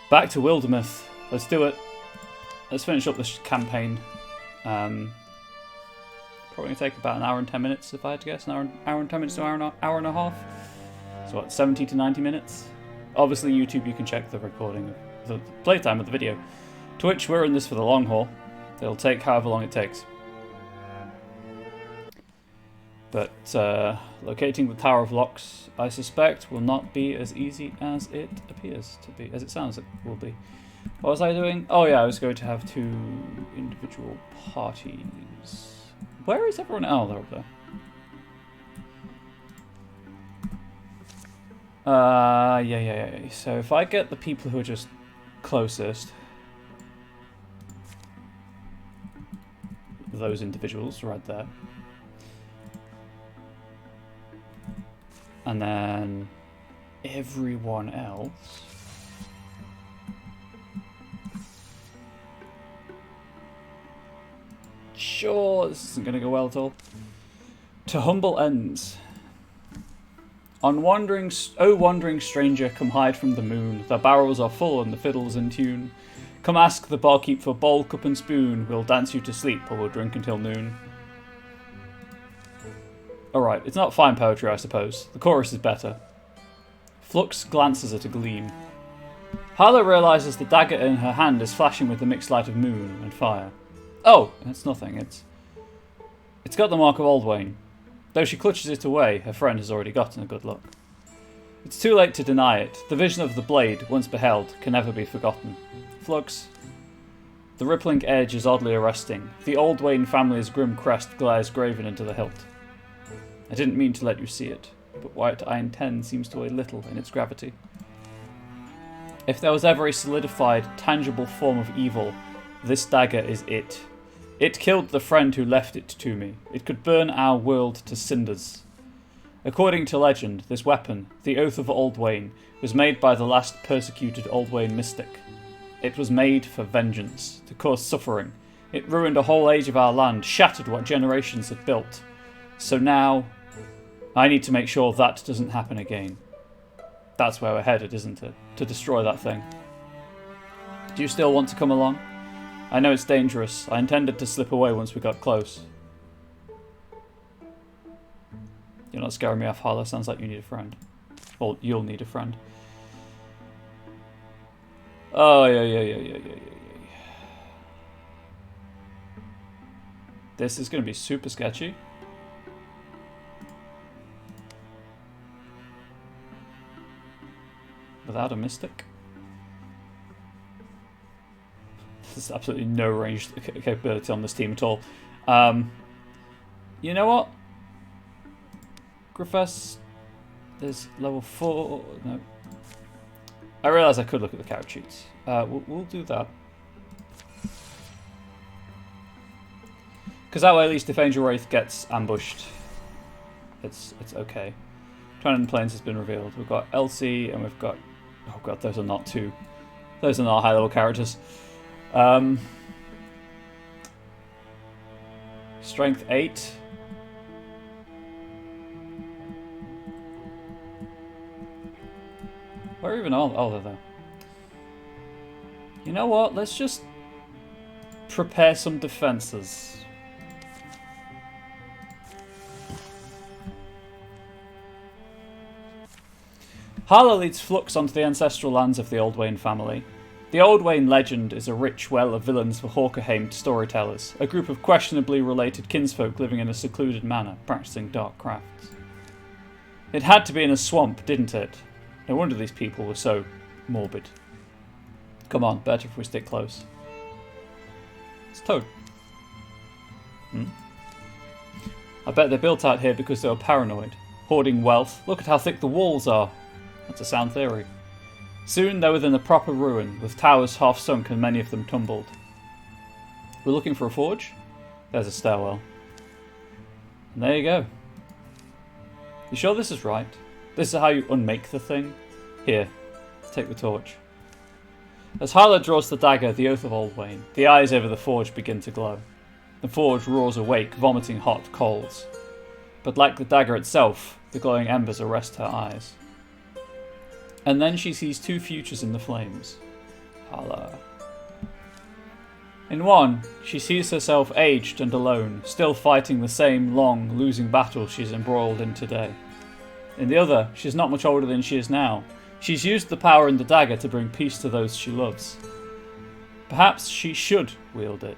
Back to Wildermyth. Let's do it. Let's finish up this campaign. Probably going to take about an hour and 10 minutes if I had to guess. An hour and 10 minutes to an hour and a half. So what, 70 to 90 minutes? Obviously YouTube, you can check the recording of the playtime of the video. Twitch, we're in this for the long haul. It'll take however long it takes. But locating the Tower of Locks, I suspect, will not be as easy as it appears to be, as it sounds it will be. What was I doing? Oh yeah, I was going to have 2 individual parties. Where is everyone? Oh, they're up there. Yeah. So if I get the people who are just closest, those individuals right there. And then everyone else. Sure, this isn't going to go well at all. To humble ends. On wandering, oh wandering stranger, come hide from the moon. The barrels are full and the fiddles in tune. Come ask the barkeep for bowl, cup and spoon. We'll dance you to sleep or we'll drink until noon. Alright, it's not fine poetry, I suppose. The chorus is better. Flux glances at a gleam. Harlow realises the dagger in her hand is flashing with the mixed light of moon and fire. Oh, it's nothing. It's got the mark of Aldwain. Though she clutches it away, her friend has already gotten a good look. It's too late to deny it. The vision of the blade, once beheld, can never be forgotten. Flux. The rippling edge is oddly arresting. The Aldwain family's grim crest glares graven into the hilt. I didn't mean to let you see it, but what I intend seems to weigh little in its gravity. If there was ever a solidified, tangible form of evil, this dagger is it. It killed the friend who left it to me. It could burn our world to cinders. According to legend, this weapon, the Oath of Aldwain, was made by the last persecuted Aldwain mystic. It was made for vengeance, to cause suffering. It ruined a whole age of our land, shattered what generations had built. So now, I need to make sure that doesn't happen again. That's where we're headed, isn't it? To destroy that thing. Do you still want to come along? I know it's dangerous. I intended to slip away once we got close. You're not scaring me off, Harlow. Sounds like you need a friend. Well, you'll need a friend. Oh, yeah. This is going to be super sketchy. Without a mystic. There's absolutely no ranged capability on this team at all. You know what? Griffiths is level 4. No. I realise I could look at the character sheets. We'll do that. Because that way, at least if Angel Wraith gets ambushed, it's okay. Trident Plains has been revealed. We've got Elsie and we've got... Oh god, those are not 2. Those are not high level characters. Strength 8. Where even are... Oh, they're there. You know what? Let's just prepare some defences. Harlow leads Flux onto the ancestral lands of the Aldwain family. The Aldwain legend is a rich well of villains for Hawker-hamed storytellers, a group of questionably related kinsfolk living in a secluded manor, practicing dark crafts. It had to be in a swamp, didn't it? No wonder these people were so morbid. Come on, better if we stick close. It's Toad. I bet they're built out here because they were paranoid. Hoarding wealth. Look at how thick the walls are. That's a sound theory. Soon they're within a proper ruin, with towers half sunk and many of them tumbled. We're looking for a forge? There's a stairwell. And there you go. You sure this is right? This is how you unmake the thing? Here, take the torch. As Harlow draws the dagger, the Oath of Aldwain, the eyes over the forge begin to glow. The forge roars awake, vomiting hot coals. But like the dagger itself, the glowing embers arrest her eyes. And then she sees 2 futures in the flames. Hala. In one, she sees herself aged and alone, still fighting the same long, losing battle she's embroiled in today. In the other, she's not much older than she is now. She's used the power in the dagger to bring peace to those she loves. Perhaps she should wield it.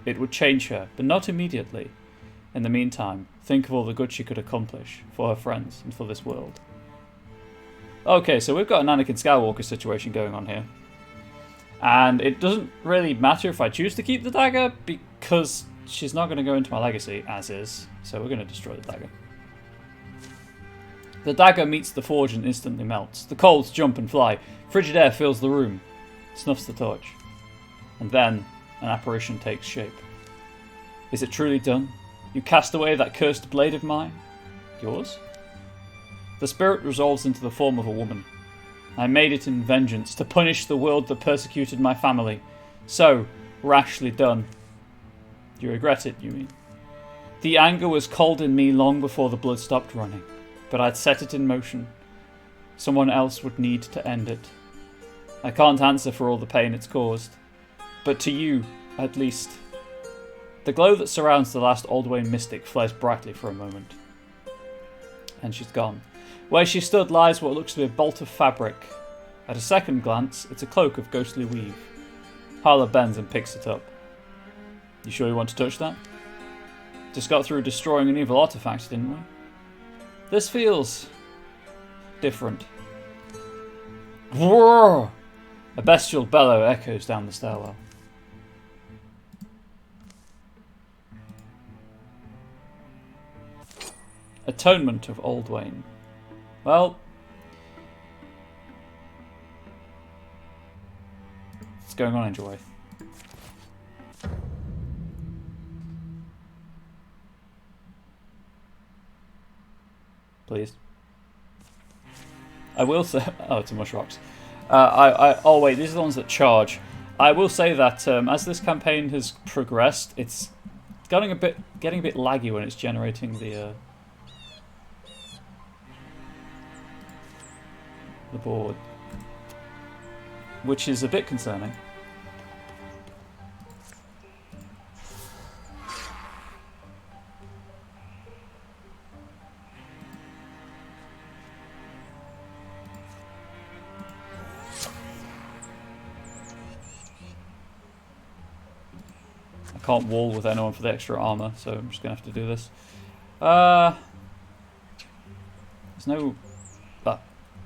It would change her, but not immediately. In the meantime, think of all the good she could accomplish, for her friends and for this world. Okay, so we've got an Anakin Skywalker situation going on here. And it doesn't really matter if I choose to keep the dagger, because she's not going to go into my legacy, as is. So we're going to destroy the dagger. The dagger meets the forge and instantly melts. The coals jump and fly. Frigid air fills the room. Snuffs the torch. And then, an apparition takes shape. Is it truly done? You cast away that cursed blade of mine? Yours? The spirit resolves into the form of a woman. I made it in vengeance, to punish the world that persecuted my family. So, rashly done. You regret it, you mean? The anger was cold in me long before the blood stopped running, but I'd set it in motion. Someone else would need to end it. I can't answer for all the pain it's caused, but to you, at least. The glow that surrounds the last Aldwain mystic flares brightly for a moment. And she's gone. Where she stood lies what looks to be a bolt of fabric. At a second glance, it's a cloak of ghostly weave. Hala bends and picks it up. You sure you want to touch that? Just got through destroying an evil artifact, didn't we? This feels different. Roar! A bestial bellow echoes down the stairwell. Atonement of Aldwain. Well, what's going on in Joy? Please. I will say... Oh, it's a mush rocks. Oh wait, these are the ones that charge. I will say that as this campaign has progressed, it's getting a bit laggy when it's generating the board, which is a bit concerning. I can't wall with anyone for the extra armor, so I'm just gonna have to do this. There's no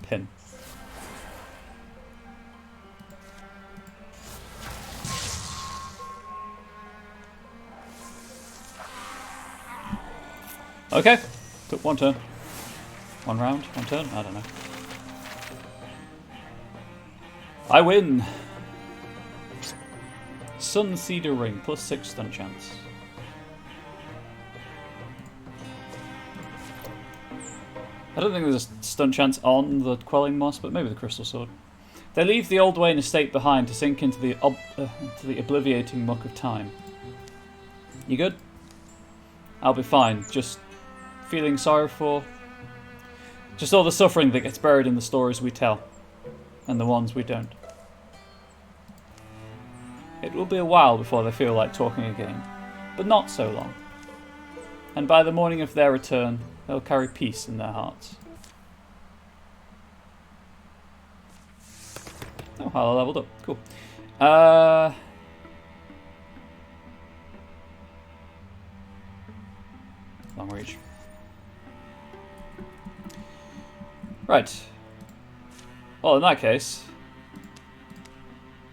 pin. Okay, took one turn. One round, one turn, I don't know. I win! Sun Cedar Ring, +6 stun chance. I don't think there's a stun chance on the Quelling Moss, but maybe the Crystal Sword. They leave the Aldwain estate behind to sink into the obliviating muck of time. You good? I'll be fine, just feeling sorry for just all the suffering that gets buried in the stories we tell, and the ones we don't. It will be a while before they feel like talking again, but not so long. And by the morning of their return, they'll carry peace in their hearts. Oh, Hala leveled up. Cool. Long reach. Right. Well, in that case,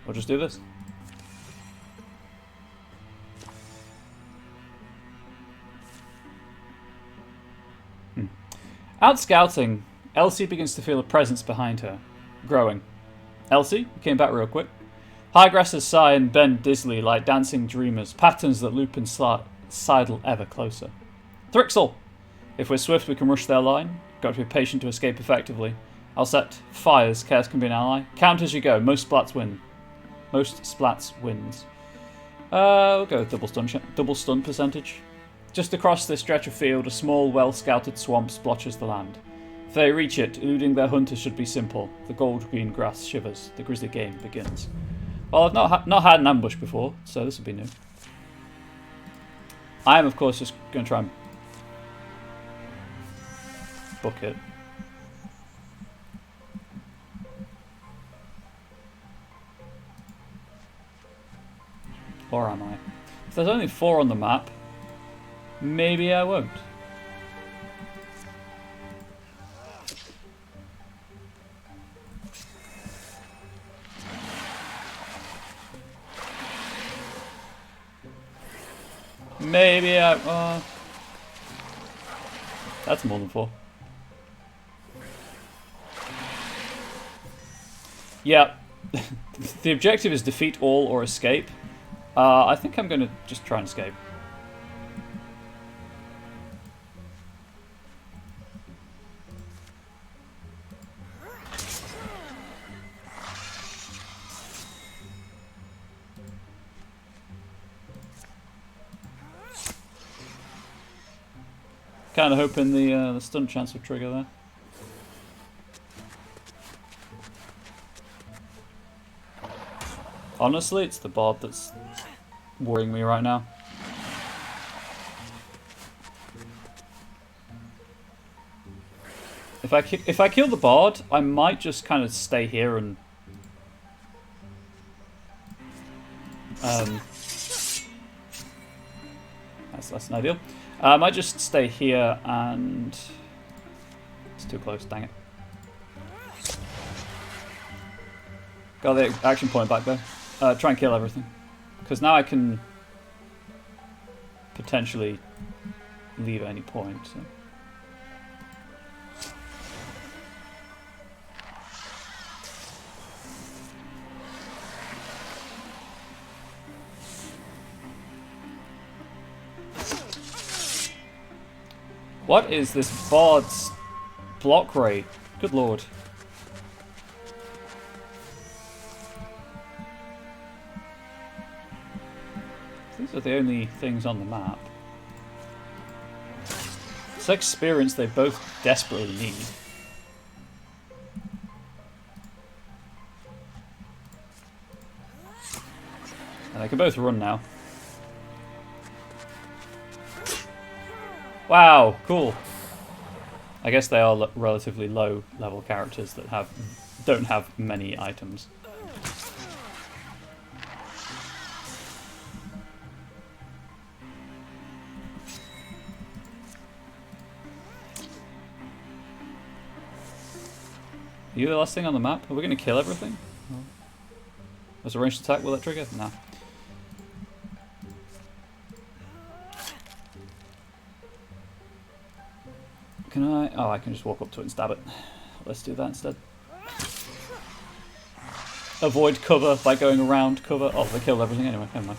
we'll just do this. Out scouting, Elsie begins to feel a presence behind her, growing. Elsie, you came back real quick. High grasses sigh and bend dizzily like dancing dreamers, patterns that loop and sidle ever closer. Thrixel! If we're swift, we can rush their line. Got to be patient to escape effectively. I'll set fires, Chaos can be an ally. Count as you go, most splats win. Most splats wins. We'll go with double stun percentage. Just across this stretch of field, a small, well-scouted swamp splotches the land. If they reach it, eluding their hunters should be simple. The gold-green grass shivers. The grisly game begins. Well, I've not had an ambush before, so this will be new. I am, of course, just going to try and book it. Or am I? If there's only 4 on the map, maybe I won't. Maybe I... that's more than 4. Yeah. The objective is defeat all or escape. I think I'm going to just try and escape. Kind of hoping the stun chance will trigger there. Honestly, it's the bard that's worrying me right now. If I kill the bard, I might just kind of stay here and that's less than ideal. I might just stay here and it's too close. Dang it! Got the action point back there. Try and kill everything. Because now I can potentially leave at any point. So. What is this bard's block rate? Good lord. These are the only things on the map. It's experience they both desperately need. And they can both run now. Wow, cool. I guess they are relatively low level characters that don't have many items. Are you the last thing on the map? Are we going to kill everything? As a ranged attack, will that trigger? Nah. Can I? Oh, I can just walk up to it and stab it. Let's do that instead. Avoid cover by going around cover. Oh, they killed everything anyway. Never mind.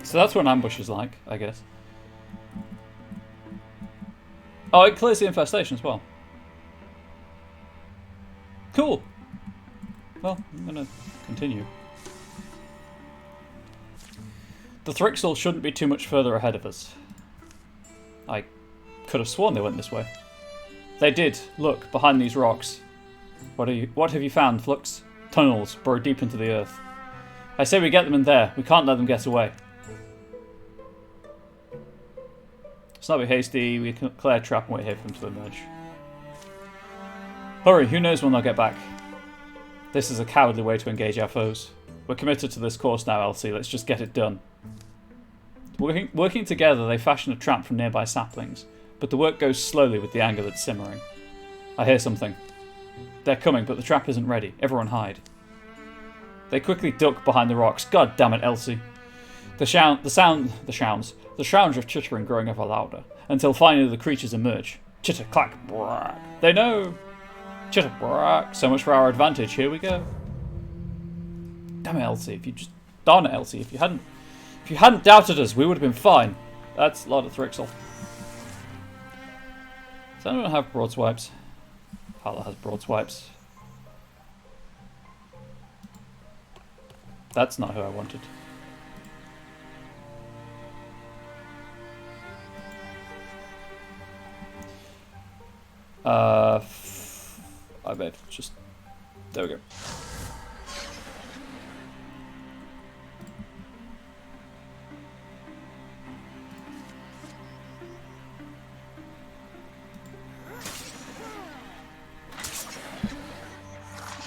So that's what an ambush is like, I guess. Oh, it clears the infestation as well. Cool. Well, I'm gonna continue. The Thrixel shouldn't be too much further ahead of us. I could have sworn they went this way. They did. Look, behind these rocks. What have you found, Flux? Tunnels, burrowed deep into the earth. I say we get them in there. We can't let them get away. Let's not be hasty. We can clear a trap and wait here for them to emerge. Hurry, who knows when they'll get back. This is a cowardly way to engage our foes. We're committed to this course now, Elsie. Let's just get it done. Working together, they fashion a trap from nearby saplings, but the work goes slowly with the anger that's simmering. I hear something. They're coming, but the trap isn't ready. Everyone hide. They quickly duck behind the rocks. God damn it, Elsie. The sounds of chittering growing ever louder, until finally the creatures emerge. Chitter, clack, brack. They know. Chitter, brack. So much for our advantage. Here we go. Damn it, Elsie. If you just... Darn it, Elsie. If you hadn't doubted us, we would have been fine. That's a lot of Thrixel. Does anyone have broad swipes? Hala has broad swipes. That's not who I wanted. I bet just... There we go.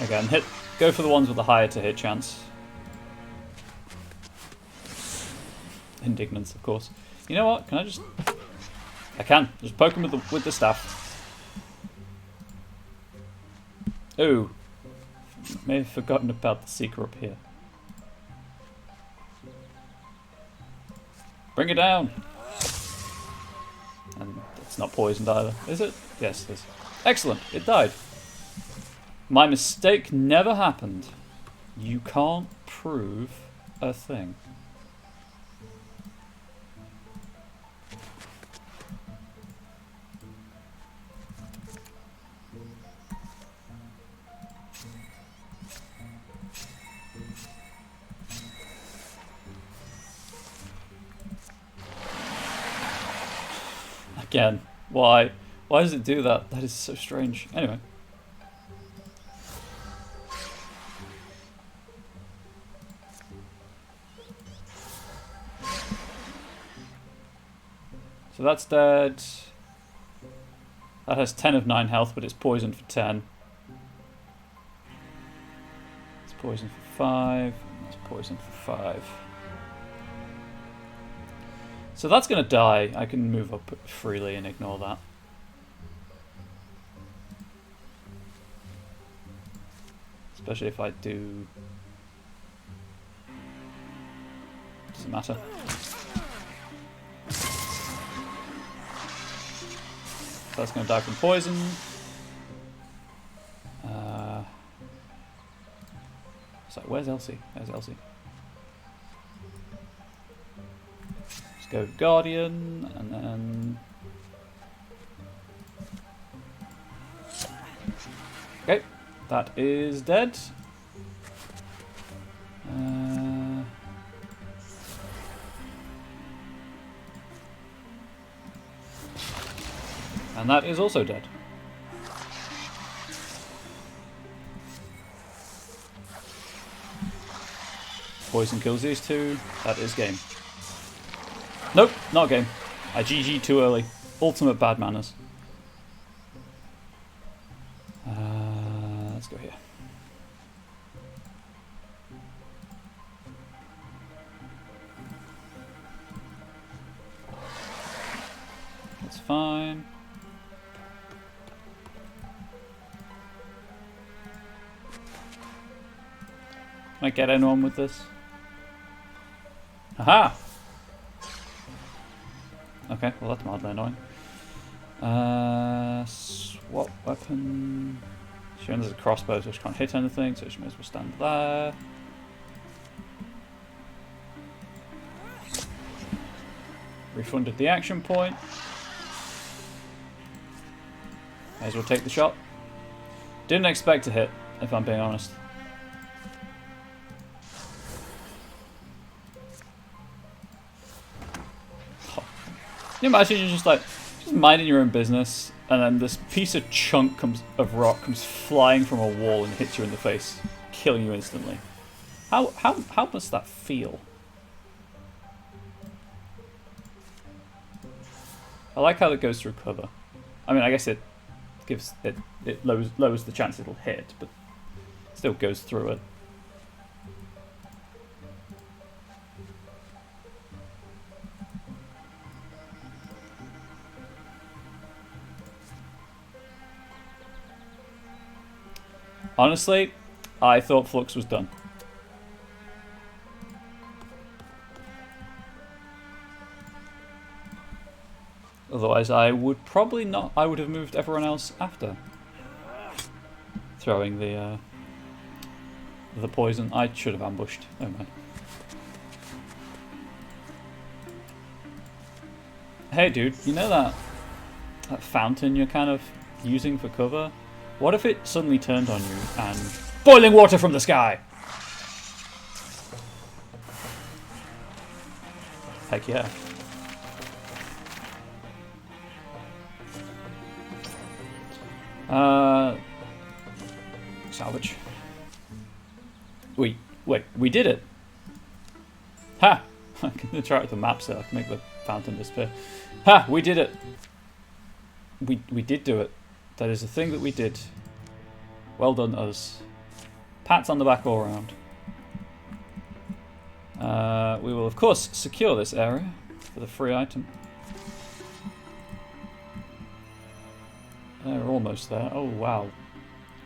Again, go for the ones with the higher to hit chance. Indignance, of course. You know what? Can I just... I can. Just poke him with the staff. Ooh. May have forgotten about the seeker up here. Bring it down! And it's not poisoned either, is it? Yes, it is. Excellent, it died. My mistake never happened. You can't prove a thing. Again, why? Why does it do that? That is so strange. Anyway. So that's dead. That has 10 of 9 health, but it's poisoned for 10. It's poisoned for 5. It's poisoned for 5. So that's going to die. I can move up freely and ignore that. Especially if I do... Doesn't matter. That's going to die from poison. So where's Elsie? There's Elsie. Let's go Guardian, and then... Okay, that is dead. And that is also dead. Poison kills these two. That is game. Nope, not game. I GG too early. Ultimate bad manners. Let's go here. That's fine. Can I get anyone with this? Aha! Okay, well that's mildly annoying. Swap weapon. She has a crossbow, so she can't hit anything, so she may as well stand there. Refunded the action point. May as well take the shot. Didn't expect to hit, if I'm being honest. Can you imagine you're just minding your own business, and then this piece of of rock comes flying from a wall and hits you in the face, killing you instantly? How must that feel? I like how it goes through cover. I mean, I guess it lowers the chance it'll hit, but still goes through it. Honestly, I thought Flux was done. Otherwise, I would probably not. I would have moved everyone else after throwing the poison. I should have ambushed. Never mind. Hey, dude, you know that fountain you're kind of using for cover? What if it suddenly turned on you and... Boiling water from the sky! Heck yeah. Salvage. Wait, we did it. Ha! I can try out the map so I can make the fountain disappear. Ha! We did it. We did do it. That is a thing that we did. Well done, us. Pats on the back all around. We will, of course, secure this area for the free item. We're almost there. Oh, wow.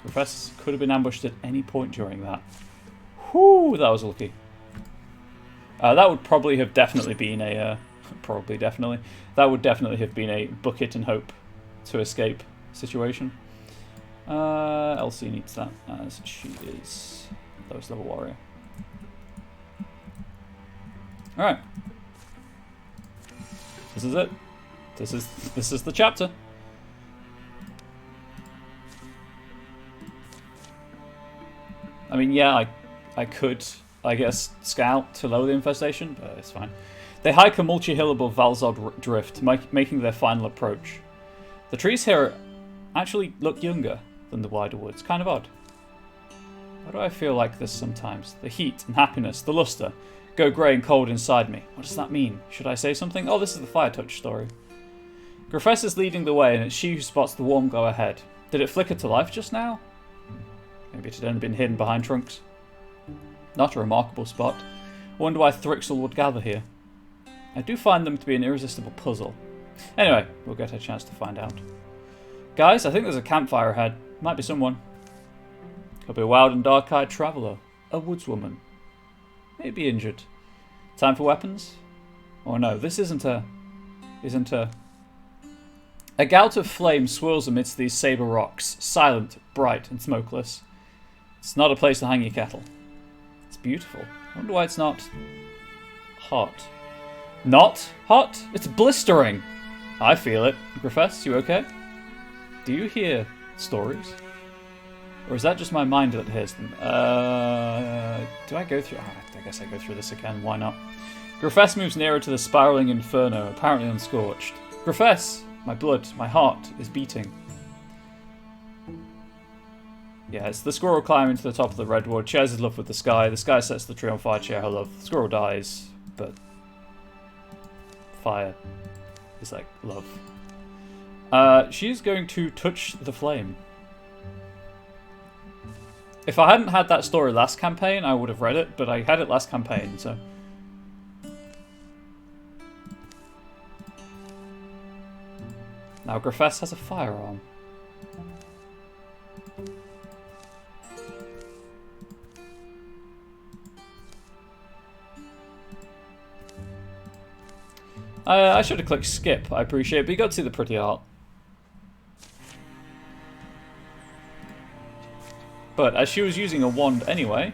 Professor could have been ambushed at any point during that. Whoo, that was lucky. That would probably have definitely been a... That would definitely have been a bucket and hope to escape situation. Elsie needs that, as she is lowest level warrior. Alright. This is it. This is the chapter. I mean, yeah, I could, I guess, scout to lower the infestation, but it's fine. They hike a multi-hill above Valzod Drift, making their final approach. The trees here actually look younger than the wider woods. Kind of odd. Why do I feel like this sometimes? The heat and happiness, the luster, go grey and cold inside me. What does that mean? Should I say something? Oh, this is the fire touch story. Griffiths is leading the way, and it's she who spots the warm glow ahead. Did it flicker to life just now? Maybe it had only been hidden behind trunks. Not a remarkable spot. Wonder why Thrixel would gather here. I do find them to be an irresistible puzzle. Anyway, we'll get a chance to find out. Guys, I think there's a campfire ahead. Might be someone. Could be a wild and dark-eyed traveller. A woodswoman. Maybe injured. Time for weapons? Oh no, this isn't a... A gout of flame swirls amidst these sabre rocks, silent, bright, and smokeless. It's not a place to hang your cattle. It's beautiful. I wonder why it's not hot. Not hot? It's blistering! I feel it. Griffiths, you okay? Do you hear stories? Or is that just my mind that hears them? Do I go through... Oh, I guess I go through this again. Why not? Griffiths moves nearer to the spiralling inferno, apparently unscorched. Griffiths! My blood, my heart is beating. Yeah, it's the squirrel climbing to the top of the redwood, shares his love with the sky. The sky sets the tree on fire to share her love. The squirrel dies, but fire is like love. She's going to touch the flame. If I hadn't had that story last campaign, I would have read it, but I had it last campaign, so... Now Griffiths has a firearm. I should have clicked skip, I appreciate it, but you got to see the pretty art. But as she was using a wand anyway,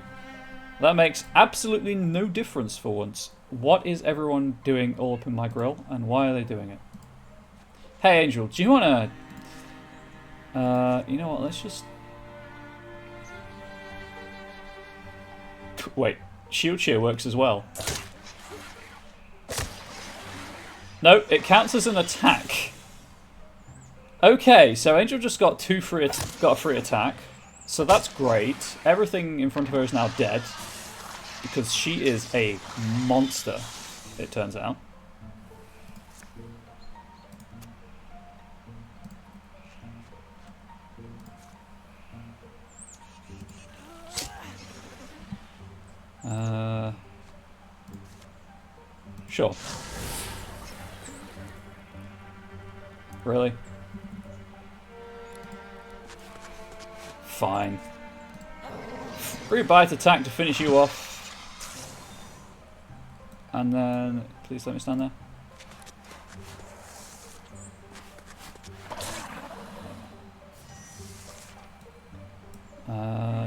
that makes absolutely no difference for once. What is everyone doing all up in my grill, and why are they doing it? Hey Angel, do you want to... you know what, let's just... Wait, shield cheer works as well. No, it counts as an attack. Okay, so Angel just got a free attack. So that's great. Everything in front of her is now dead. Because she is a monster, it turns out. Sure. Really? Fine. Free bite attack to finish you off. And then, please let me stand there.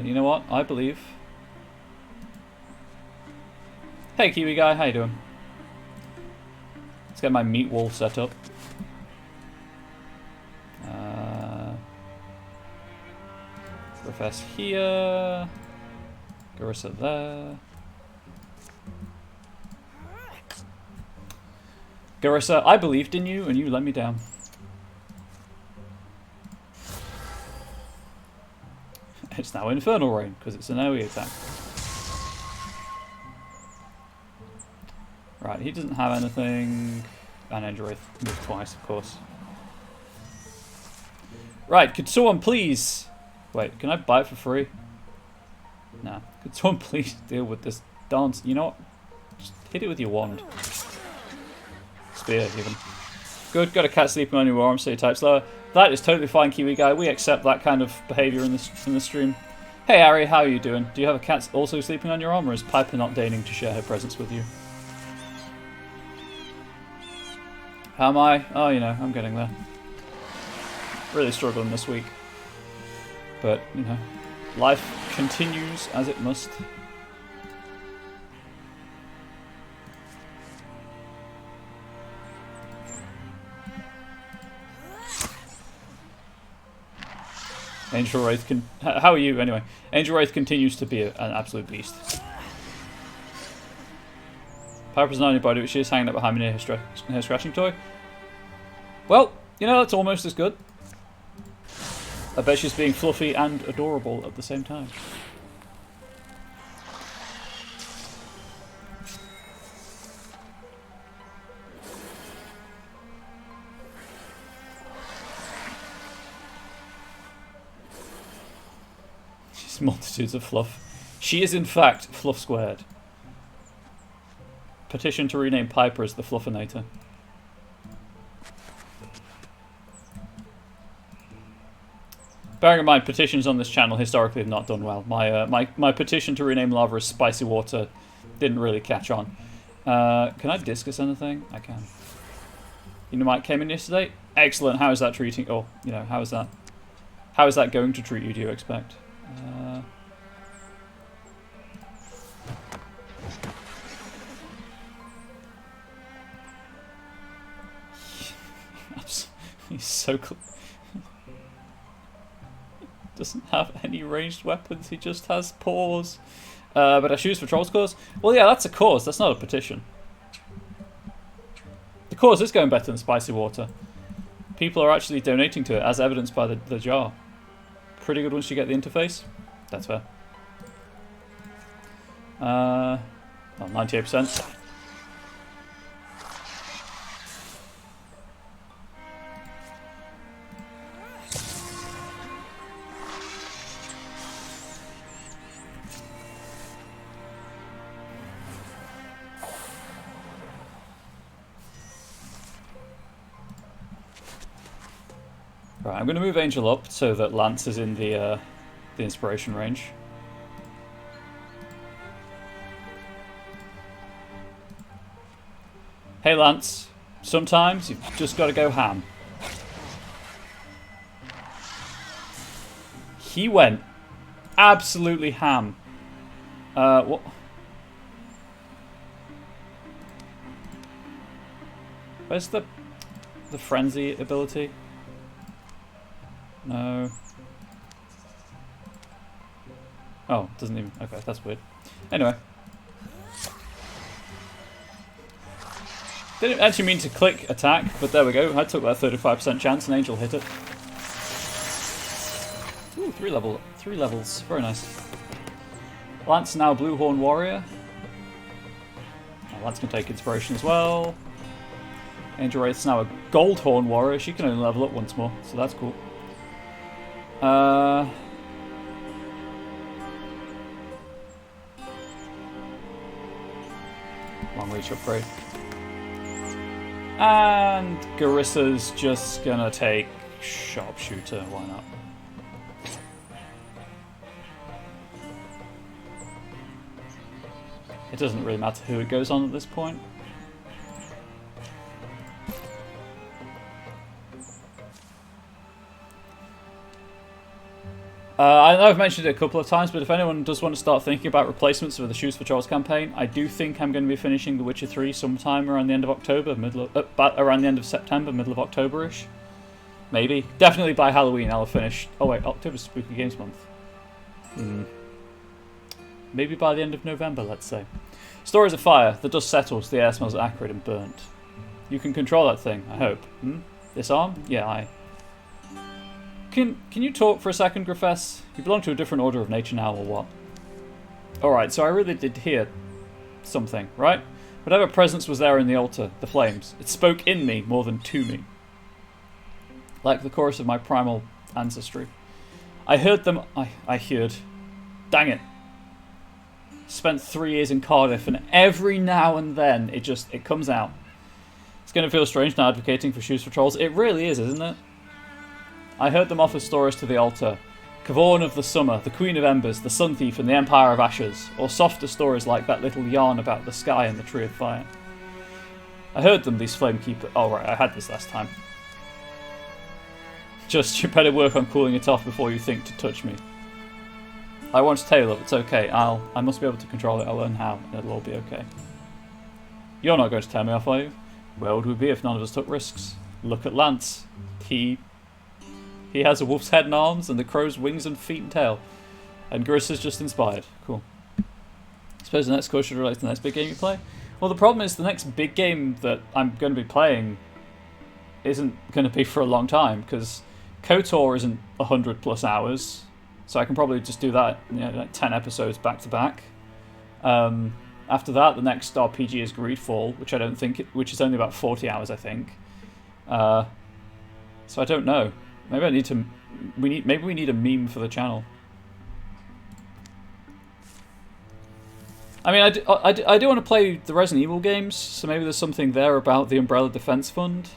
You know what? I believe. Hey Kiwi guy, how you doing? Let's get my meat wall set up. Profess here. Garissa there. Garissa, I believed in you and you let me down. It's now Infernal Rain, because it's an AoE attack. Right, he doesn't have anything. And Angel Wraith moved twice, of course. Right, could someone please... Wait, can I buy it for free? Nah. Could someone please deal with this dance? You know what? Just hit it with your wand. Spear, even. Good, got a cat sleeping on your arm, so you type slower. That is totally fine, Kiwi guy. We accept that kind of behaviour in the stream. Hey, Ari, how are you doing? Do you have a cat also sleeping on your arm, or is Piper not deigning to share her presence with you? How am I? Oh, you know, I'm getting there. Really struggling this week. But, you know, life continues as it must. Angel Wraith how are you anyway? Angel Wraith continues to be an absolute beast. Piper's not anybody, but she is hanging up behind me near her hair scratching toy. Well, you know, that's almost as good. I bet she's being fluffy and adorable at the same time. She's multitudes of fluff. She is in fact fluff squared. Petition to rename Piper as the Fluffinator. Bearing in mind, petitions on this channel historically have not done well. My petition to rename Lava as Spicy Water didn't really catch on. Can I discus anything? I can. You know, Mike came in yesterday. Excellent. How is that treating? Oh, you know, how is that? How is that going to treat you? Do you expect? He's so close. Doesn't have any ranged weapons, he just has paws. But I choose for Troll's cause? Well, yeah, that's a cause, that's not a petition. The cause is going better than Spicy Water. People are actually donating to it, as evidenced by the jar. Pretty good once you get the interface. That's fair. Well, 98%. Right, I'm going to move Angel up so that Lance is in the inspiration range. Hey Lance, sometimes you've just got to go ham. He went absolutely ham. What? Where's the frenzy ability? No. Oh, doesn't even... Okay, that's weird. Anyway. Didn't actually mean to click attack, but there we go. I took that 35% chance and Angel hit it. Ooh, 3 levels. Very nice. Lance now Blue Horn Warrior. Lance can take inspiration as well. Angel Wraith's now a Gold Horn Warrior. She can only level up once more, so that's cool. Long reach upgrade. And Garissa's just gonna take Sharpshooter, why not? It doesn't really matter who it goes on at this point. I know I've mentioned it a couple of times, but if anyone does want to start thinking about replacements for the Shoes for Trolls campaign, I do think I'm going to be finishing The Witcher 3 sometime around the end of October, around the end of September, middle of October-ish. Maybe. Definitely by Halloween I'll have finished. Oh wait, October's Spooky Games Month. Maybe by the end of November, let's say. Stories of Fire. The dust settles, the air smells acrid and burnt. You can control that thing, I hope. This arm? Yeah, Can you talk for a second, Griffiths? You belong to a different order of nature now, or what? Alright, so I really did hear something, right? Whatever presence was there in the altar, the flames, it spoke in me more than to me. Like the chorus of my primal ancestry. I heard them... I heard... Dang it. Spent 3 years in Cardiff, and every now and then it comes out. It's going to feel strange now advocating for shoes for trolls. It really is, isn't it? I heard them offer stories to the altar. Cavorn of the Summer, the Queen of Embers, the Sun Thief, and the Empire of Ashes. Or softer stories like that little yarn about the sky and the Tree of Fire. I heard them, these Flame Keepers. Oh, right, I had this last time. Just, you better work on cooling it off before you think to touch me. I want to tail up, it's okay. I must be able to control it, I'll learn how, and it'll all be okay. You're not going to tear me off, are you? Where would we be if none of us took risks? Look at Lance. He has a wolf's head and arms, and the crow's wings and feet and tail. And Gris is just inspired. Cool. I suppose the next course should relate to the next big game you play? Well, the problem is the next big game that I'm going to be playing isn't going to be for a long time, because KOTOR isn't 100 plus hours. So I can probably just do that, like 10 episodes back to back. After that, the next RPG is Greedfall, which is only about 40 hours, I think. So I don't know. Maybe we need a meme for the channel. I mean, I do want to play the Resident Evil games, so maybe there's something there about the Umbrella Defense Fund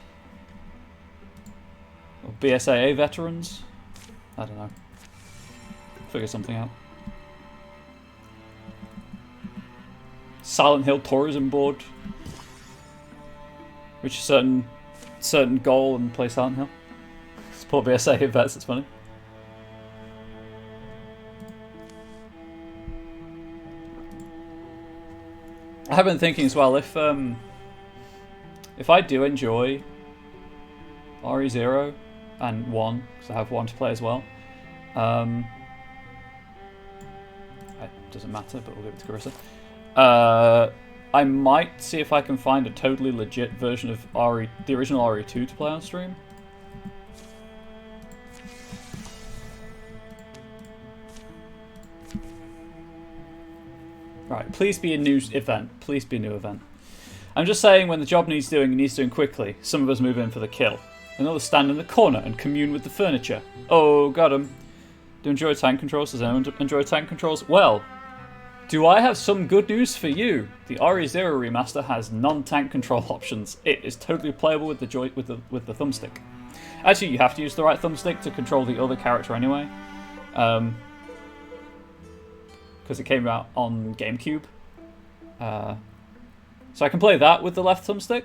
or BSAA veterans. I don't know. Figure something out. Silent Hill Tourism Board, which is a certain goal and play Silent Hill. Support BSA vets. It's funny. I have been thinking as well, if I do enjoy RE0 and 1, because I have 1 to play as well. It doesn't matter, but we'll give it to Carissa. I might see if I can find a totally legit version of the original RE2 to play on stream. Right, please be a new event. Please be a new event. I'm just saying, when the job needs doing, it needs doing quickly. Some of us move in for the kill. And others stand in the corner and commune with the furniture. Oh, got him. Do you enjoy tank controls? Does anyone enjoy tank controls? Well, do I have some good news for you? The RE0 remaster has non-tank control options. It is totally playable with the thumbstick. Actually, you have to use the right thumbstick to control the other character anyway. Because it came out on GameCube. So I can play that with the left thumbstick.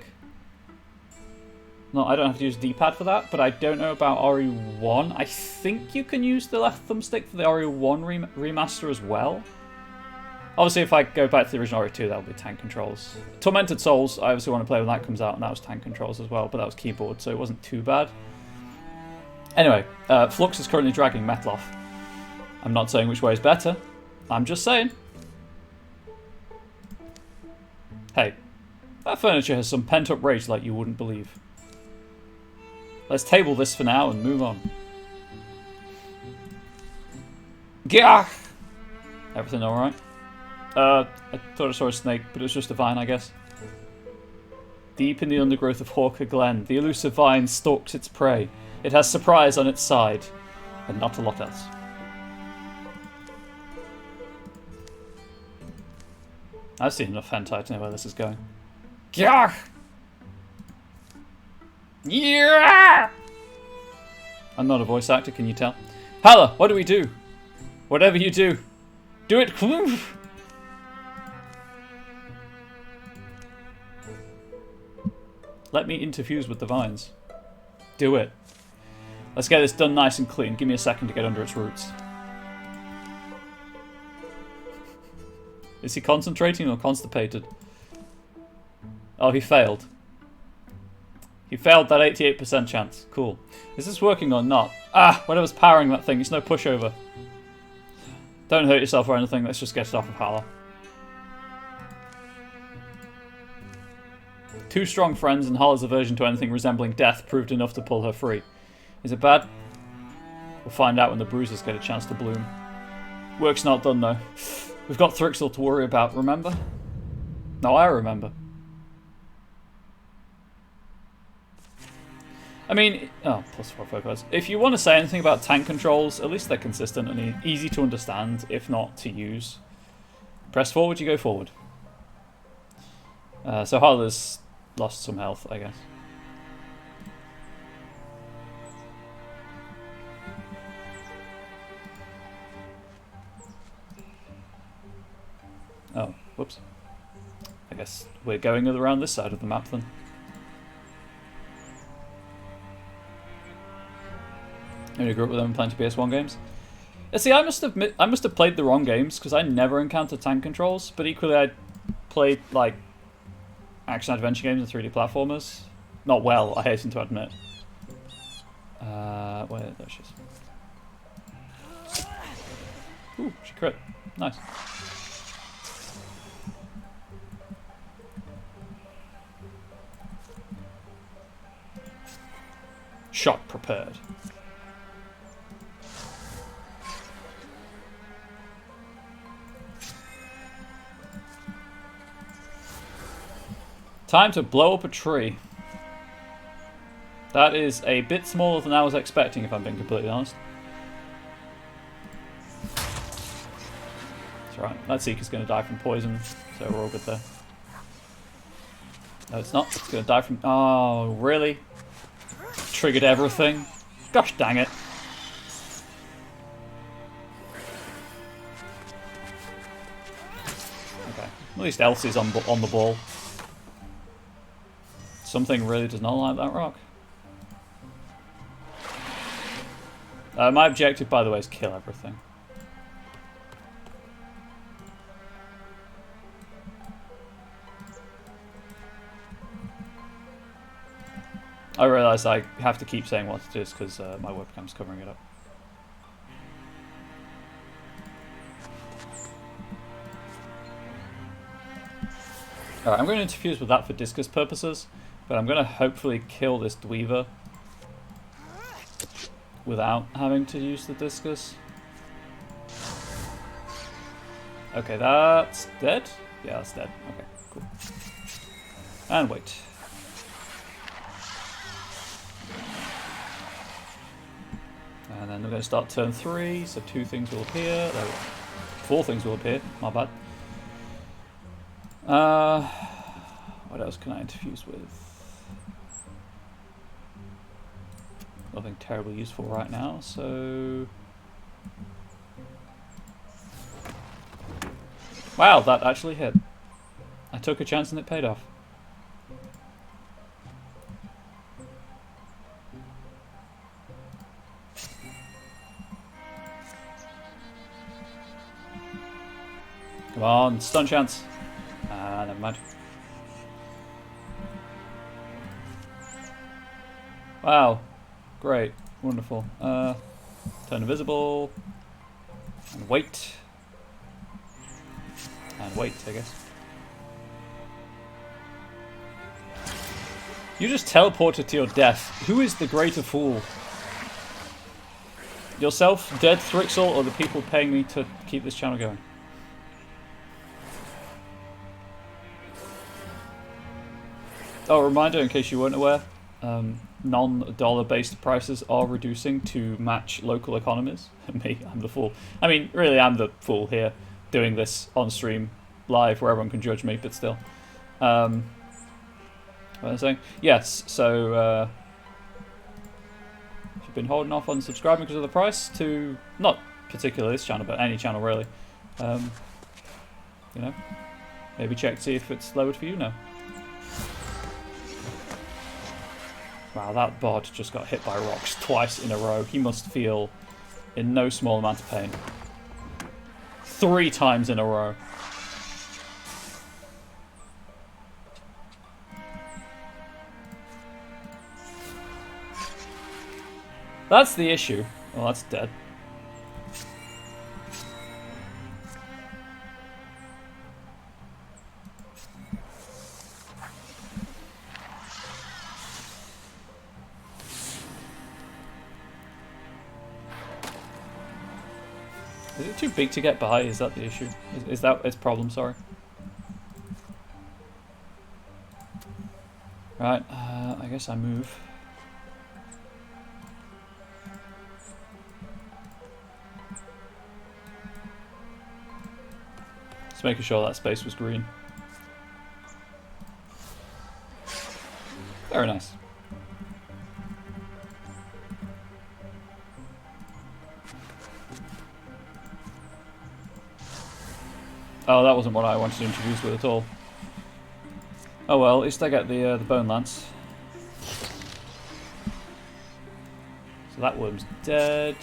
No, I don't have to use D-pad for that, but I don't know about RE1. I think you can use the left thumbstick for the RE1 remaster as well. Obviously, if I go back to the original RE2, that'll be tank controls. Tormented Souls, I obviously want to play when that comes out, and that was tank controls as well, but that was keyboard, so it wasn't too bad. Anyway, Flux is currently dragging Metloff. I'm not saying which way is better. I'm just saying. Hey, that furniture has some pent-up rage like you wouldn't believe. Let's table this for now and move on. Gah! Everything alright? I thought I saw a snake, but it was just a vine, I guess. Deep in the undergrowth of Hawker Glen, the elusive vine stalks its prey. It has surprise on its side, and not a lot else. I've seen enough hentai to know where this is going. Gah! Yeah! I'm not a voice actor, can you tell? Hala, what do we do? Whatever you do, do it. Let me interfuse with the vines. Do it. Let's get this done nice and clean. Give me a second to get under its roots. Is he concentrating or constipated? Oh, he failed. He failed that 88% chance. Cool. Is this working or not? Ah, whatever's powering that thing, it's no pushover. Don't hurt yourself or anything, let's just get it off of Hala. Two strong friends and Hala's aversion to anything resembling death proved enough to pull her free. Is it bad? We'll find out when the bruises get a chance to bloom. Work's not done though. We've got Thrixel to worry about, remember? No, I remember. I mean, oh, +4 focus. If you want to say anything about tank controls, at least they're consistent and easy to understand, if not to use. Press forward, you go forward. So Harla's lost some health, I guess. Oh, whoops. I guess we're going around this side of the map then. I grew up with them playing PS1 games. See, I must have played the wrong games because I never encountered tank controls. But equally, I played like action adventure games and 3D platformers. Not well, I hasten to admit. Where there she is. Ooh, she crit. Nice. Shot prepared. Time to blow up a tree. That is a bit smaller than I was expecting, if I'm being completely honest. That's right. That Seeker's going to die from poison, so we're all good there. No, it's not. It's going to die from... Oh, really? Triggered everything? Gosh dang it. Okay. At least Elsie's on the ball. Something really does not like that rock. My objective, by the way, is kill everything. I realise I have to keep saying what it is because my webcam's covering it up. Alright, I'm going to interfuse with that for discus purposes, but I'm going to hopefully kill this Dweaver without having to use the discus. Okay, that's dead? Yeah, that's dead. Okay, cool. And wait. And then we're going to start turn 3, so 2 things will appear. There we go. 4 things will appear, my bad. What else can I interfuse with? Nothing terribly useful right now, so... Wow, that actually hit. I took a chance and it paid off. Come on, stun chance. Ah, never mind. Wow. Great. Wonderful. Turn invisible. And wait. And wait, I guess. You just teleported to your death. Who is the greater fool? Yourself, dead Thrixel, or the people paying me to keep this channel going? Oh, a reminder in case you weren't aware, non-dollar based prices are reducing to match local economies. Me, I'm the fool. I mean, really, I'm the fool here, doing this on stream, live, where everyone can judge me, but still. What was I saying? Yes, so if you've been holding off on subscribing because of the price to, not particularly this channel, but any channel really, you know, maybe check to see if it's lowered for you now. Wow, that bod just got hit by rocks twice in a row. He must feel in no small amount of pain. 3 times in a row. That's the issue. Well, that's dead. Is it too big to get by? Is that the issue? Is that its problem? Sorry. Right, I guess I move. Just making sure that space was green. Very nice. Oh, that wasn't what I wanted to introduce with at all. Oh well, at least I get the bone lance. So that worm's dead.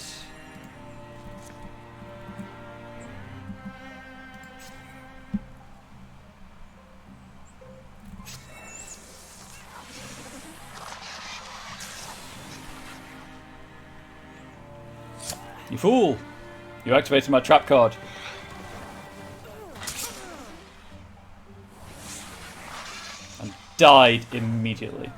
You fool! You activated my trap card. And died immediately.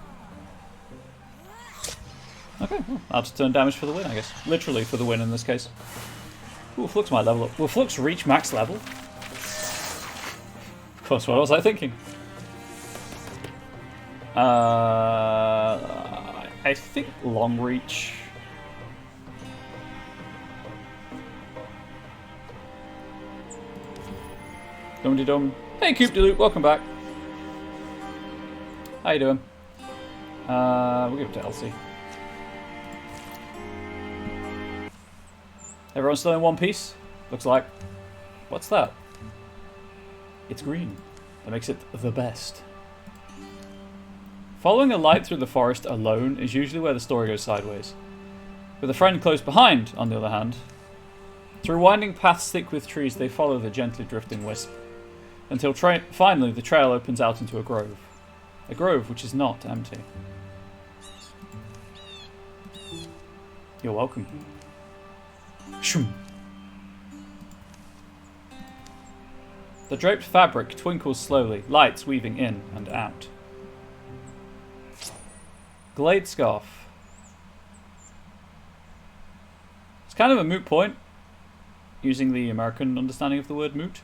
Okay, well, I'll just turn damage for the win, I guess. Literally for the win in this case. Ooh, Flux might level up. Will Flux reach max level? Of course, what was I thinking? I think long reach. Dum-de-dum. Hey, Coop-de-Loop, welcome back. How you doing? We'll give it to Elsie. Everyone still in one piece? Looks like. What's that? It's green. That makes it the best. Following a light through the forest alone is usually where the story goes sideways. With a friend close behind, on the other hand, through winding paths thick with trees, they follow the gently drifting wisp. Until finally the trail opens out into a grove. A grove which is not empty. You're welcome. Shoom. The draped fabric twinkles slowly, lights weaving in and out. Glade scarf. It's kind of a moot point, using the American understanding of the word moot.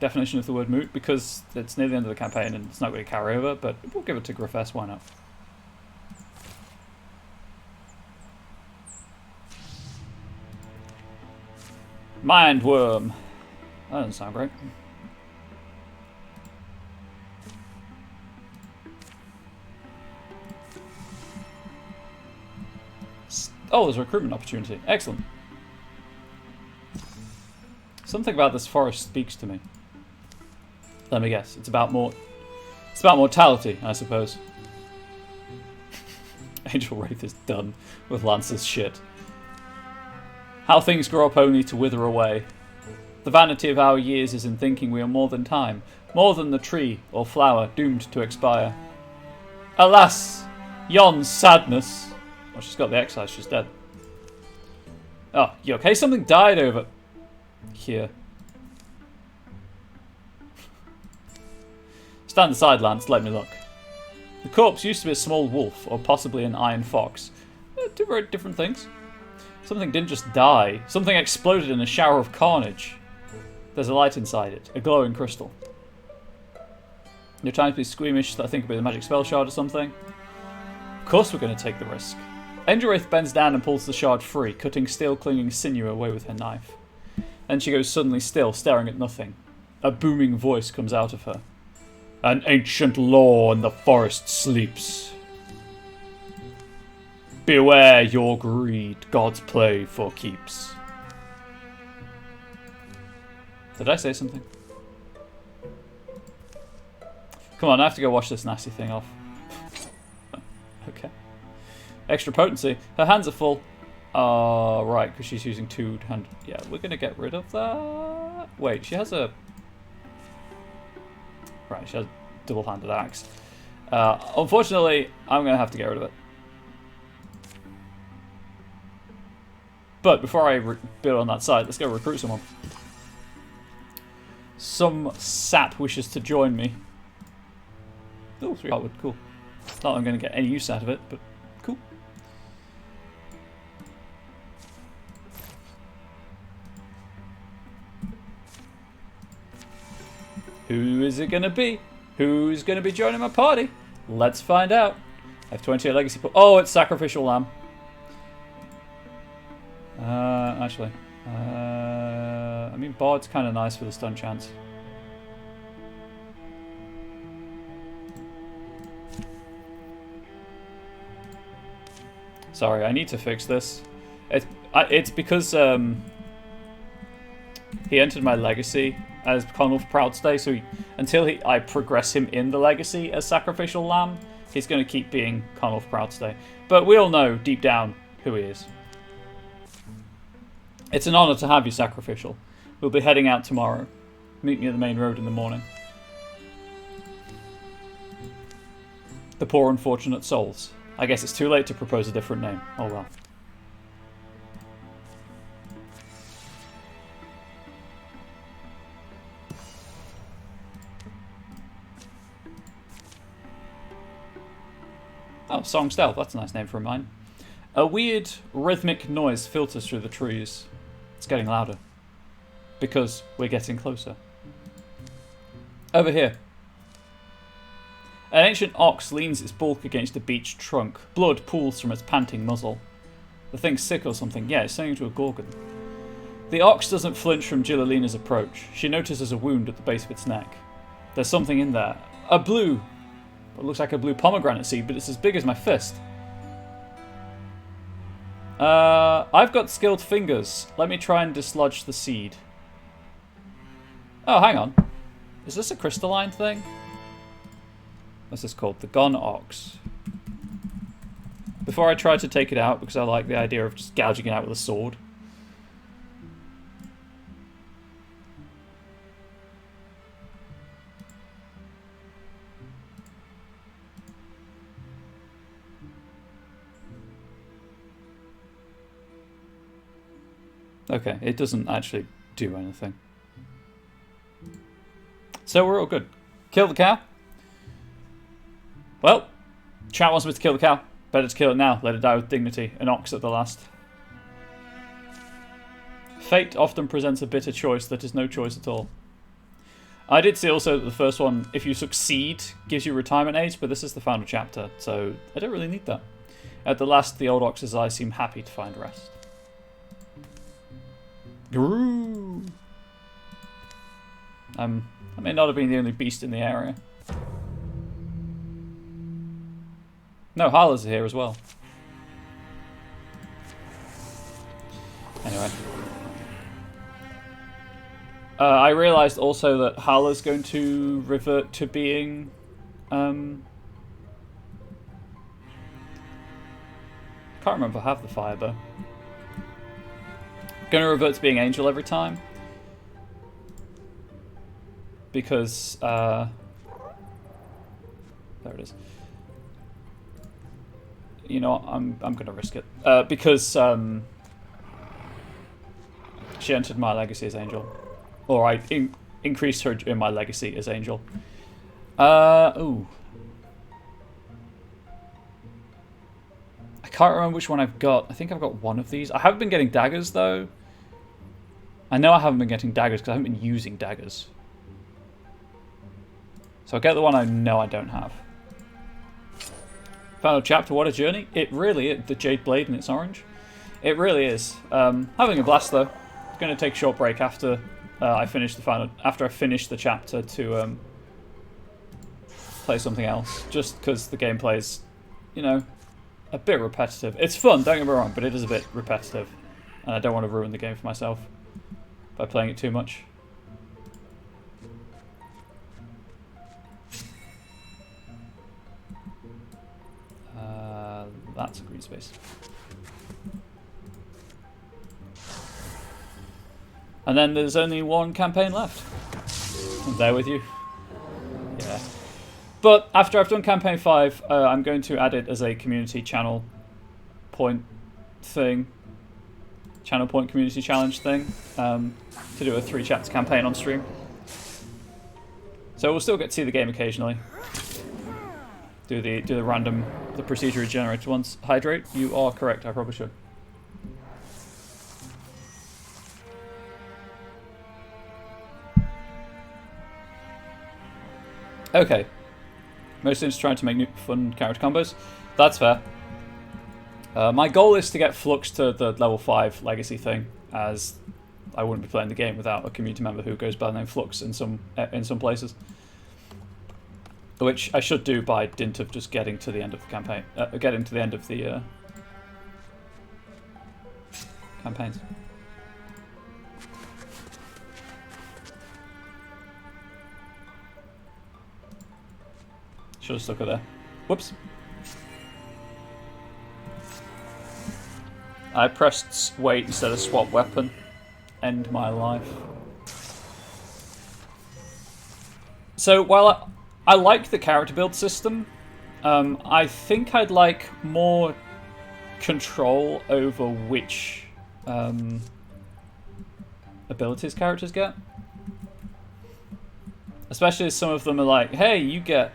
Definition of the word moot, because it's near the end of the campaign and it's not going to carry over, but we'll give it to Griffiths, why not? Mindworm. That doesn't sound great. Oh, there's a recruitment opportunity. Excellent. Something about this forest speaks to me. Let me guess. It's about mortality, I suppose. Angel Wraith is done with Lance's shit. How things grow up only to wither away. The vanity of our years is in thinking we are more than time, more than the tree or flower doomed to expire. Alas, yon sadness. Oh, she's got the excise, she's dead. Oh, you okay? Something died over here. Stand aside, Lance, let me look. The corpse used to be a small wolf, or possibly an iron fox. Two very different things. Something didn't just die. Something exploded in a shower of carnage. There's a light inside it, a glowing crystal. You're trying to be squeamish that I think it'll be a magic spell shard or something? Of course we're going to take the risk. Angel Wraith bends down and pulls the shard free, cutting steel-clinging sinew away with her knife. Then she goes suddenly still, staring at nothing. A booming voice comes out of her. An ancient law in the forest sleeps. Beware your greed, God's play for keeps. Did I say something? Come on, I have to go wash this nasty thing off. Okay. Extra potency. Her hands are full. Right, because she's using two-hand. Yeah, we're going to get rid of that. Wait, she has a... Right, she has a double-handed axe. Unfortunately, I'm going to have to get rid of it. But before I build on that side, let's go recruit someone. Some sap wishes to join me. Oh, 3 hardwood, cool. Not that I'm going to get any use out of it, but cool. Who is it going to be? Who's going to be joining my party? Let's find out. I have 28 legacy points. Oh, it's Sacrificial Lamb. Actually. I mean, Bard's kind of nice for the stun chance. Sorry, I need to fix this. It's because he entered my legacy as Conulf Proudstay, so until I progress him in the legacy as Sacrificial Lamb, he's going to keep being Conulf Proudstay. But we all know deep down who he is. It's an honour to have you, Sacrificial. We'll be heading out tomorrow. Meet me at the main road in the morning. The poor unfortunate souls. I guess it's too late to propose a different name. Oh well. Oh, Song Stealth. That's a nice name for a mine. A weird, rhythmic noise filters through the trees. It's getting louder. Because we're getting closer. Over here. An ancient ox leans its bulk against a beech trunk. Blood pools from its panting muzzle. The thing's sick or something. Yeah, it's turning into a gorgon. The ox doesn't flinch from Gilalina's approach. She notices a wound at the base of its neck. There's something in there. A blue... It looks like a blue pomegranate seed, but it's as big as my fist. I've got skilled fingers. Let me try and dislodge the seed. Oh, hang on. Is this a crystalline thing? What's this called? The Gon Ox. Before I try to take it out, because I like the idea of just gouging it out with a sword. Okay, it doesn't actually do anything. So we're all good. Kill the cow. Well, chat wants me to kill the cow. Better to kill it now. Let it die with dignity. An ox at the last. Fate often presents a bitter choice that is no choice at all. I did see also that the first one, if you succeed, gives you retirement age, but this is the final chapter, so I don't really need that. At the last, the old ox's eyes seem happy to find rest. Groo! I may not have been the only beast in the area. No, Harla's here as well. Anyway. I realised also that Harla's going to revert to being... can't remember if I have the fire though. Going to revert to being Angel every time. Because, there it is. You know what, I'm going to risk it. Because, she entered my legacy as Angel. Or I increased her in my legacy as Angel. Ooh. I can't remember which one I've got. I think I've got one of these. I haven't been getting daggers, though. I know I haven't been getting daggers because I haven't been using daggers. So I'll get the one I know I don't have. Final chapter, what a journey. It really is. The Jade Blade and its orange. It really is. Having a blast, though. It's going to take a short break after I finish the chapter to play something else. Just because the gameplay is, you know, a bit repetitive. It's fun, don't get me wrong, but it is a bit repetitive. And I don't want to ruin the game for myself by playing it too much. That's a green space. And then there's only one campaign left. I'm there with you. Yeah. But after I've done campaign 5, I'm going to add it as a community channel point thing. Channel point community challenge thing. To do a 3 chapter campaign on stream. So we'll still get to see the game occasionally. Do the random, the procedurally generated ones. Hydrate? You are correct, I probably should. Okay. Mostly just trying to make new fun character combos. That's fair. My goal is to get Flux to the level 5 legacy thing, as I wouldn't be playing the game without a community member who goes by the name Flux in some places. Which I should do by dint of just getting to the end of the campaign. Getting to the end of the campaigns. Should have stuck it there. Whoops. I pressed wait instead of swap weapon. End my life. So while I like the character build system, I think I'd like more control over which abilities characters get. Especially as some of them are like, hey, you get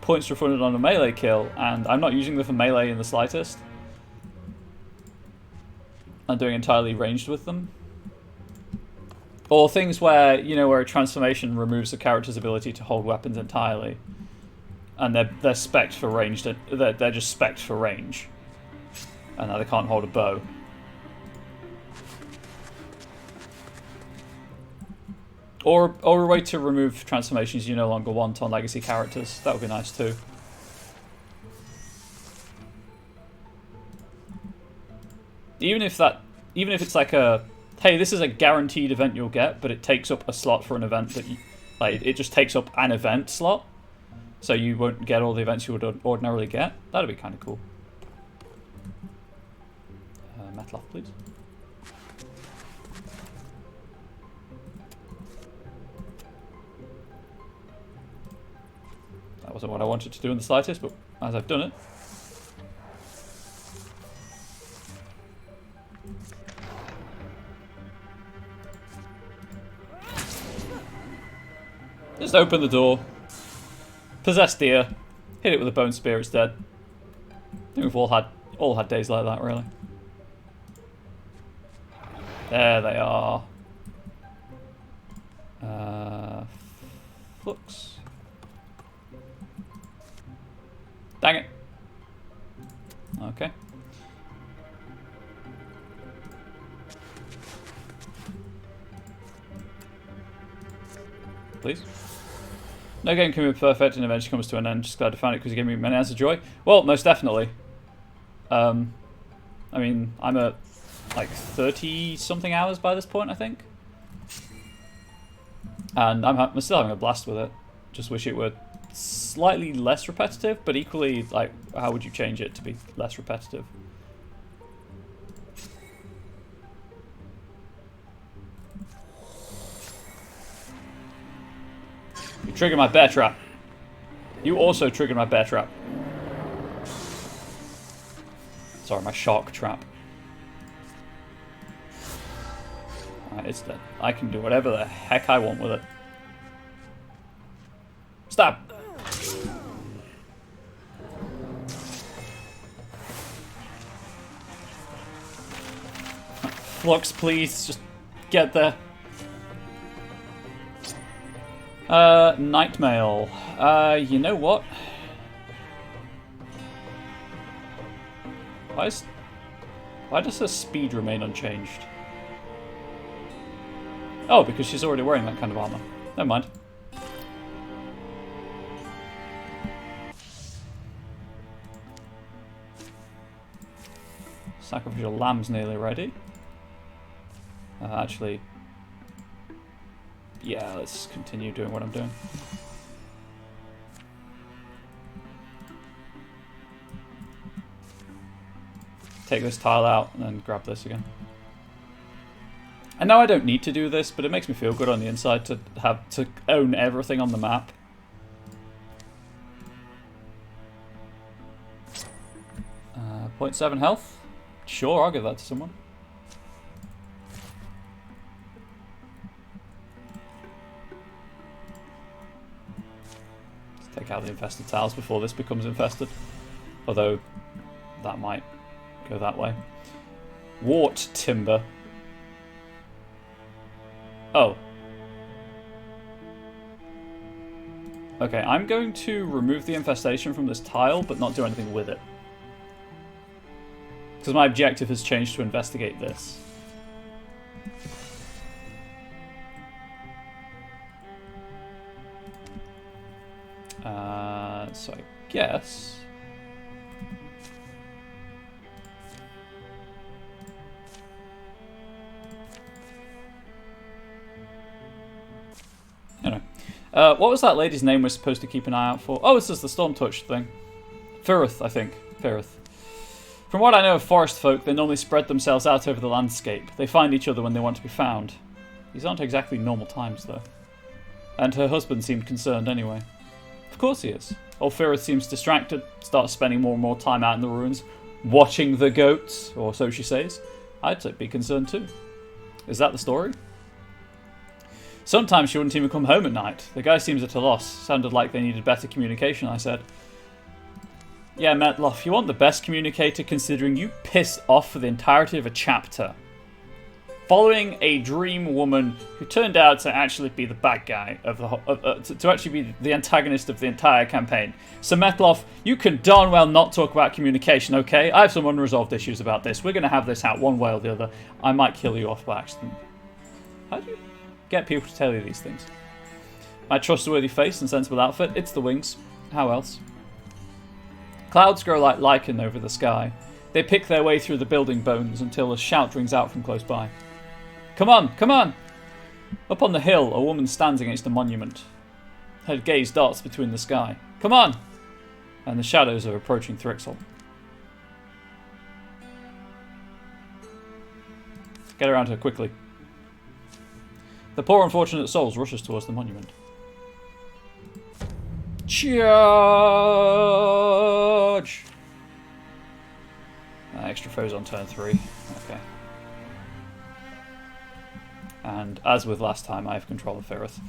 points refunded on a melee kill, and I'm not using them for melee in the slightest. I'm doing entirely ranged with them. Or things where, you know, where a transformation removes a character's ability to hold weapons entirely. And they're spec'd for ranged, they're just spec'd for range. And now they can't hold a bow. Or a way to remove transformations you no longer want on legacy characters. That would be nice too. Even if it's like a, hey, this is a guaranteed event you'll get, but it takes up a slot for an event that you, like, it just takes up an event slot, so you won't get all the events you would ordinarily get. That'd be kind of cool. Metal off, please. That wasn't what I wanted to do in the slightest, but as I've done it. Just open the door. Possess deer. Hit it with a bone spear, it's dead. I think we've all had days like that, really. There they are. Flux. Dang it. Okay. Please. No game can be perfect and eventually comes to an end. Just glad to find it because you gave me many hours of joy. Well, most definitely. I mean, I'm at like 30-something hours by this point, I think. And I'm still having a blast with it. Just wish it were slightly less repetitive, but equally, like, how would you change it to be less repetitive? You triggered my bear trap. You also triggered my bear trap. Sorry, my shark trap. Alright, it's dead. I can do whatever the heck I want with it. Stab! Flux, please, just get there. Nightmail. You know what? Why does her speed remain unchanged? Oh, because she's already wearing that kind of armor. Never mind. Sacrificial lamb's nearly ready. Actually, yeah, let's continue doing what I'm doing. Take this tile out and then grab this again. I know I don't need to do this, but it makes me feel good on the inside to have to own everything on the map. Uh, 0.7 health? Sure, I'll give that to someone. Let's take out the infested tiles before this becomes infested. Although, that might go that way. Wart timber. Oh. Okay, I'm going to remove the infestation from this tile, but not do anything with it. Because my objective has changed to investigate this. So I guess... Anyway. What was that lady's name we're supposed to keep an eye out for? Oh, this is the Storm Touch thing. Firith, I think. Firith. From what I know of forest folk, they normally spread themselves out over the landscape. They find each other when they want to be found. These aren't exactly normal times, though. And her husband seemed concerned anyway. Of course he is. Old Firith seems distracted, starts spending more and more time out in the ruins, watching the goats, or so she says. I'd be concerned too. Is that the story? Sometimes she wouldn't even come home at night. The guy seems at a loss. Sounded like they needed better communication, I said. Yeah, Metloff, you want the best communicator considering you pissed off for the entirety of a chapter. Following a dream woman who turned out to actually be the bad guy of the to actually be the antagonist of the entire campaign. So Metloff, you can darn well not talk about communication, okay? I have some unresolved issues about this. We're going to have this out one way or the other. I might kill you off by accident. How do you get people to tell you these things? My trustworthy face and sensible outfit, it's the wings. How else? Clouds grow like lichen over the sky. They pick their way through the building bones until a shout rings out from close by. Come on, come on! Up on the hill, a woman stands against a monument. Her gaze darts between the sky. Come on! And the shadows are approaching Thrixel. Get around her quickly. The poor unfortunate souls rushes towards the monument. Charge! Extra foes on turn 3. Okay. And as with last time, I have control of Firith.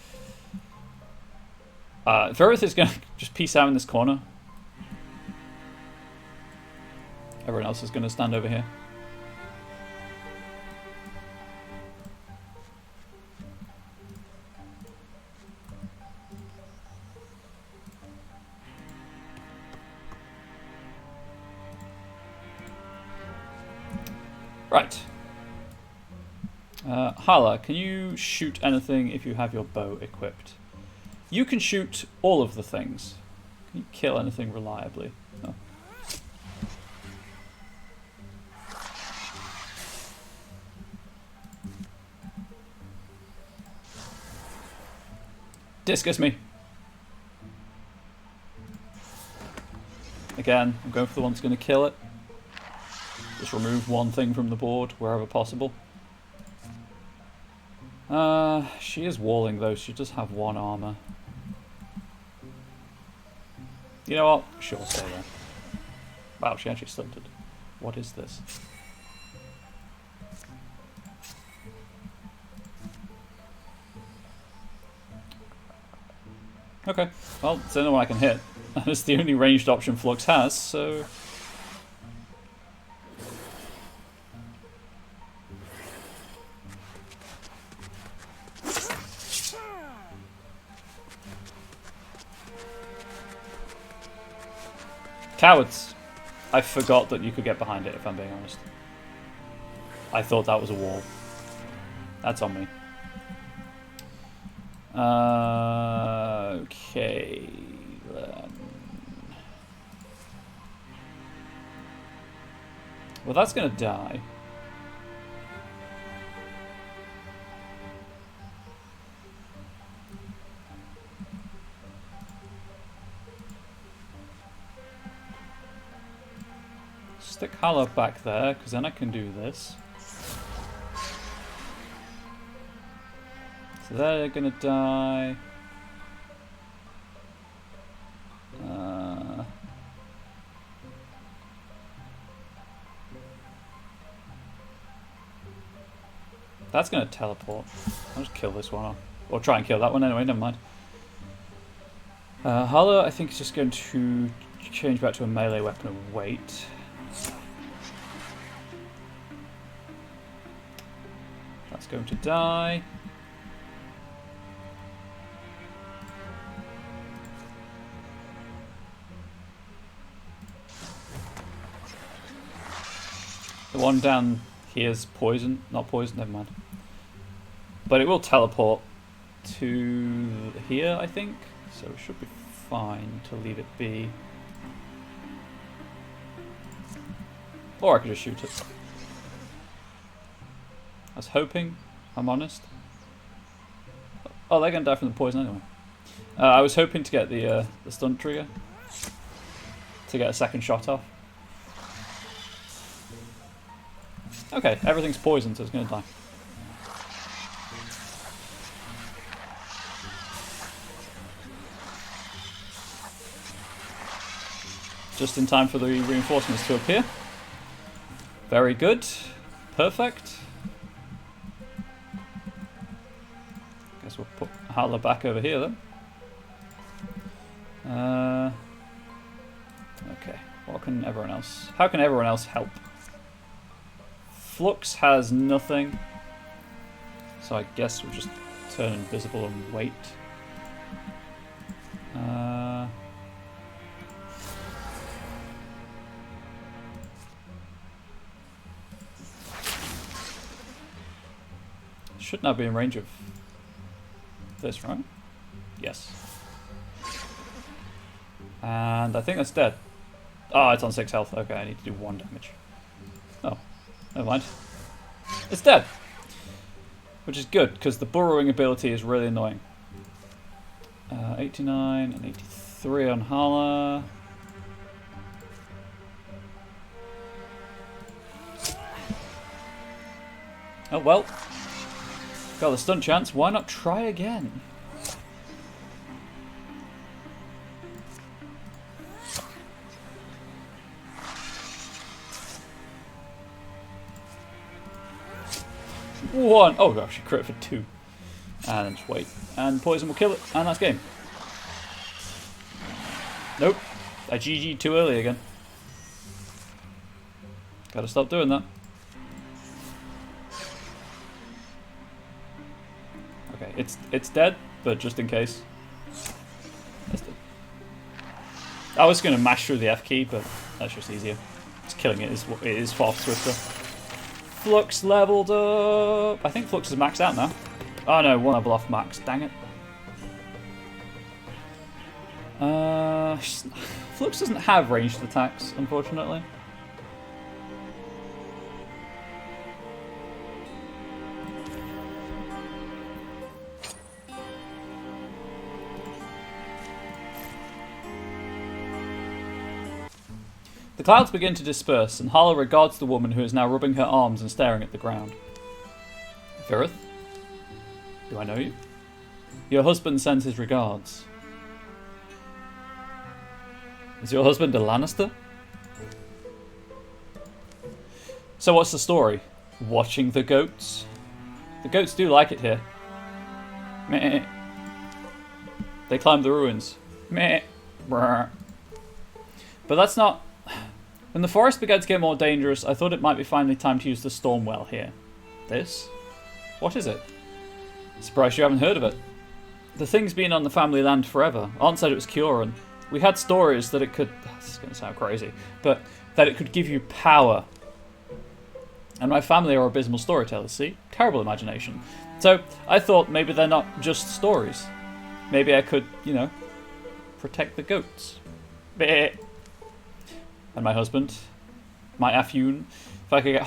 Firith is going to just peace out in this corner. Everyone else is going to stand over here. Right. Hala, can you shoot anything if you have your bow equipped? You can shoot all of the things. Can you kill anything reliably? No. Discus me. Again, I'm going for the one that's going to kill it. Just remove one thing from the board wherever possible. She is walling though, she does have 1 armor. You know what? Sure, stay there. Wow, she actually stunted. What is this? Okay, well, it's the only one I can hit. And it's the only ranged option Flux has, so... Cowards! I forgot that you could get behind it, if I'm being honest. I thought that was a wall. That's on me. Okay, then. Well, that's going to die. Stick Hala back there, because then I can do this. So they're gonna die. That's gonna teleport. I'll just kill this one off. Or try and kill that one anyway, never mind. Hala, I think, is just going to change back to a melee weapon and wait. That's going to die. The one down here is poison. Not poison, never mind. But it will teleport to here, I think. So it should be fine to leave it be. Or I could just shoot it. I was hoping, if I'm honest. Oh, they're going to die from the poison anyway. I was hoping to get the stun trigger. To get a second shot off. Okay, everything's poisoned, so it's going to die. Just in time for the reinforcements to appear. Very good. Perfect. Guess we'll put Hala back over here then. Okay. What can everyone else? How can everyone else help? Flux has nothing. So I guess we'll just turn invisible and wait. Should now be in range of this, right? Yes. And I think that's dead. Oh, it's on 6 health. Okay, I need to do 1 damage. Oh, never mind. It's dead! Which is good, because the burrowing ability is really annoying. 89 and 83 on Hala. Oh well. Got the stun chance, why not try again? One. Oh gosh, you crit for 2. And then just wait. And poison will kill it, and that's game. Nope. I GG'd too early again. Gotta stop doing that. Okay, it's dead, but just in case. That's dead. I was gonna mash through the F key, but that's just easier. Just killing it is far swifter. Flux leveled up. I think Flux is maxed out now. Oh no, 1 level off max. Dang it. Flux doesn't have ranged attacks, unfortunately. The clouds begin to disperse, and Hala regards the woman who is now rubbing her arms and staring at the ground. Virith? Do I know you? Your husband sends his regards. Is your husband a Lannister? So what's the story? Watching the goats? The goats do like it here. Meh. They climb the ruins. Meh. Brr. But that's not... When the forest began to get more dangerous, I thought it might be finally time to use the Stormwell here. This? What is it? Surprised you haven't heard of it. The thing's been on the family land forever. Aunt said it was Kioran. We had stories that it could... This is going to sound crazy. But that it could give you power. And my family are abysmal storytellers, see? Terrible imagination. So I thought maybe they're not just stories. Maybe I could, you know, protect the goats. Bleh. And my husband, my Afyun, if I could get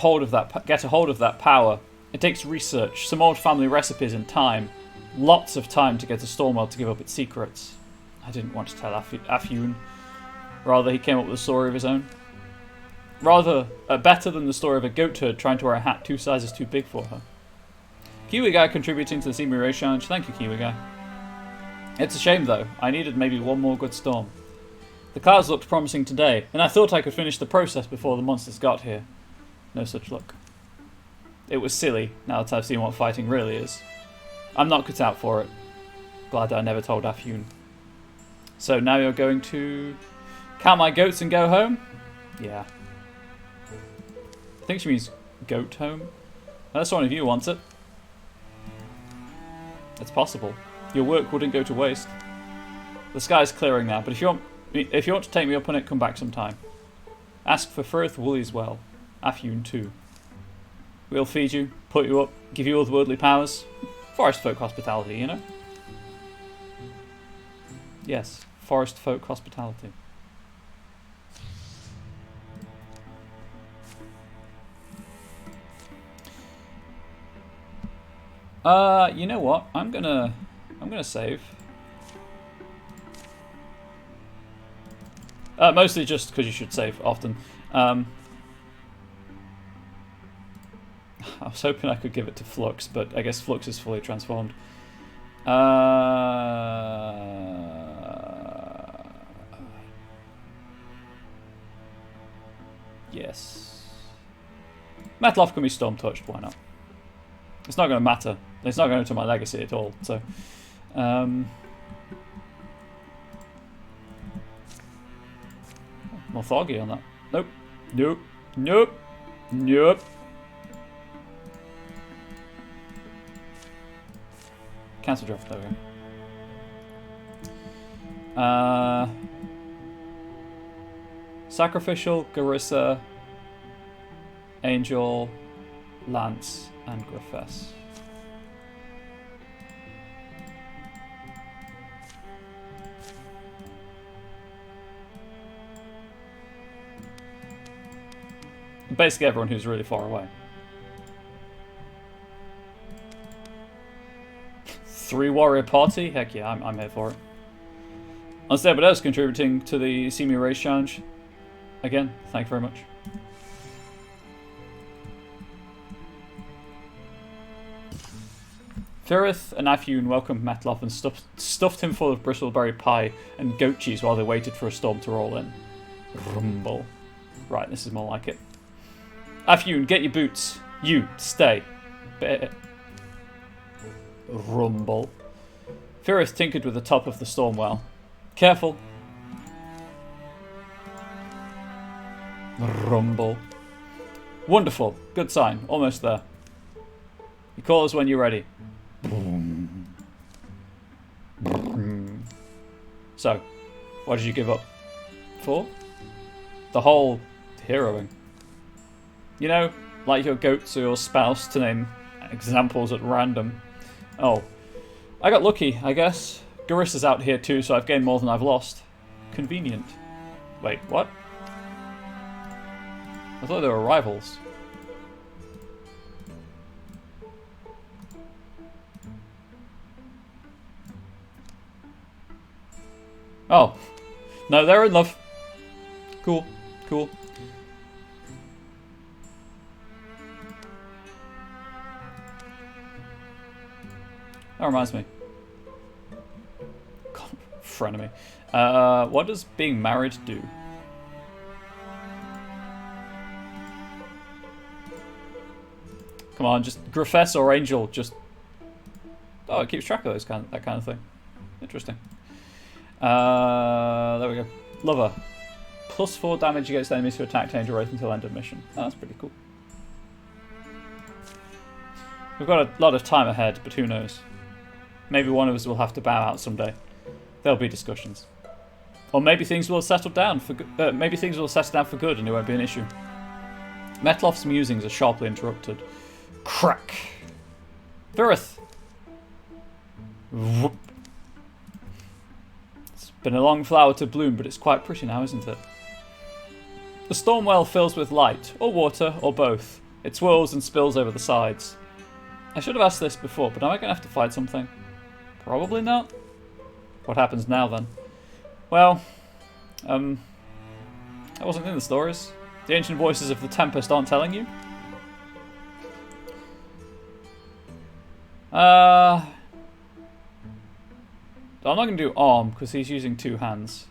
a hold of that power, it takes research, some old family recipes and time. Lots of time to get a Stormwell to give up its secrets. I didn't want to tell Afyun. Rather, he came up with a story of his own. Rather, better than the story of a goat herd trying to wear a hat 2 sizes too big for her. Kiwi Guy contributing to the Seymour Race Challenge. Thank you, Kiwi Guy. It's a shame, though. I needed maybe one more good storm. The clouds looked promising today, and I thought I could finish the process before the monsters got here. No such luck. It was silly, now that I've seen what fighting really is. I'm not cut out for it. Glad I never told Afyun. So now you're going to count my goats and go home? Yeah. I think she means goat home. Unless one of you wants it. It's possible. Your work wouldn't go to waste. The sky's clearing now, but if you want to take me up on it, come back sometime. Ask for Firth Woolly's well. Afune 2. We'll feed you, put you up, give you otherworldly powers. Forest folk hospitality, you know? Yes, forest folk hospitality. You know what? I'm gonna save. Mostly just because you should save often. I was hoping I could give it to Flux, but I guess Flux is fully transformed. Yes. Metloff can be storm touched, why not? It's not going to matter. It's not going to my legacy at all, so... more Thorgy on that. Nope. Nope. Nope. Nope. Cancel draft, there we go. Sacrificial, Garissa, Angel, Lance, and Griffiths. Basically everyone who's really far away. 3 warrior party? Heck yeah, I'm here for it. Unstable else contributing to the See Me Race Challenge. Again, thank you very much. Firith and Afune welcomed Metloff and stuffed him full of bristleberry pie and goat cheese while they waited for a storm to roll in. Rumble. Right, this is more like it. Afune, get your boots. You, stay. Rumble. Firith tinkered with the top of the storm well. Careful. Rumble. Wonderful. Good sign. Almost there. You call us when you're ready. So, what did you give up for? The whole heroing. You know, like your goats or your spouse, to name examples at random. Oh, I got lucky, I guess. Garissa's out here too, so I've gained more than I've lost. Convenient. Wait, what? I thought they were rivals. Oh. No, they're in love. Cool. Cool. That reminds me. God, frenemy. What does being married do? Come on, just Griffiths or Angel, just... Oh, it keeps track of that kind of thing. Interesting. There we go. Lover. +4 damage against enemies who attack Danger Wraith until end of mission. Oh, that's pretty cool. We've got a lot of time ahead, but who knows? Maybe one of us will have to bow out someday. There'll be discussions. Or maybe things will settle down for good. Maybe things will settle down for good and it won't be an issue. Metloff's musings are sharply interrupted. Crack! Firith! Whoop. It's been a long flower to bloom, but it's quite pretty now, isn't it? The storm well fills with light, or water, or both. It swirls and spills over the sides. I should have asked this before, but am I going to have to fight something? Probably not. What happens now then? Well, I wasn't in the stories. The ancient voices of the Tempest aren't telling you? I'm not going to do arm because he's using 2 hands.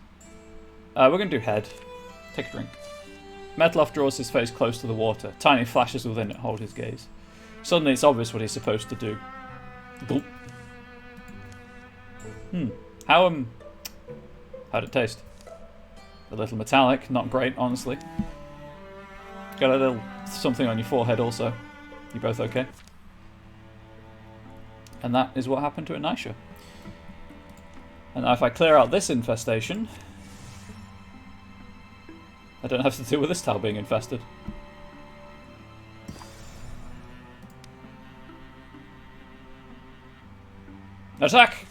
We're going to do head. Take a drink. Metloff draws his face close to the water. Tiny flashes within it hold his gaze. Suddenly it's obvious what he's supposed to do. Gulp. How'd it taste? A little metallic, not great, honestly. Got a little something on your forehead also. You both okay? And that is what happened to Anisha. And now if I clear out this infestation, I don't have to deal with this towel being infested. Attack!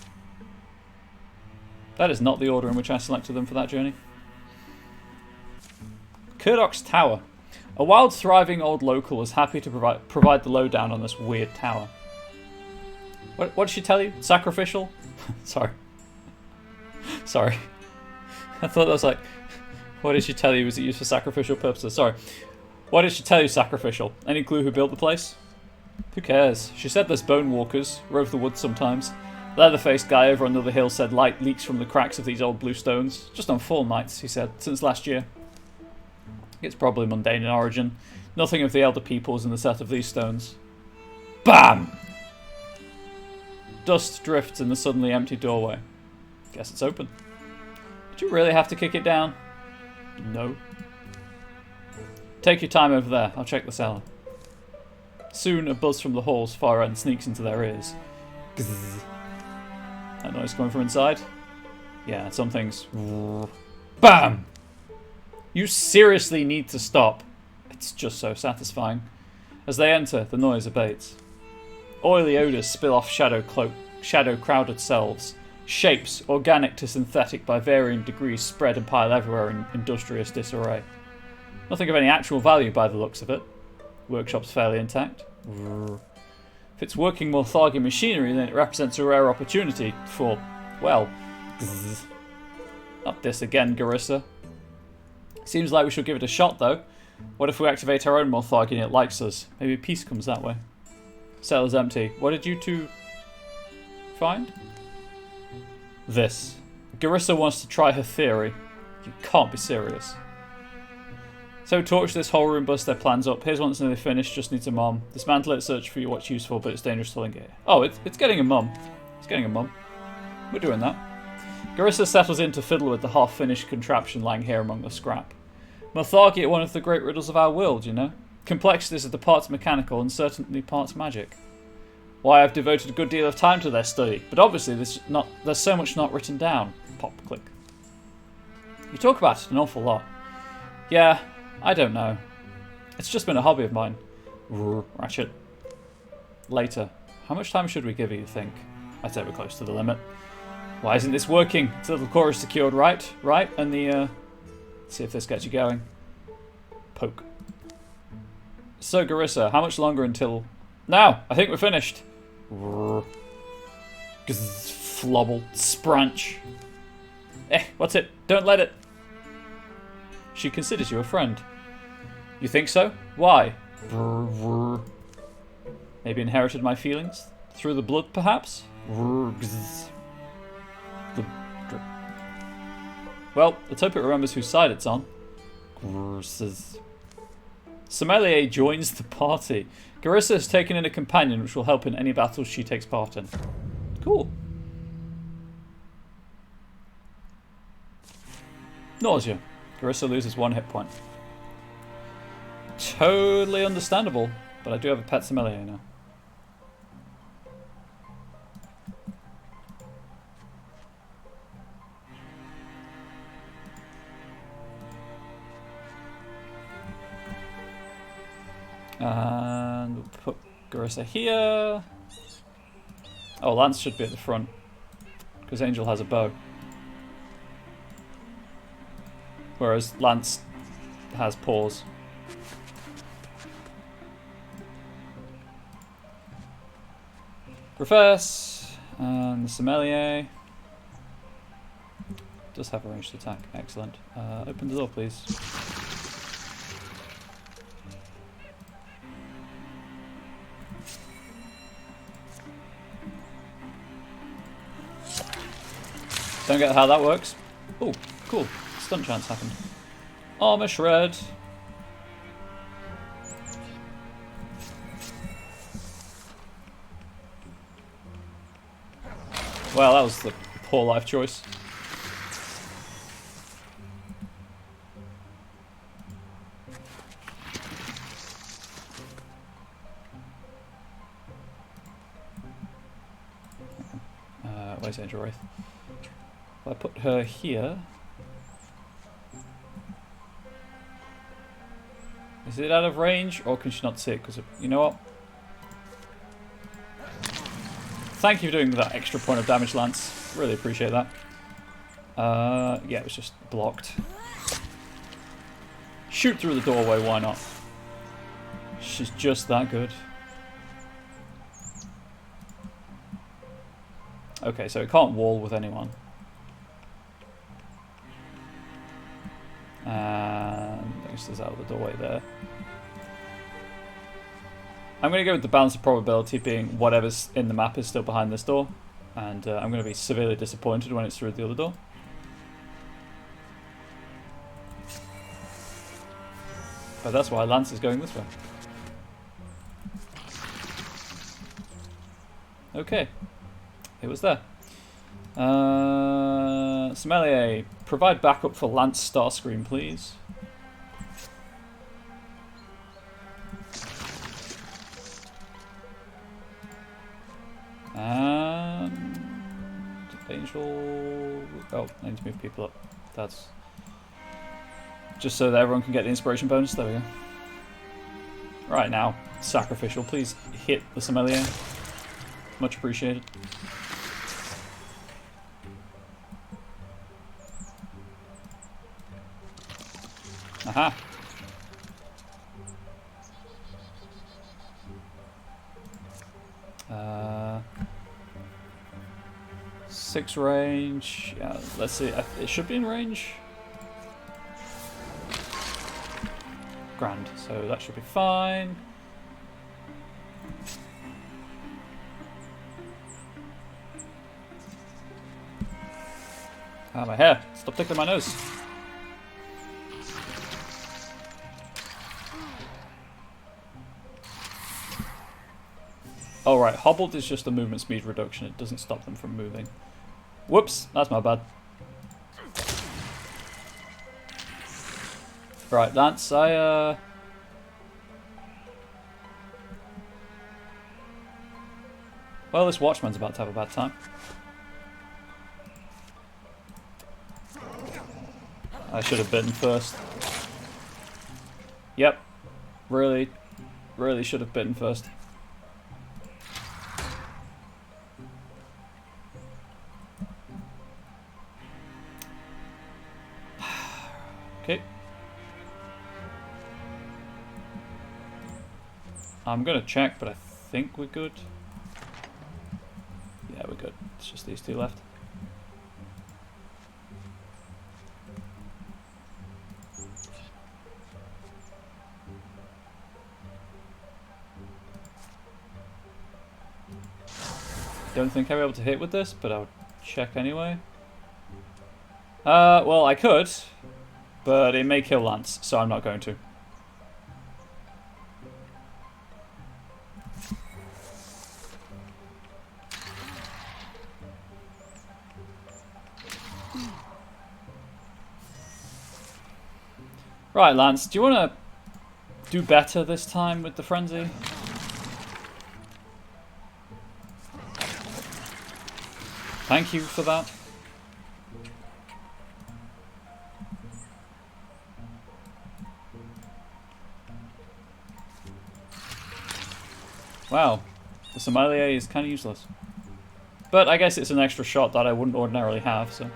That is not the order in which I selected them for that journey. Kurdok's Tower. A wild, thriving old local is happy to provide the lowdown on this weird tower. What did she tell you? Sacrificial? Sorry. Sorry. I thought that was like, what did she tell you? Was it used for sacrificial purposes? Sorry. What did she tell you sacrificial? Any clue who built the place? Who cares? She said there's bone walkers, rove the woods sometimes. Leather-faced guy over on the other hill said light leaks from the cracks of these old blue stones. Just on full nights, he said, since last year. It's probably mundane in origin. Nothing of the elder peoples in the set of these stones. BAM! Dust drifts in the suddenly empty doorway. Guess it's open. Did you really have to kick it down? No. Take your time over there. I'll check the cellar. Soon, a buzz from the hall's far end sneaks into their ears. Gzzz. That noise coming from inside? Yeah, some things. BAM! You seriously need to stop. It's just so satisfying. As they enter, the noise abates. Oily odours spill off shadow-crowded selves. Shapes, organic to synthetic by varying degrees, spread and pile everywhere in industrious disarray. Nothing of any actual value by the looks of it. Workshop's fairly intact. If it's working Morthagi machinery, then it represents a rare opportunity for, well, not this again, Garissa. Seems like we should give it a shot, though. What if we activate our own Morthagi and it likes us? Maybe peace comes that way. Cellar's empty. What did you two find? This. Garissa wants to try her theory. You can't be serious. So torch this whole room, bust their plans up. Here's one that's nearly finished, just needs a mum. Dismantle it, search for what's useful, but it's dangerous to link it. Oh, it's getting a mum. It's getting a mum. We're doing that. Garissa settles in to fiddle with the half-finished contraption lying here among the scrap. Morthagi are one of the great riddles of our world, you know. Complexities of the parts mechanical and certainly parts magic. Why, I've devoted a good deal of time to their study, but obviously there's so much not written down. Pop, click. You talk about it an awful lot. Yeah, I don't know. It's just been a hobby of mine. Ratchet. Later. How much time should we give it, you think? I'd say we're close to the limit. Why isn't this working? It's a little core is secured, right? Right? And the, see if this gets you going. Poke. So, Garissa, how much longer until... Now! I think we're finished. Flobble. Spranch. What's it? Don't let it. She considers you a friend. You think so? Why? Maybe inherited my feelings? Through the blood, perhaps? Well, let's hope it remembers whose side it's on. Sommelier joins the party. Garissa has taken in a companion which will help in any battles she takes part in. Cool. Nausea. Garissa loses 1 hit point. Totally understandable, but I do have a pet sommelier now. And we'll put Garissa here. Oh, Lance should be at the front, because Angel has a bow. Whereas Lance has paws. Reverse. And the sommelier does have a ranged attack. Excellent. Open the door, please. Don't get how that works. Oh, cool. Stunt chance happened. Armor shred. Well, that was the poor life choice. Where's Angel Wraith? If I put her here... Is it out of range, or can she not see it? Because, you know what? Thank you for doing that extra point of damage, Lance. Really appreciate that. Yeah, it was just blocked. Shoot through the doorway, why not? She's just that good. Okay, so it can't wall with anyone. And it's out of the doorway there. I'm going to go with the balance of probability being whatever's in the map is still behind this door. And I'm going to be severely disappointed when it's through the other door. But that's why Lance is going this way. Okay. It was there. Sommelier, provide backup for Lance Starscream, please. And Angel. Oh, I need to move people up. That's just so that everyone can get the inspiration bonus. There we go. Right now, sacrificial. Please hit the sommelier. Much appreciated. Aha. 6 range. Yeah, let's see. It should be in range. Grand. So that should be fine. Ah, my hair. Stop tickling my nose. Oh right, hobbled is just a movement speed reduction. It doesn't stop them from moving. Whoops, that's my bad. Right, Lance, well, this Watchman's about to have a bad time. I should have bitten first. Yep. Really should have bitten first. Okay. I'm gonna check, but I think we're good. Yeah, we're good. It's just these two left. Don't think I'll be able to hit with this, but I'll check anyway. Well, I could, but it may kill Lance, so I'm not going to. Right, Lance, do you want to do better this time with the frenzy? Thank you for that. Wow, the sommelier is kind of useless. But I guess it's an extra shot that I wouldn't ordinarily have, so...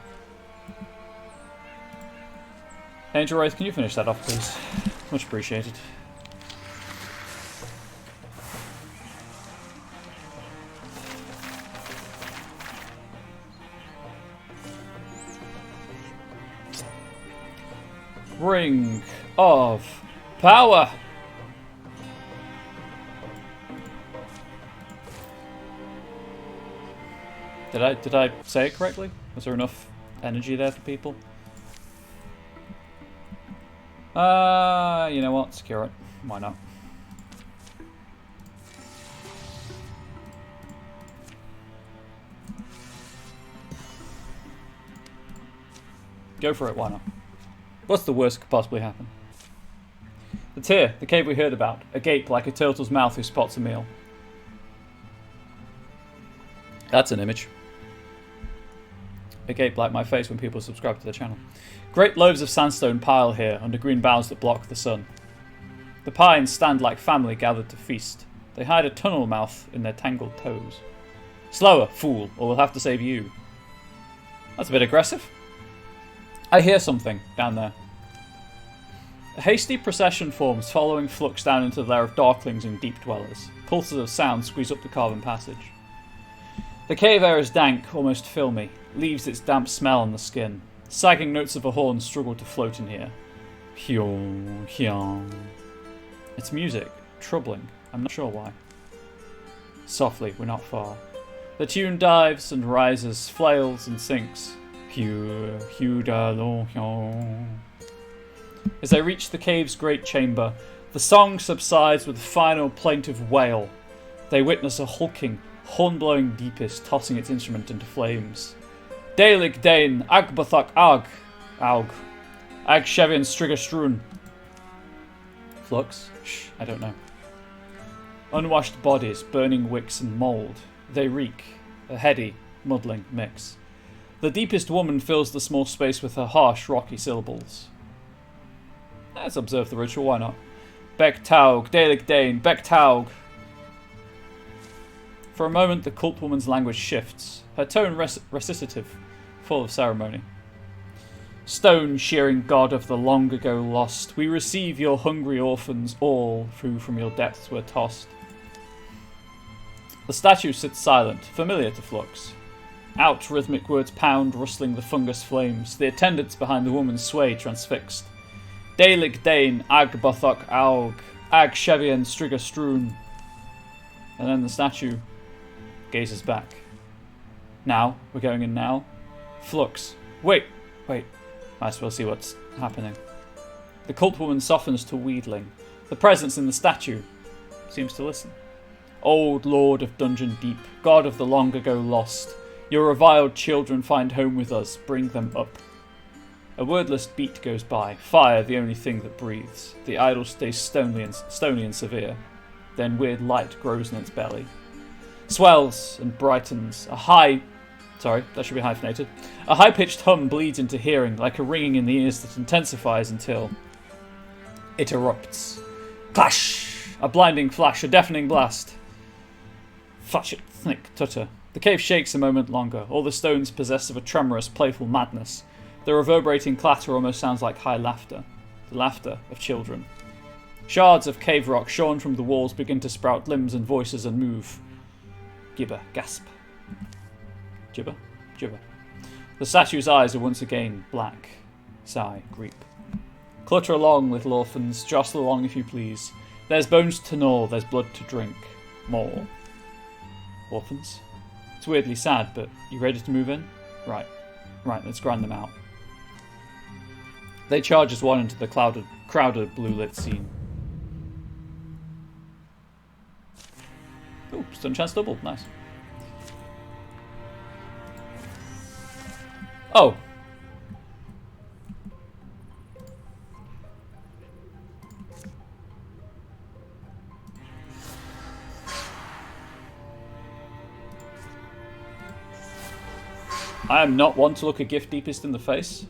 Angel Wraith, can you finish that off, please? Much appreciated. Ring of Power! Did I say it correctly? Was there enough energy there for people? You know what? Secure it. Why not? Go for it, why not? What's the worst that could possibly happen? The tear, the cave we heard about, agape like a turtle's mouth who spots a meal. That's an image. Agape like my face when people subscribe to the channel. Great loaves of sandstone pile here under green boughs that block the sun. The pines stand like family gathered to feast. They hide a tunnel mouth in their tangled toes. Slower, fool, or we'll have to save you. That's a bit aggressive. I hear something down there. A hasty procession forms, following Flux down into the lair of darklings and deep dwellers. Pulses of sound squeeze up the carven passage. The cave air is dank, almost filmy, leaves its damp smell on the skin. Sagging notes of a horn struggle to float in here. Hyong, hyong. It's music, troubling. I'm not sure why. Softly, we're not far. The tune dives and rises, flails and sinks. Hugh, Hugh da lo hyong. As they reach the cave's great chamber, the song subsides with a final plaintive wail. They witness a hulking, horn-blowing deepest tossing its instrument into flames. Daelig Dane, Agbathak Ag, Aug, Ag Shevian Strigastrun. Flux? Shh, I don't know. Unwashed bodies, burning wicks and mould. They reek, a heady, muddling mix. The deepest woman fills the small space with her harsh, rocky syllables. Let's observe the ritual, why not? Bek Taug, Daelig Dane, Bek Taug. For a moment, the cult woman's language shifts, her tone recitative, full of ceremony. Stone shearing god of the long ago lost, we receive your hungry orphans all, who from your depths were tossed. The statue sits silent, familiar to Flux. Out rhythmic words pound, rustling the fungus flames, the attendants behind the woman sway transfixed. Daelig Dane, Ag Bothok Aug, Ag Shevian Strigastrun. And then the statue gazes back. Now? We're going in now? Flux. Wait. Might as well see what's happening. The cult woman softens to wheedling. The presence in the statue seems to listen. Old Lord of Dungeon Deep, God of the long ago lost, your reviled children find home with us, bring them up. A wordless beat goes by, fire the only thing that breathes. The idol stays stony and severe. Then weird light grows in its belly. Swells and brightens. A high-pitched hum bleeds into hearing, like a ringing in the ears that intensifies until it erupts. Clash! A blinding flash, a deafening blast. Flash it, thnick, tutter. The cave shakes a moment longer, all the stones possessed of a tremorous, playful madness. The reverberating clatter almost sounds like high laughter. The laughter of children. Shards of cave rock shorn from the walls begin to sprout limbs and voices and move. Gibber, gasp. Gibber, gibber. The statue's eyes are once again black. Sigh, creep. Clutter along, little orphans, jostle along if you please. There's bones to gnaw, there's blood to drink. More. Orphans? It's weirdly sad, but you ready to move in? Right, let's grind them out. They charge as one into the crowded blue-lit scene. Ooh, stun chance double, nice. Oh. I am not one to look a gift deepest in the face.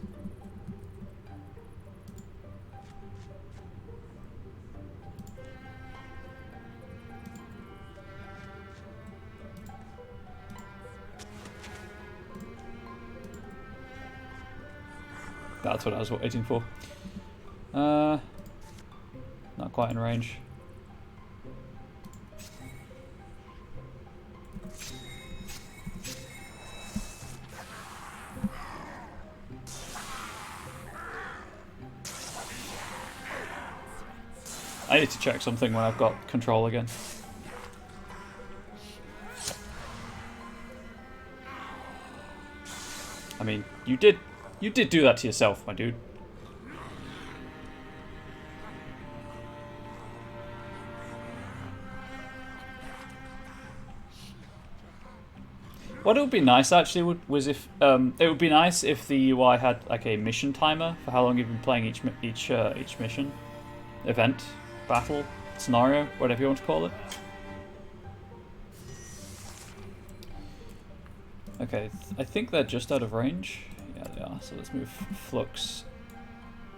That's what I was waiting for. Not quite in range. I need to check something when I've got control again. I mean, you did do that to yourself, my dude. What it would be nice actually was if it would be nice if the UI had like a mission timer for how long you've been playing each mission, event, battle, scenario, whatever you want to call it. Okay, I think they're just out of range. Yeah, they are. So let's move Flux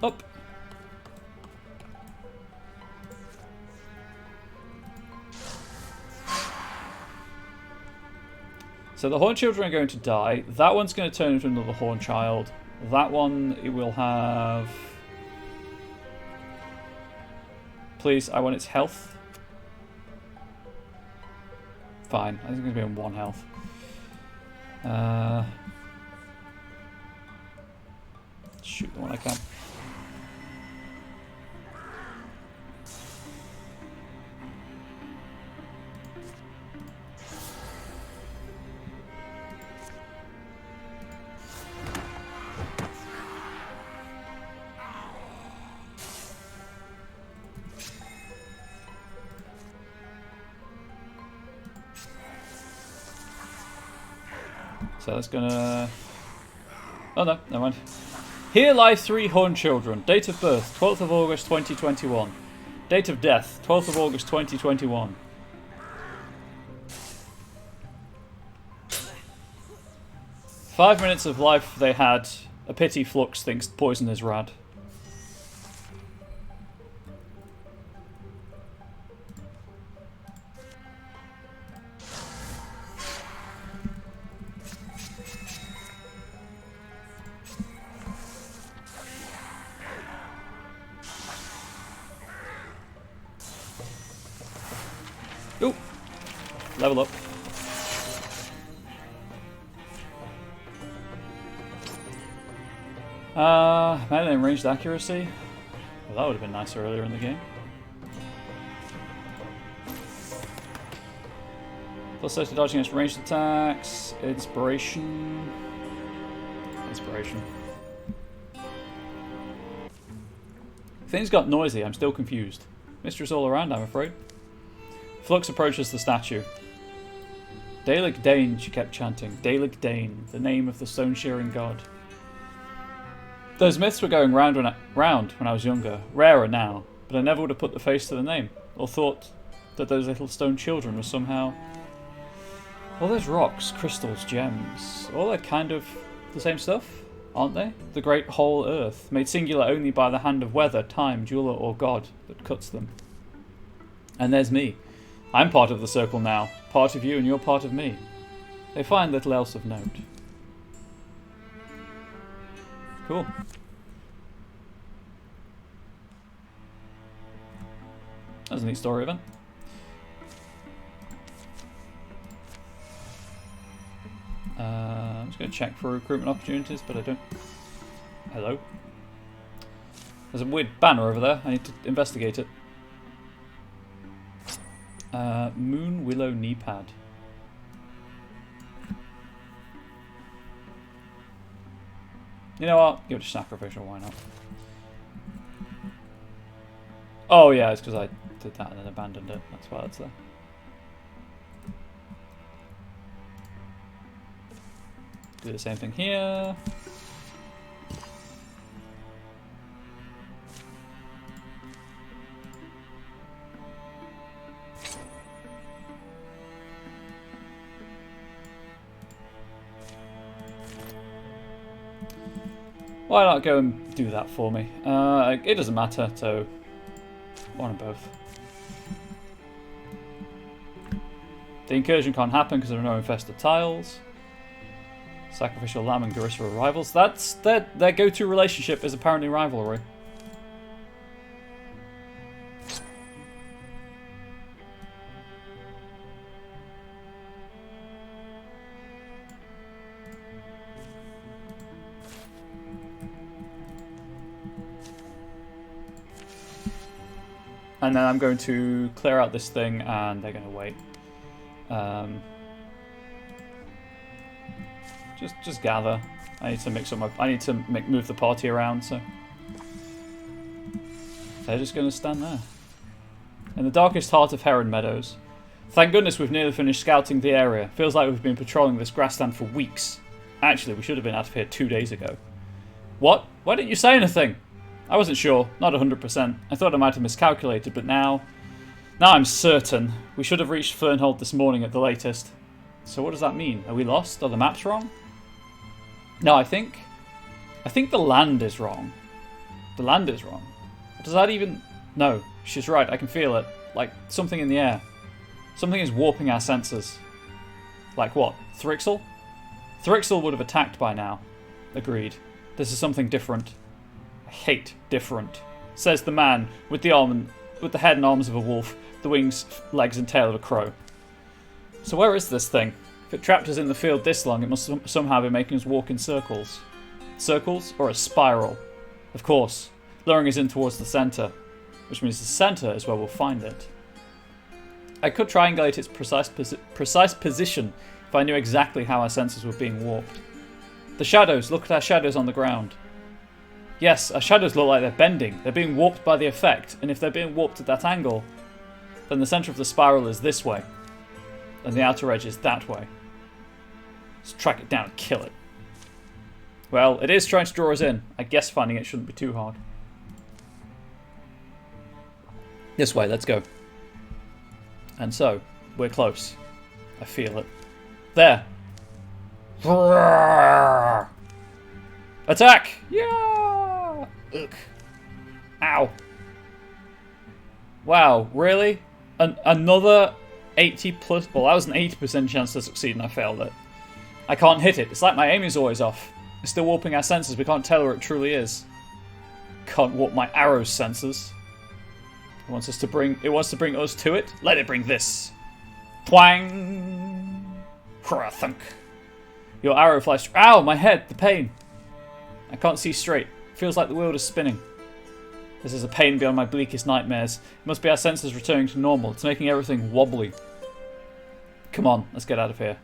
up. So the Horn Children are going to die. That one's going to turn into another Horn Child. That one, it will have... Please, I want its health. Fine, I think it's going to be on 1 health. Shoot the one I can. So that's gonna... Oh no, never mind. Here lie 3 Horn Children. Date of birth, 12th of August 2021. Date of death, 12th of August 2021. Five minutes of life they had. A pity Flux thinks poison is rad. Ooh. Level up. Melee and ranged accuracy. Well, that would have been nicer earlier in the game. Plus 30 dodging against ranged attacks. Inspiration. Inspiration. Things got noisy. I'm still confused. Mysteries all around, I'm afraid. Flux approaches the statue. Daelig Dane, she kept chanting. Daelig Dane, the name of the stone-shearing god. Those myths were going round when I was younger. Rarer now, but I never would have put the face to the name, or thought that those little stone children were somehow... All those rocks, crystals, gems, all that kind of the same stuff, aren't they? The great whole earth, made singular only by the hand of weather, time, jeweler, or god that cuts them. And there's me. I'm part of the circle now, part of you and you're part of me. They find little else of note. Cool. That was a neat story event. I'm just going to check for recruitment opportunities, but I don't... Hello? There's a weird banner over there. I need to investigate it. Moon Willow knee pad. You know what? Give it a sacrificial, why not? Oh yeah, it's because I did that and then abandoned it. That's why it's there. Do the same thing here. Why not go and do that for me? It doesn't matter, so one of both. The incursion can't happen because there are no infested tiles. Sacrificial Lamb and Garissa are rivals. That's their go-to relationship is apparently rivalry. And then I'm going to clear out this thing, and they're going to wait. Just gather. I need to mix up my. I need to move the party around. So they're just going to stand there in the darkest heart of Heron Meadows. Thank goodness we've nearly finished scouting the area. Feels like we've been patrolling this grassland for weeks. Actually, we should have been out of here 2 days ago. What? Why didn't you say anything? I wasn't sure, not 100%. I thought I might have miscalculated, but now I'm certain. We should have reached Fernhold this morning at the latest. So what does that mean? Are we lost? Are the maps wrong? No, I think the land is wrong. The land is wrong. Does that even... No, she's right. I can feel it. Like something in the air. Something is warping our senses. Like what? Thrixel? Thrixel would have attacked by now. Agreed. This is something different. I hate different. Says the man with the head and arms of a wolf, the wings, legs and tail of a crow. So where is this thing? If it trapped us in the field this long, it must somehow be making us walk in circles. Circles or a spiral? Of course, luring us in towards the centre, which means the centre is where we'll find it. I could triangulate its precise position if I knew exactly how our senses were being warped. The shadows, look at our shadows on the ground. Yes, our shadows look like they're bending. They're being warped by the effect, and if they're being warped at that angle, then the centre of the spiral is this way, and the outer edge is that way. Let's track it down and kill it. Well, it is trying to draw us in. I guess finding it shouldn't be too hard. This way, let's go. And so, we're close. I feel it. There! Attack! Yeah! Ugh. Ow. Wow, really? Another 80 plus... Well, that was an 80% chance to succeed and I failed it. I can't hit it. It's like my aim is always off. It's still warping our senses. We can't tell where it truly is. Can't warp my arrow's senses. It wants to bring us to it. Let it bring this. Twang! Thunk. Your arrow flies... Ow, my head! The pain! I can't see straight. Feels like the world is spinning. This is a pain beyond my bleakest nightmares. It must be our senses returning to normal. It's making everything wobbly. Come on, let's get out of here.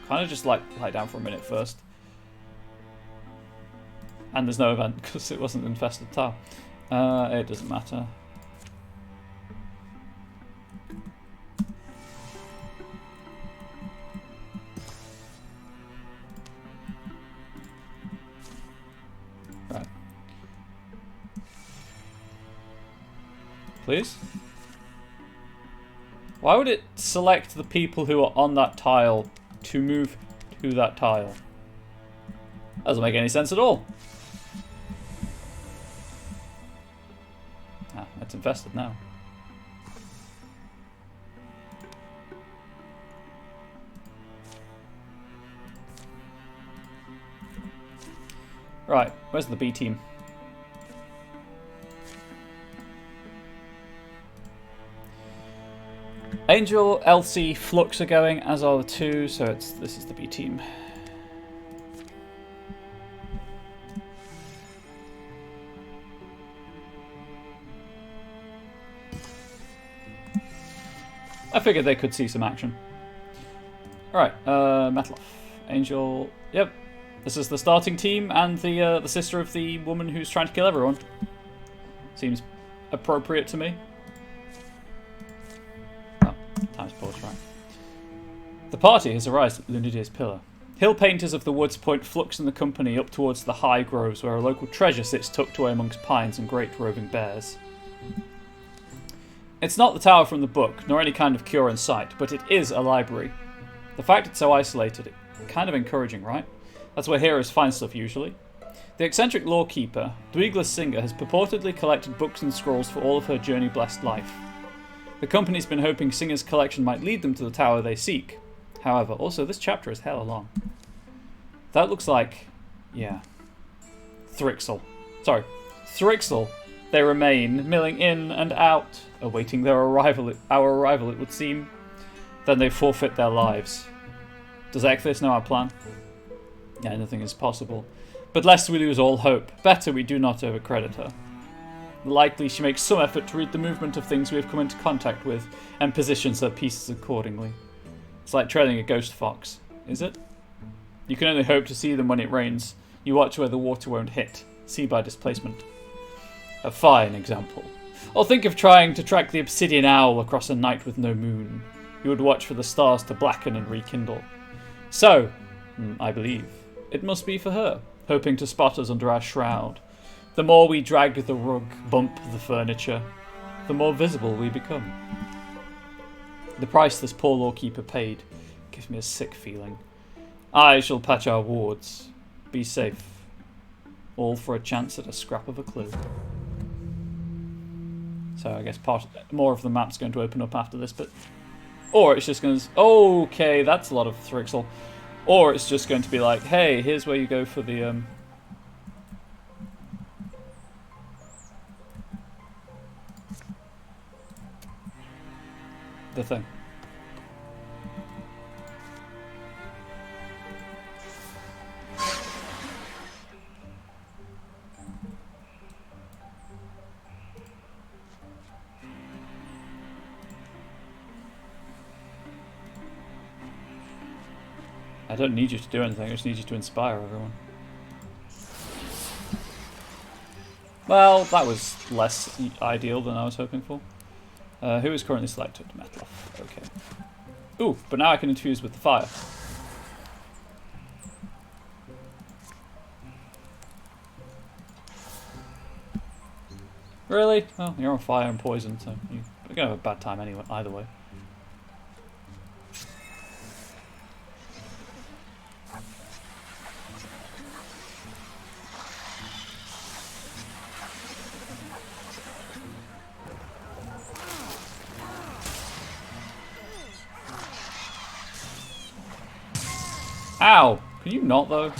Kind of just lie down for a minute first. And there's no event because it wasn't an infested tower. It doesn't matter. Right. Please? Why would it select the people who are on that tile to move to that tile? Doesn't make any sense at all. Ah, it's infested now. Right, where's the B team? Angel, Elsie, Flux are going, as are the two, so this is the B team. I figured they could see some action. Alright, Metloff. Angel, yep. This is the starting team and the sister of the woman who's trying to kill everyone. Seems appropriate to me. Oh, time's paused, right. The party has arrived at Lunidier's Pillar. Hill painters of the woods point Flux and the company up towards the high groves where a local treasure sits tucked away amongst pines and great roving bears. It's not the tower from the book, nor any kind of cure in sight, but it is a library. The fact it's so isolated, kind of encouraging, right? That's where heroes find stuff usually. The eccentric lawkeeper, Dweegla's Singer, has purportedly collected books and scrolls for all of her journey-blessed life. The company's been hoping Singer's collection might lead them to the tower they seek. However, also this chapter is hella long. That looks like... yeah. Thrixel. Sorry. Thrixel. They remain, milling in and out, awaiting their arrival. Our arrival, it would seem. Then they forfeit their lives. Does Ekthys know our plan? Yeah, anything is possible. But lest we lose all hope, better we do not overcredit her. Likely she makes some effort to read the movement of things we have come into contact with, and positions her pieces accordingly. It's like trailing a ghost fox, is it? You can only hope to see them when it rains. You watch where the water won't hit. See by displacement. A fine example. Or think of trying to track the obsidian owl across a night with no moon. You would watch for the stars to blacken and rekindle. So, I believe, it must be for her, hoping to spot us under our shroud. The more we drag the rug, bump the furniture, the more visible we become. The price this poor lawkeeper paid gives me a sick feeling. I shall patch our wards. Be safe. All for a chance at a scrap of a clue. So I guess more of the map's going to open up after this bit. Or it's just going to... Okay, that's a lot of Thrixel. Or it's just going to be like, hey, here's where you go for the... the thing. I don't need you to do anything, I just need you to inspire everyone. Well, that was less ideal than I was hoping for. Who is currently selected? Metloff. Okay. Ooh, but now I can infuse with the fire. Really? Well, you're on fire and poison, so you're going to have a bad time anyway, either way. Ow! Can you not, though?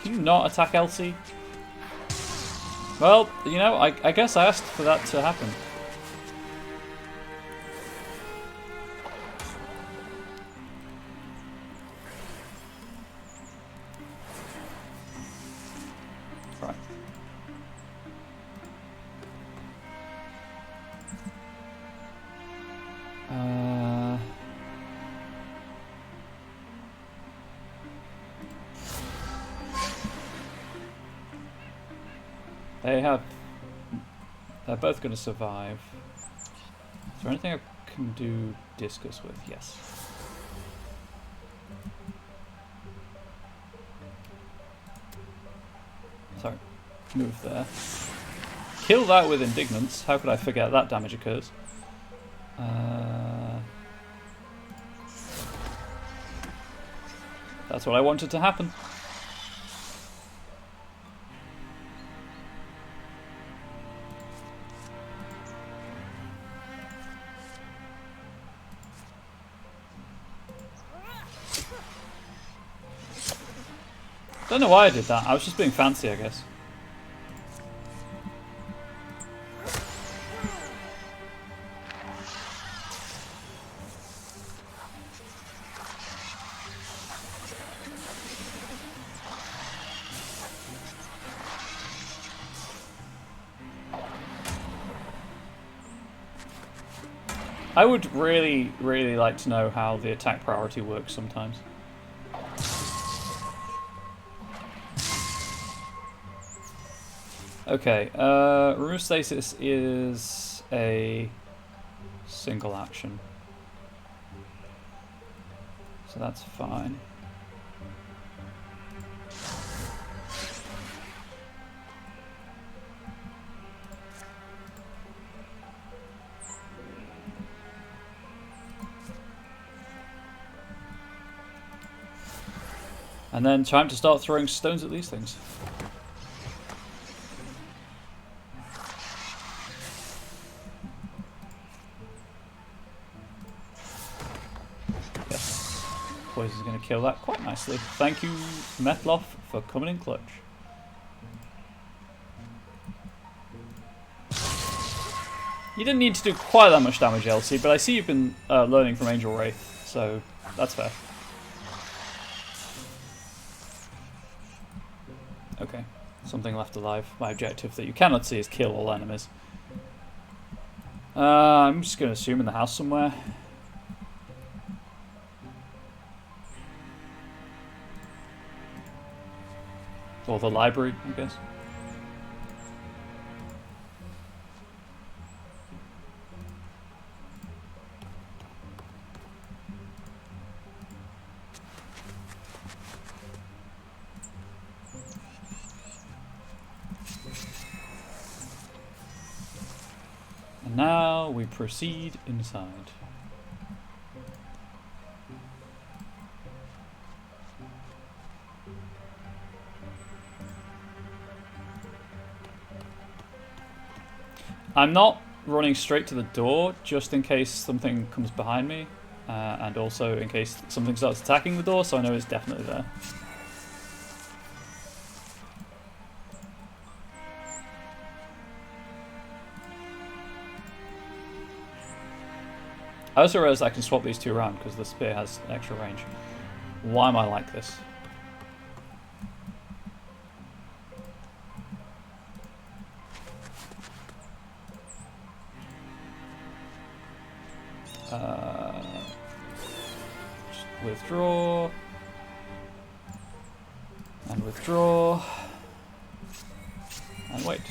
Can you not attack Elsie? Well, you know, I guess I asked for that to happen. Right. They're both going to survive. Is there anything I can do discus with? Yes. Sorry. Move there. Kill that with indignance. How could I forget that damage occurs? That's what I wanted to happen. Don't know why I did that. I was just being fancy, I guess. I would really, really like to know how the attack priority works sometimes. Okay, remove stasis is a single action. So that's fine. And then time to start throwing stones at these things. Yes. Poison's going to kill that quite nicely. Thank you, Metloff, for coming in clutch. You didn't need to do quite that much damage, Elsie, but I see you've been learning from Angel Wraith, so that's fair. Okay, something left alive. My objective that you cannot see is kill all enemies. I'm just going to assume in the house somewhere. Or the library, I guess. And now we proceed inside. I'm not running straight to the door, just in case something comes behind me, and also in case something starts attacking the door, so I know it's definitely there. I also realized I can swap these two around because the spear has extra range. Why am I like this? Just withdraw. And withdraw. And wait.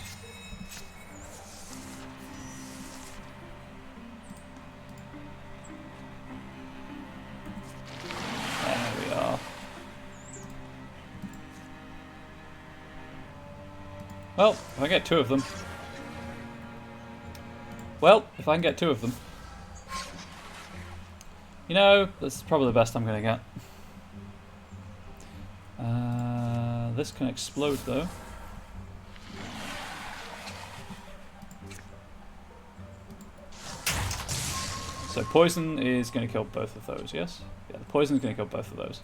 Well, if I get two of them. Well, if I can get two of them. You know, that's probably the best I'm going to get. This can explode, though. So poison is going to kill both of those, yes? Yeah, the poison is going to kill both of those.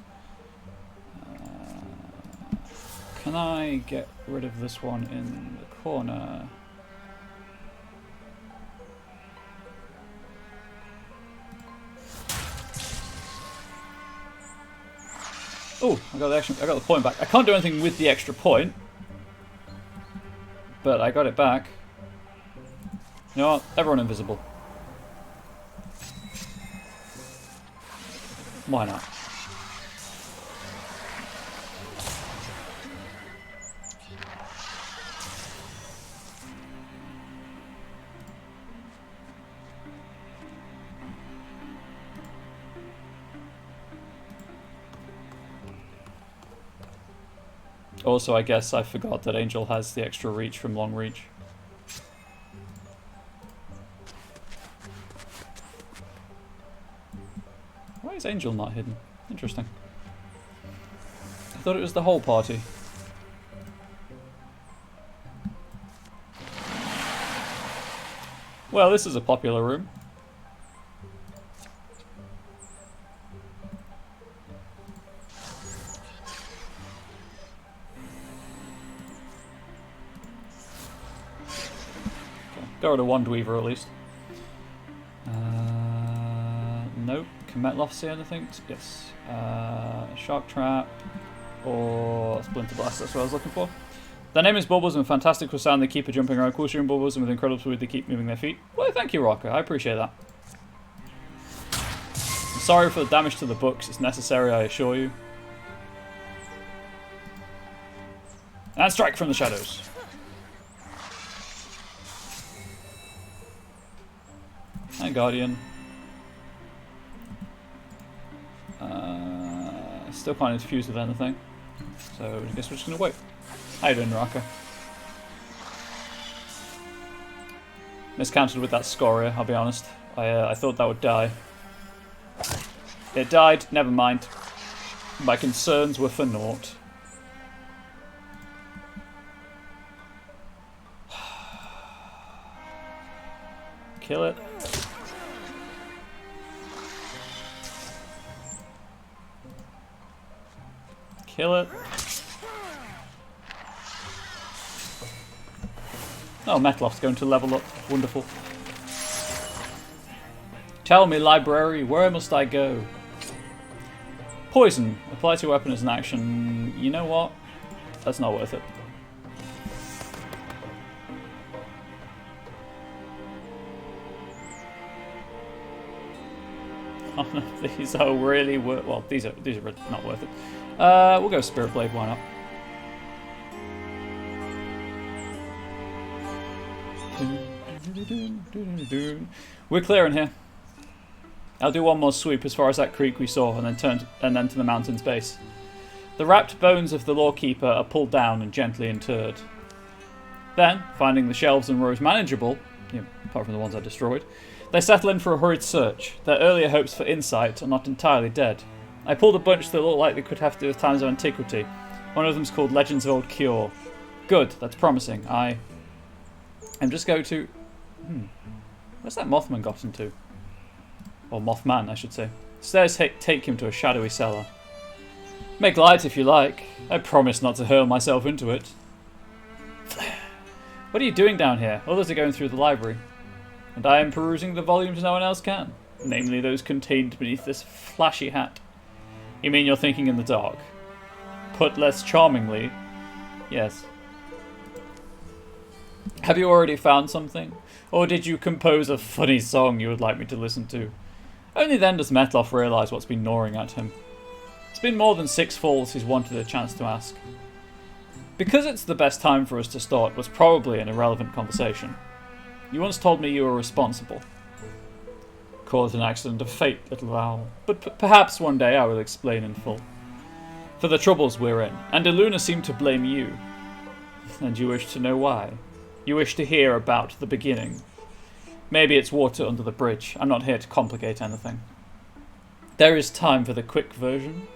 Can I get rid of this one in the corner? Oh, I got the point back. I can't do anything with the extra point, but I got it back. You know what? Everyone invisible. Why not? Also, I guess I forgot that Angel has the extra reach from long reach. Why is Angel not hidden? Interesting. I thought it was the whole party. Well, this is a popular room. Got rid of one Dweaver at least. Nope. Can Metloff see anything? Yes. Shark Trap or Splinter Blast, that's what I was looking for. Their name is Bubbles, and fantastic with sound they keep jumping around cool shooting bubbles, and with incredible speed they keep moving their feet. Well, thank you, Rocker. I appreciate that. I'm sorry for the damage to the books. It's necessary, I assure you. And strike from the shadows. And Guardian. Still can't infuse with anything. So I guess we're just going to wait. How you doing, Raka? Miscounted with that Scoria, I'll be honest. I thought that would die. It died, never mind. My concerns were for naught. Kill it. Kill it. Oh, Metloff's going to level up. Wonderful. Tell me, library, where must I go? Poison. Apply to a weapon as an action. You know what? That's not worth it. Oh no, these are really worth. Well, these are not worth it. We'll go Spirit Blade. Why not? We're clearing here. I'll do one more sweep as far as that creek we saw, and then to the mountain's base. The wrapped bones of the lawkeeper are pulled down and gently interred. Then, finding the shelves and rows manageable, apart from the ones I destroyed, they settle in for a hurried search. Their earlier hopes for insight are not entirely dead. I pulled a bunch that looked like they could have to do with times of antiquity. One of them's called Legends of Old Cure. Good, that's promising. I'm just going to Where's that Mothman got into? Or Mothman, I should say. Stairs take him to a shadowy cellar. Make light if you like. I promise not to hurl myself into it. Flare. What are you doing down here? Others are going through the library. And I am perusing the volumes no one else can. Namely those contained beneath this flashy hat. You mean you're thinking in the dark? Put less charmingly, yes. Have you already found something? Or did you compose a funny song you would like me to listen to? Only then does Metloff realise what's been gnawing at him. It's been more than 6 falls he's wanted a chance to ask. Because it's the best time for us to start was probably an irrelevant conversation. You once told me you were responsible. Call it an accident of fate, little owl. But perhaps one day I will explain in full. For the troubles we're in, and Illuna seemed to blame you. And you wish to know why. You wish to hear about the beginning. Maybe it's water under the bridge. I'm not here to complicate anything. There is time for the quick version.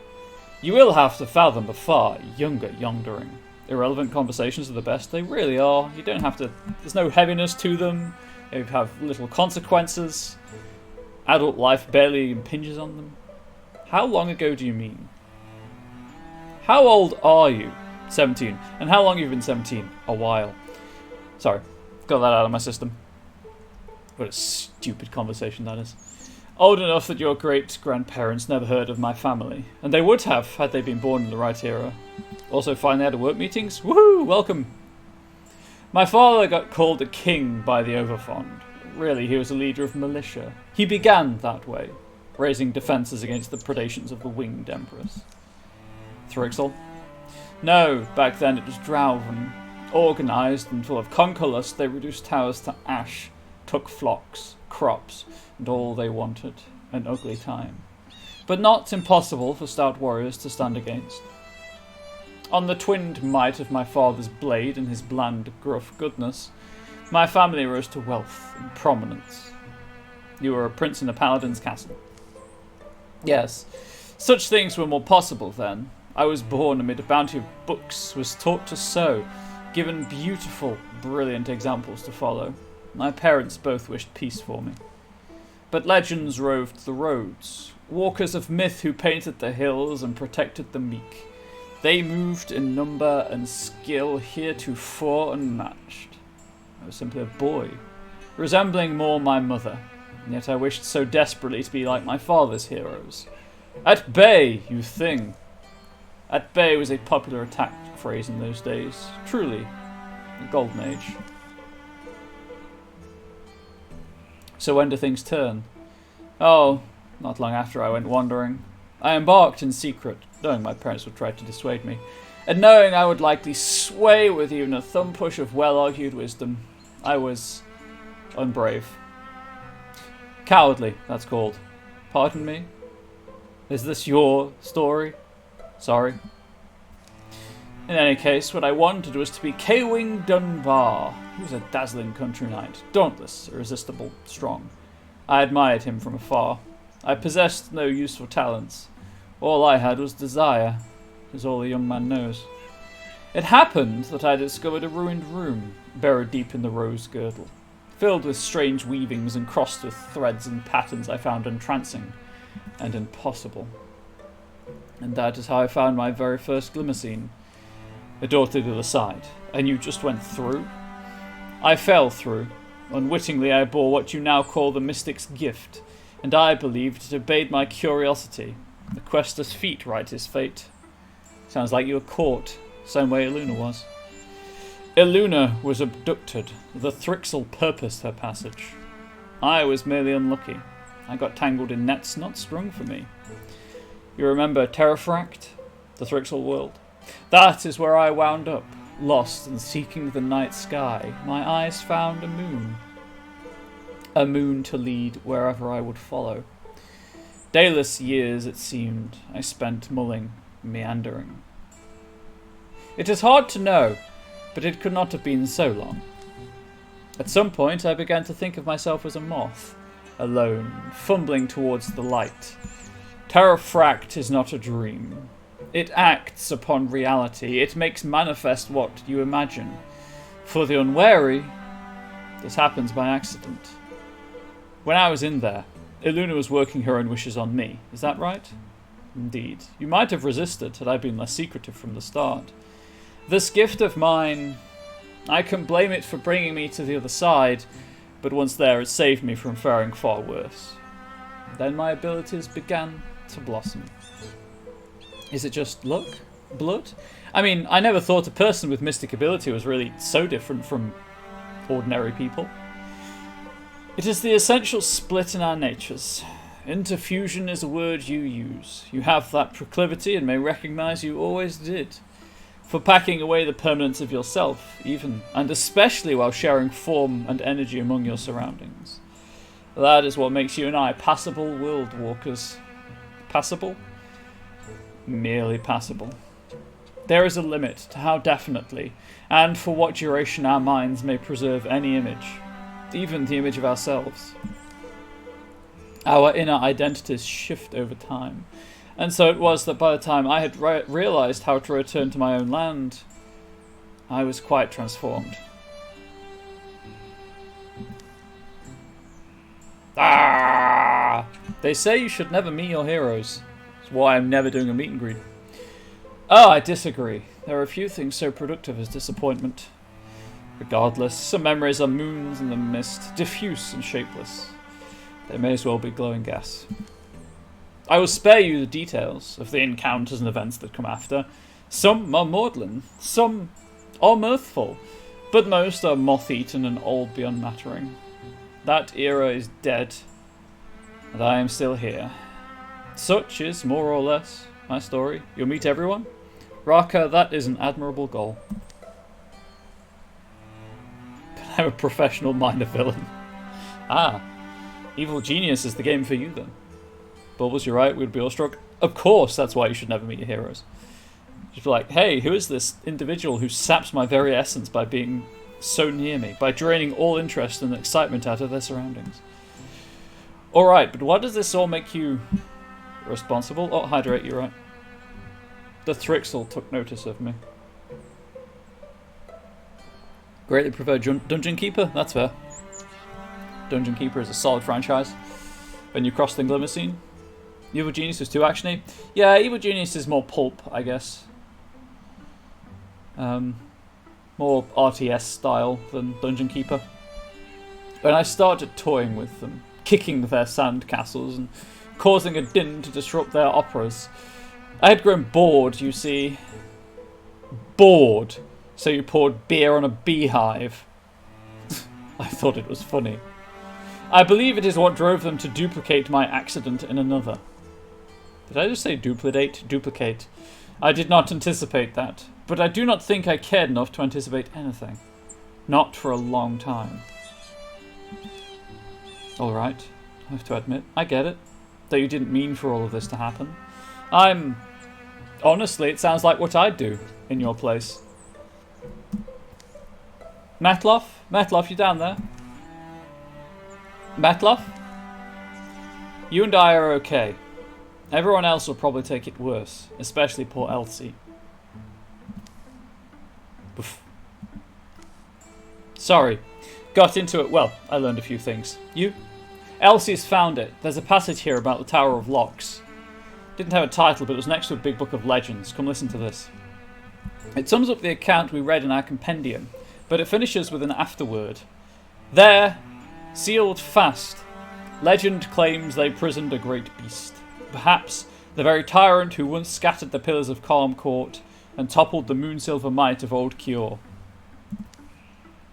You will have to fathom the far younger yondering. Irrelevant conversations are the best. They really are. You don't have to... There's no heaviness to them. They have little consequences. Adult life barely impinges on them. How long ago do you mean? How old are you? 17. And how long have you been 17? A while. Sorry. Got that out of my system. What a stupid conversation that is. Old enough that your great-grandparents never heard of my family. And they would have, had they been born in the right era. Also finally out of work meetings? Woohoo! Welcome! My father got called a king by the overfond. Really, he was a leader of militia. He began that way, raising defences against the predations of the winged empress. Thrixel? No, back then it was Drauven. Organised and full of conquerlust, they reduced towers to ash, took flocks, crops, and all they wanted, an ugly time. But not impossible for stout warriors to stand against. On the twinned might of my father's blade and his bland, gruff goodness, my family rose to wealth and prominence. You were a prince in a paladin's castle. Yes, such things were more possible then. I was born amid a bounty of books, was taught to sew, given beautiful, brilliant examples to follow. My parents both wished peace for me. But legends roved the roads, walkers of myth who painted the hills and protected the meek. They moved in number and skill heretofore unmatched. I was simply a boy, resembling more my mother, and yet I wished so desperately to be like my father's heroes. At bay, you thing! At bay was a popular attack phrase in those days. Truly, the golden age. So when do things turn? Oh, not long after I went wandering. I embarked in secret, knowing my parents would try to dissuade me, and knowing I would likely sway with even a thumb push of well-argued wisdom. I was unbrave. Cowardly, that's called. Pardon me? Is this your story? Sorry. In any case, what I wanted was to be K-Wing Dunbar. He was a dazzling country knight, dauntless, irresistible, strong. I admired him from afar. I possessed no useful talents. All I had was desire, as all a young man knows. It happened that I discovered a ruined room, buried deep in the rose girdle, filled with strange weavings and crossed with threads and patterns I found entrancing and impossible. And that is how I found my very first Glimmercene. A door to the other side, and you just went through? I fell through. Unwittingly I bore what you now call the mystic's gift, and I believed it obeyed my curiosity. The quester's feet write his fate. Sounds like you were caught, same way Illuna was. Illuna was abducted. The Thrixel purposed her passage. I was merely unlucky. I got tangled in nets not strung for me. You remember Terrafract, the Thrixel world? That is where I wound up, lost and seeking the night sky. My eyes found a moon. A moon to lead wherever I would follow. Dayless years, it seemed, I spent mulling, meandering. It is hard to know, but it could not have been so long. At some point I began to think of myself as a moth, alone, fumbling towards the light. Terrafract is not a dream. It acts upon reality. It makes manifest what you imagine. For the unwary, This happens by accident. When I was in there, Iluna was working her own wishes on me. Is that right? Indeed. You might have resisted had I been less secretive from the start. This gift of mine, I can blame it for bringing me to the other side, but once there it saved me from faring far worse. Then my abilities began to blossom. Is it just luck? Blood? I mean, I never thought a person with mystic ability was really so different from ordinary people. It is the essential split in our natures. Interfusion is a word you use. You have that proclivity and may recognize you always did. For packing away the permanence of yourself, even, and especially while sharing form and energy among your surroundings. That is what makes you and I passable world walkers. Passable? Merely passable. There is a limit to how definitely, and for what duration our minds may preserve any image, even the image of ourselves. Our inner identities shift over time, and so it was that by the time I had realised how to return to my own land, I was quite transformed. Ah! They say you should never meet your heroes. That's why I'm never doing a meet and greet. Oh, I disagree. There are few things so productive as disappointment. Regardless, some memories are moons in the mist, diffuse and shapeless. They may as well be glowing gas. I will spare you the details of the encounters and events that come after. Some are maudlin, some are mirthful, but most are moth-eaten and old beyond mattering. That era is dead, and I am still here. Such is, more or less, my story. You'll meet everyone? Raka, that is an admirable goal. But I'm a professional minor villain. Ah, Evil Genius is the game for you then. Bubbles, you're right, we'd be awestruck. Of course, that's why you should never meet your heroes. Just be like, hey, who is this individual who saps my very essence by being so near me, by draining all interest and excitement out of their surroundings? Alright, but why does this all make you responsible? Oh, Hydrate, you're right. The Thrixel took notice of me. Greatly prefer Dungeon Keeper? That's fair. Dungeon Keeper is a solid franchise. Then you crossed the Glimmer Scene. Evil Genius is too actiony. Yeah, Evil Genius is more pulp, I guess. More RTS style than Dungeon Keeper. When I started toying with them, kicking their sand castles and causing a din to disrupt their operas, I had grown bored, you see. Bored. So you poured beer on a beehive. I thought it was funny. I believe it is what drove them to duplicate my accident in another. Did I just say duplicate? Duplicate. I did not anticipate that, but I do not think I cared enough to anticipate anything. Not for a long time. Alright, I have to admit, I get it. Though you didn't mean for all of this to happen. Honestly, it sounds like what I'd do in your place. Metloff? Metloff, you down there? Metloff? You and I are okay. Everyone else will probably take it worse, especially poor Elsie. Oof. Sorry. Got into it. Well, I learned a few things. You? Elsie's found it. There's a passage here about the Tower of Locks. Didn't have a title, but it was next to a big book of legends. Come listen to this. It sums up the account we read in our compendium, but it finishes with an afterword. There, sealed fast, legend claims they prisoned a great beast. Perhaps the very tyrant who once scattered the pillars of Calm Court and toppled the moon-silver might of old Kior.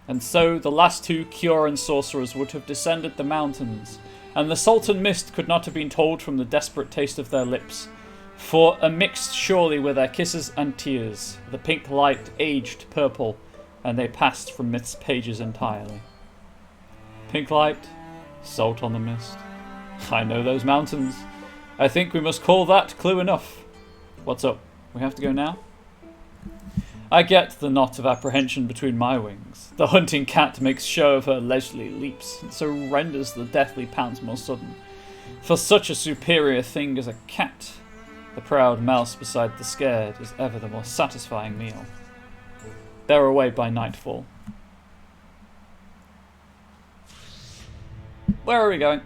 And so the last two Kioran sorcerers would have descended the mountains, and the Sultan Mist could not have been told from the desperate taste of their lips, for mixed surely were their kisses and tears. The pink light aged purple, and they passed from Myth's pages entirely. Pink light, salt on the mist. I know those mountains. I think we must call that clue enough. What's up? We have to go now? I get the knot of apprehension between my wings. The hunting cat makes show of her leisurely leaps, and so renders the deathly pounce more sudden. For such a superior thing as a cat, the proud mouse beside the scared is ever the more satisfying meal. They're away by nightfall. Where are we going?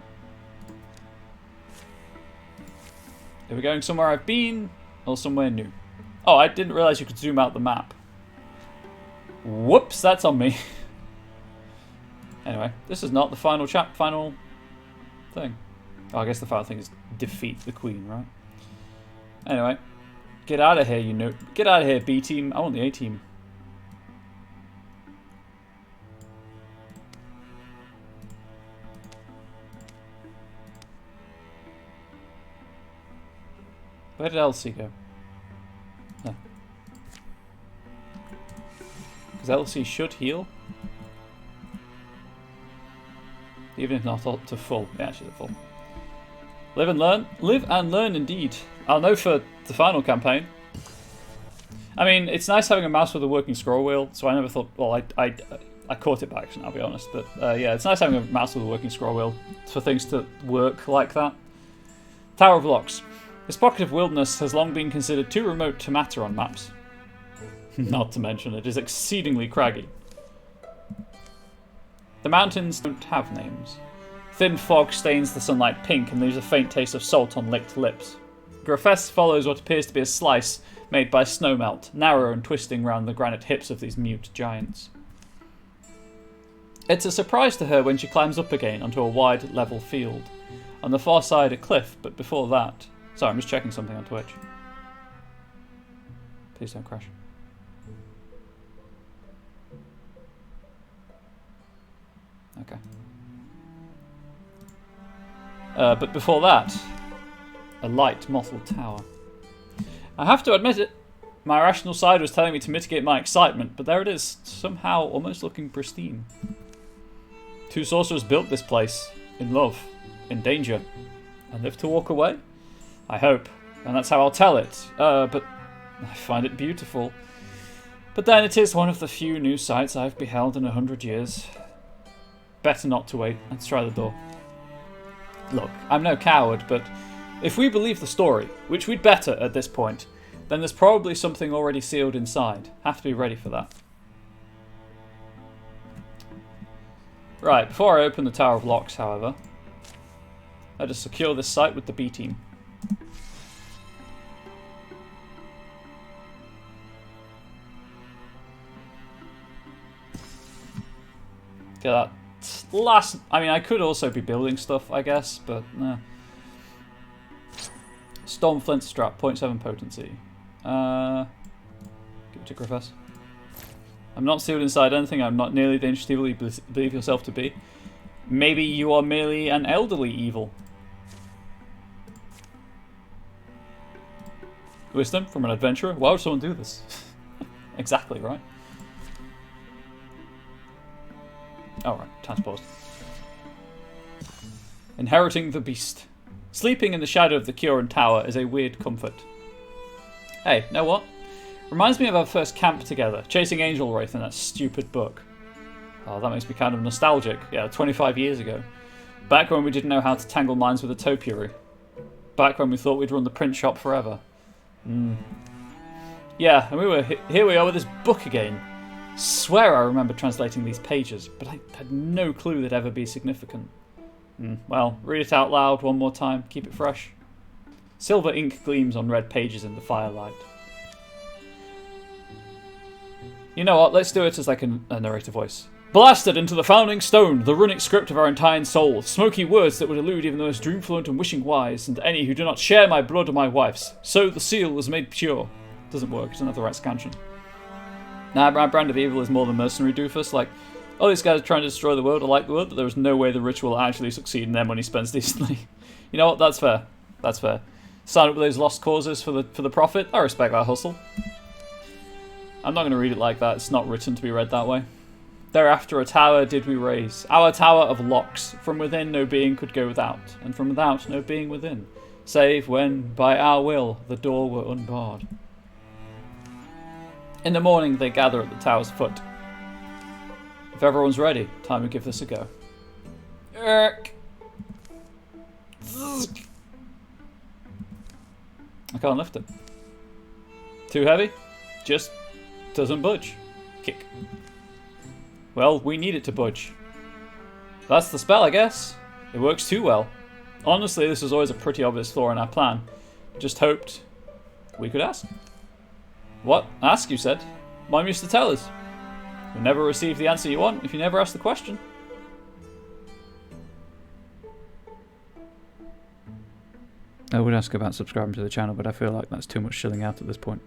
Are we going somewhere I've been or somewhere new? Oh, I didn't realise you could zoom out the map. Whoops, that's on me. Anyway, this is not the final thing. Oh, I guess the final thing is defeat the queen, right? Anyway, get out of here, you know. Get out of here, B team. I want the A team. Where did Elsie go? Oh. Because Elsie should heal. Even if not up to full. Yeah, she's at full. Live and learn. Live and learn indeed. I'll know for the final campaign. I mean, it's nice having a mouse with a working scroll wheel, so I never thought... Well, I caught it by accident, I'll be honest. But yeah, it's nice having a mouse with a working scroll wheel for things to work like that. Tower of Locks. This pocket of wilderness has long been considered too remote to matter on maps. Not to mention, it is exceedingly craggy. The mountains don't have names. Thin fog stains the sunlight pink and leaves a faint taste of salt on licked lips. Grafess follows what appears to be a slice made by snowmelt, narrow and twisting round the granite hips of these mute giants. It's a surprise to her when she climbs up again onto a wide, level field. On the far side, a cliff, but before that... Sorry, I'm just checking something on Twitch. Please don't crash. Okay. But before that, a light, mottled tower. I have to admit it, my rational side was telling me to mitigate my excitement, but there it is, somehow almost looking pristine. Two sorcerers built this place, in love, in danger, and live to walk away? I hope, and that's how I'll tell it, but I find it beautiful. But then it is one of the few new sights I've beheld in 100 years. Better not to wait. Let's try the door. Look, I'm no coward, but if we believe the story, which we'd better at this point, then there's probably something already sealed inside. Have to be ready for that. Right, before I open the Tower of Locks, however, let us secure this site with the B team. Get that last... I mean, I could also be building stuff, I guess, but nah. Storm Flint Strap, 0.7 potency. Give it to Griffiths. I'm not sealed inside anything. I'm not nearly the dangerous evil you believe yourself to be. Maybe you are merely an elderly evil. Wisdom from an adventurer? Why would someone do this? Exactly, right? Alright, time's paused. Inheriting the beast. Sleeping in the shadow of the Kioran Tower is a weird comfort. Hey, know what? Reminds me of our first camp together, chasing Angel Wraith in that stupid book. Oh, that makes me kind of nostalgic. Yeah, 25 years ago. Back when we didn't know how to tangle minds with a topiary. Back when we thought we'd run the print shop forever. Yeah, and here we are with this book again. Swear I remember translating these pages, but I had no clue they'd ever be significant. Well, read it out loud one more time, keep it fresh. Silver ink gleams on red pages in the firelight. You know what, let's do it as like a narrator voice. Blasted into the founding stone, the runic script of our entire soul, smoky words that would elude even the most dreamfluent and wishing wise, and any who do not share my blood or my wife's. So the seal was made pure. Doesn't work, it's another right scansion. Nah, my brand of evil is more than mercenary doofus. Like, oh, these guys are trying to destroy the world. I like the world, but there is no way the ritual will actually succeed in them when he spends decently. You know what? That's fair. That's fair. Sign up with those lost causes for the profit. I respect that hustle. I'm not going to read it like that. It's not written to be read that way. Thereafter a tower did we raise, our tower of locks. From within no being could go without, and from without no being within, save when, by our will, the door were unbarred. In the morning they gather at the tower's foot. If everyone's ready, time to give this a go. I can't lift it. Too heavy? Just doesn't budge. Kick. Well, we need it to budge. That's the spell, I guess. It works too well. Honestly, this was always a pretty obvious flaw in our plan. Just hoped we could ask. What? Ask, you said? Mom used to tell us. You'll never receive the answer you want if you never ask the question. I would ask about subscribing to the channel, but I feel like that's too much shilling out at this point.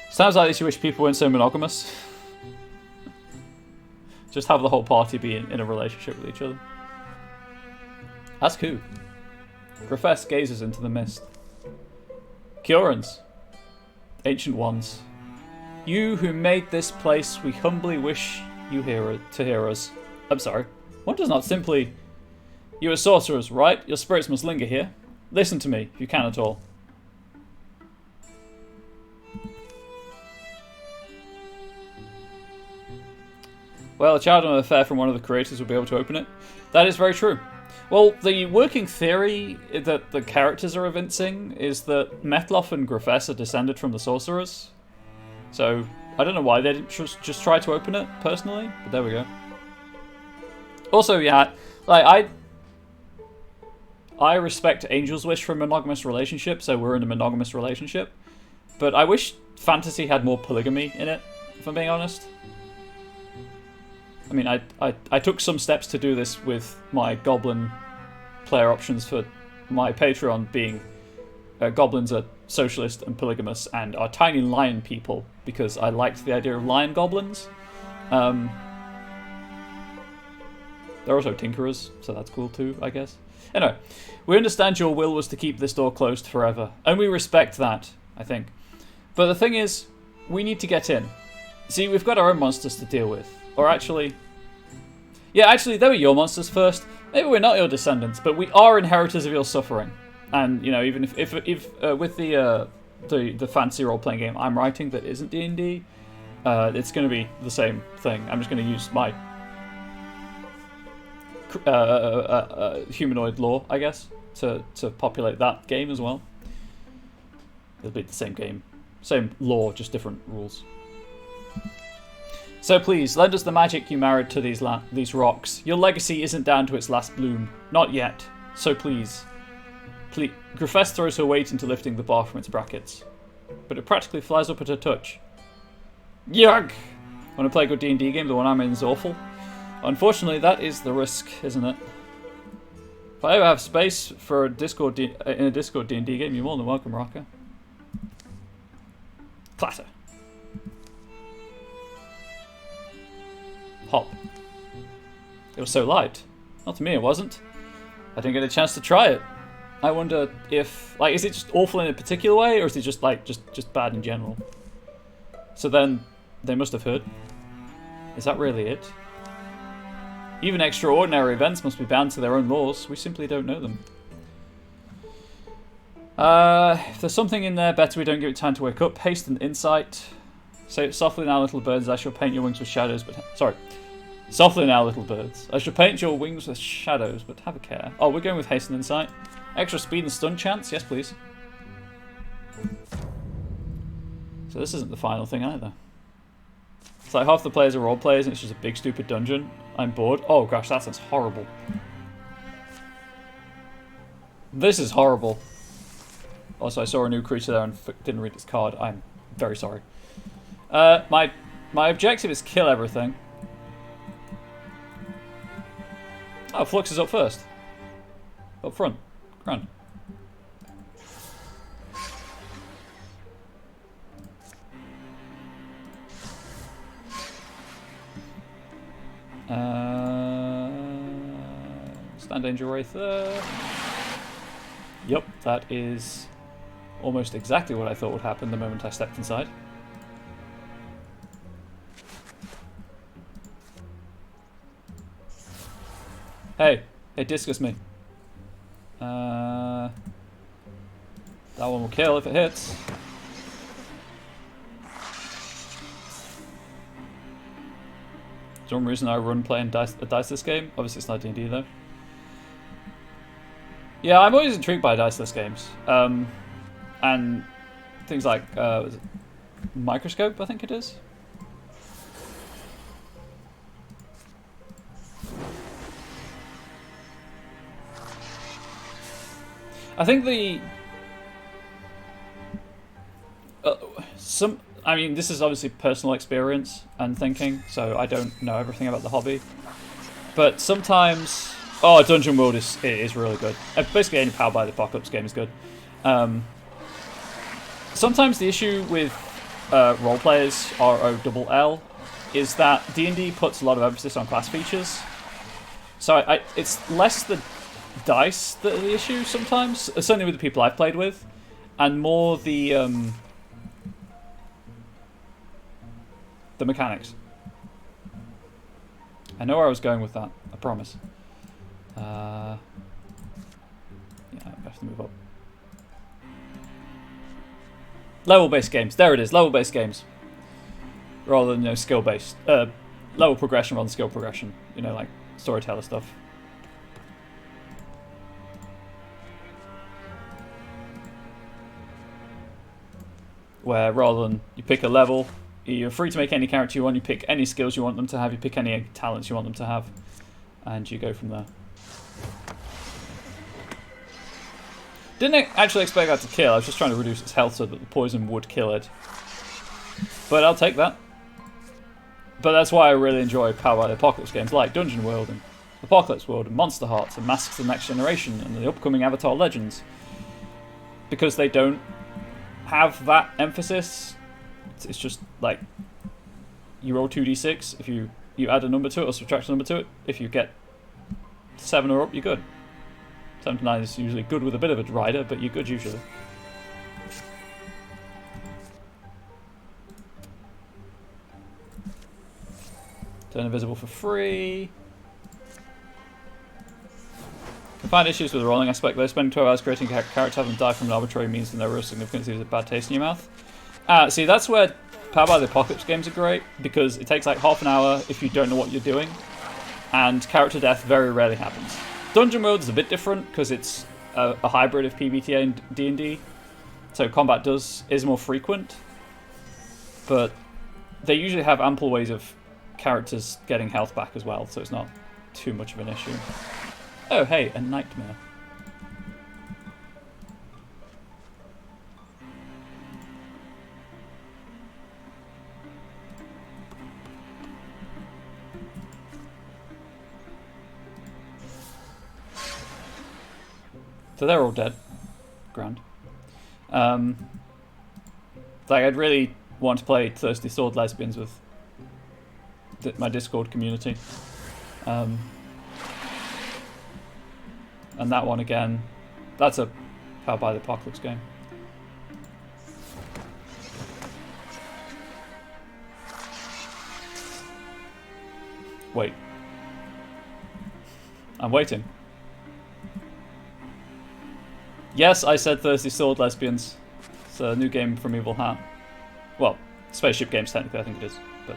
Sounds like you wish people weren't so monogamous. Just have the whole party be in a relationship with each other. Ask who? Grafess gazes into the mist. Kiorans. Ancient ones. You who made this place, we humbly wish you to hear us. I'm sorry. One does not simply... You are sorcerers, right? Your spirits must linger here. Listen to me, if you can at all. Well, a child on affair from one of the creators will be able to open it. That is very true. Well, the working theory that the characters are evincing is that Metloff and Grafess are descended from the sorcerers. So, I don't know why they didn't just try to open it, personally, but there we go. Also, yeah, like, I respect Angel's wish for a monogamous relationship, so we're in a monogamous relationship. But I wish fantasy had more polygamy in it, if I'm being honest. I mean, I took some steps to do this with my goblin player options for my Patreon being goblins are socialist and polygamous and are tiny lion people because I liked the idea of lion goblins. They're also tinkerers, so that's cool too, I guess. Anyway, we understand your will was to keep this door closed forever, and we respect that, I think. But the thing is, we need to get in. See, we've got our own monsters to deal with. Or actually... Yeah, actually, they were your monsters first. Maybe we're not your descendants, but we are inheritors of your suffering. And, you know, even if with the fancy role-playing game I'm writing that isn't D&D, it's going to be the same thing. I'm just going to use my humanoid lore, I guess, to populate that game as well. It'll be the same game. Same lore, just different rules. So please, lend us the magic you married to these rocks. Your legacy isn't down to its last bloom. Not yet. So please. Grafess throws her weight into lifting the bar from its brackets. But it practically flies up at her touch. Yuck! Want to play a good D&D game? The one I'm in is awful. Unfortunately, that is the risk, isn't it? If I ever have space for in a Discord D&D game, you're more than welcome, Rocker. Clatter. Hop. It was so light. Not to me, it wasn't. I didn't get a chance to try it. I wonder if, like, is it just awful in a particular way, or is it just like just bad in general? So then, they must have heard. Is that really it? Even extraordinary events must be bound to their own laws. We simply don't know them. If there's something in there, better we don't give it time to wake up. Haste and insight. Say it softly now, little birds. I shall paint your wings with shadows, but... Sorry. Softly now, little birds. I shall paint your wings with shadows, but have a care. Oh, we're going with haste and insight. Extra speed and stun chance? Yes, please. So this isn't the final thing either. It's like half the players are role players and it's just a big stupid dungeon. I'm bored. Oh gosh, that sounds horrible. This is horrible. Also, I saw a new creature there and didn't read its card. I'm very sorry. My objective is kill everything. Oh, Flux is up first. Up front. Grand. Stand danger wraith there. Yep, that is almost exactly what I thought would happen the moment I stepped inside. Hey, discus me. That one will kill if it hits. For some reason I run playing a diceless game. Obviously it's not D&D though. Yeah, I'm always intrigued by diceless games. And things like Microscope, I think it is. I think I mean, this is obviously personal experience and thinking, so I don't know everything about the hobby. But sometimes, Dungeon World is really good. Basically, any Powered by the Apocalypse game is good. Sometimes the issue with role players, ROLL, is that D&D puts a lot of emphasis on class features. So it's less the dice that are the issue sometimes, certainly with the people I've played with, and more the mechanics. I know where I was going with that, I promise. Yeah, I have to move up. Level-based games. There it is. Level-based games, rather than skill-based. Level progression rather than skill progression. Like storyteller stuff. Where rather than you pick a level, you're free to make any character you want. You pick any skills you want them to have. You pick any talents you want them to have, and you go from there. Didn't actually expect that to kill. I was just trying to reduce its health so that the poison would kill it. But I'll take that. But that's why I really enjoy Powered by the Apocalypse games like Dungeon World and Apocalypse World and Monster Hearts and Masks of the Next Generation and the upcoming Avatar Legends. Because they don't have that emphasis. It's just like you roll 2d6. If you add a number to it or subtract a number to it, if you get 7 or up, you're good. 7 to 9 is usually good with a bit of a rider, but you're good usually. Turn invisible for free. Can find issues with the rolling aspect though. Spending 12 hours creating a character, having die from an arbitrary means no real significance, leaves a bad taste in your mouth. See, that's where Powered by the Apocalypse games are great, because it takes like half an hour if you don't know what you're doing, and character death very rarely happens. Dungeon World is a bit different because it's a hybrid of PBTA and D&D, so combat is more frequent, but they usually have ample ways of characters getting health back as well, so it's not too much of an issue. Oh hey, a nightmare. So they're all dead. Grand. Like, I'd really want to play Thirsty Sword Lesbians with my Discord community. And that one again, that's a Powered by the Apocalypse game. Wait. I'm waiting. Yes, I said Thirsty Sword Lesbians. It's a new game from Evil Hat. Well, Spaceship Games technically, I think it is, but...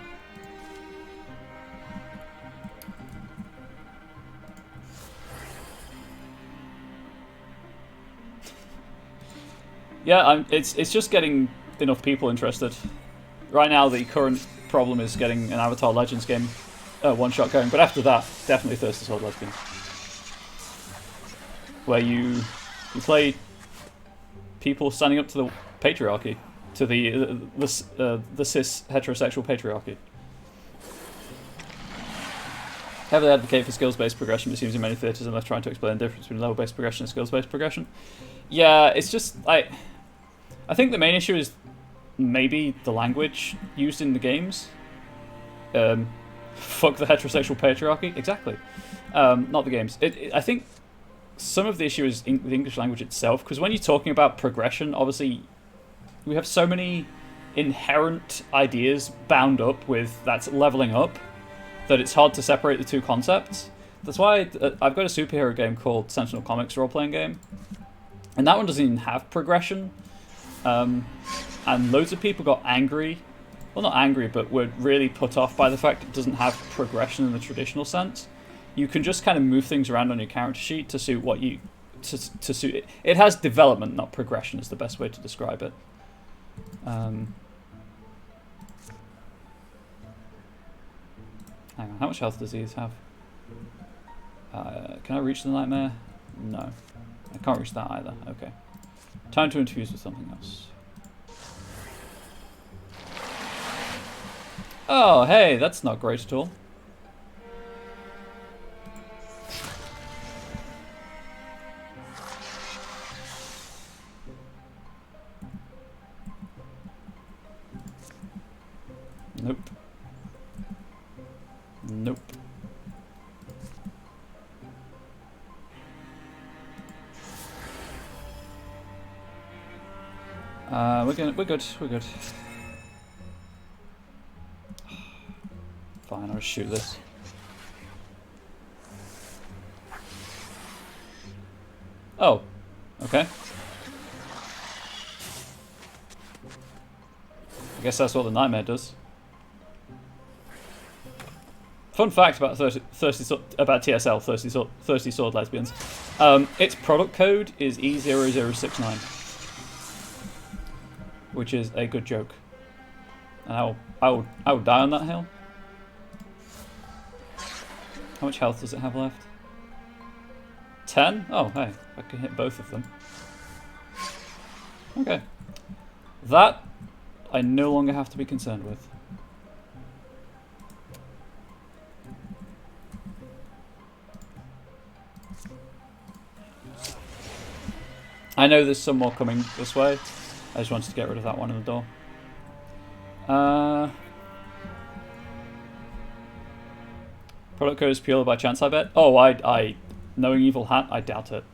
Yeah, it's just getting enough people interested. Right now, the current problem is getting an Avatar Legends game one-shot going, but after that, definitely Thirsty Sword Lesbians. Where you play people standing up to the patriarchy, to the cis heterosexual patriarchy. Heavily advocate for skills-based progression, but it seems in many theatres unless trying to explain the difference between level-based progression and skills-based progression. Yeah, it's just I think the main issue is maybe the language used in the games. Fuck the heterosexual patriarchy. Exactly. Not the games. I think some of the issue is the English language itself, because when you're talking about progression, obviously we have so many inherent ideas bound up with that's leveling up that it's hard to separate the two concepts. That's why I've got a superhero game called Sentinel Comics role-playing game, and that one doesn't even have progression. And loads of people got angry. Well, not angry, but were really put off by the fact it doesn't have progression in the traditional sense. You can just kind of move things around on your character sheet to suit what you... to suit it. It has development, not progression, is the best way to describe it. Hang on, how much health does these have? Can I reach the nightmare? No. I can't reach that either. Okay. Time to infuse with something else. Oh, hey, that's not great at all. Nope. Nope. We're good. Fine, I'll just shoot this. Oh, okay. I guess that's what the nightmare does. Fun fact about TSL, Thirsty Sword Lesbians. Its product code is E0069, which is a good joke. And I will die on that hill. How much health does it have left? 10? Oh, hey, I can hit both of them. Okay. That I no longer have to be concerned with. I know there's some more coming this way. I just wanted to get rid of that one in the door. Product code is purely by chance, I bet. Oh, knowing Evil Hat, I doubt it.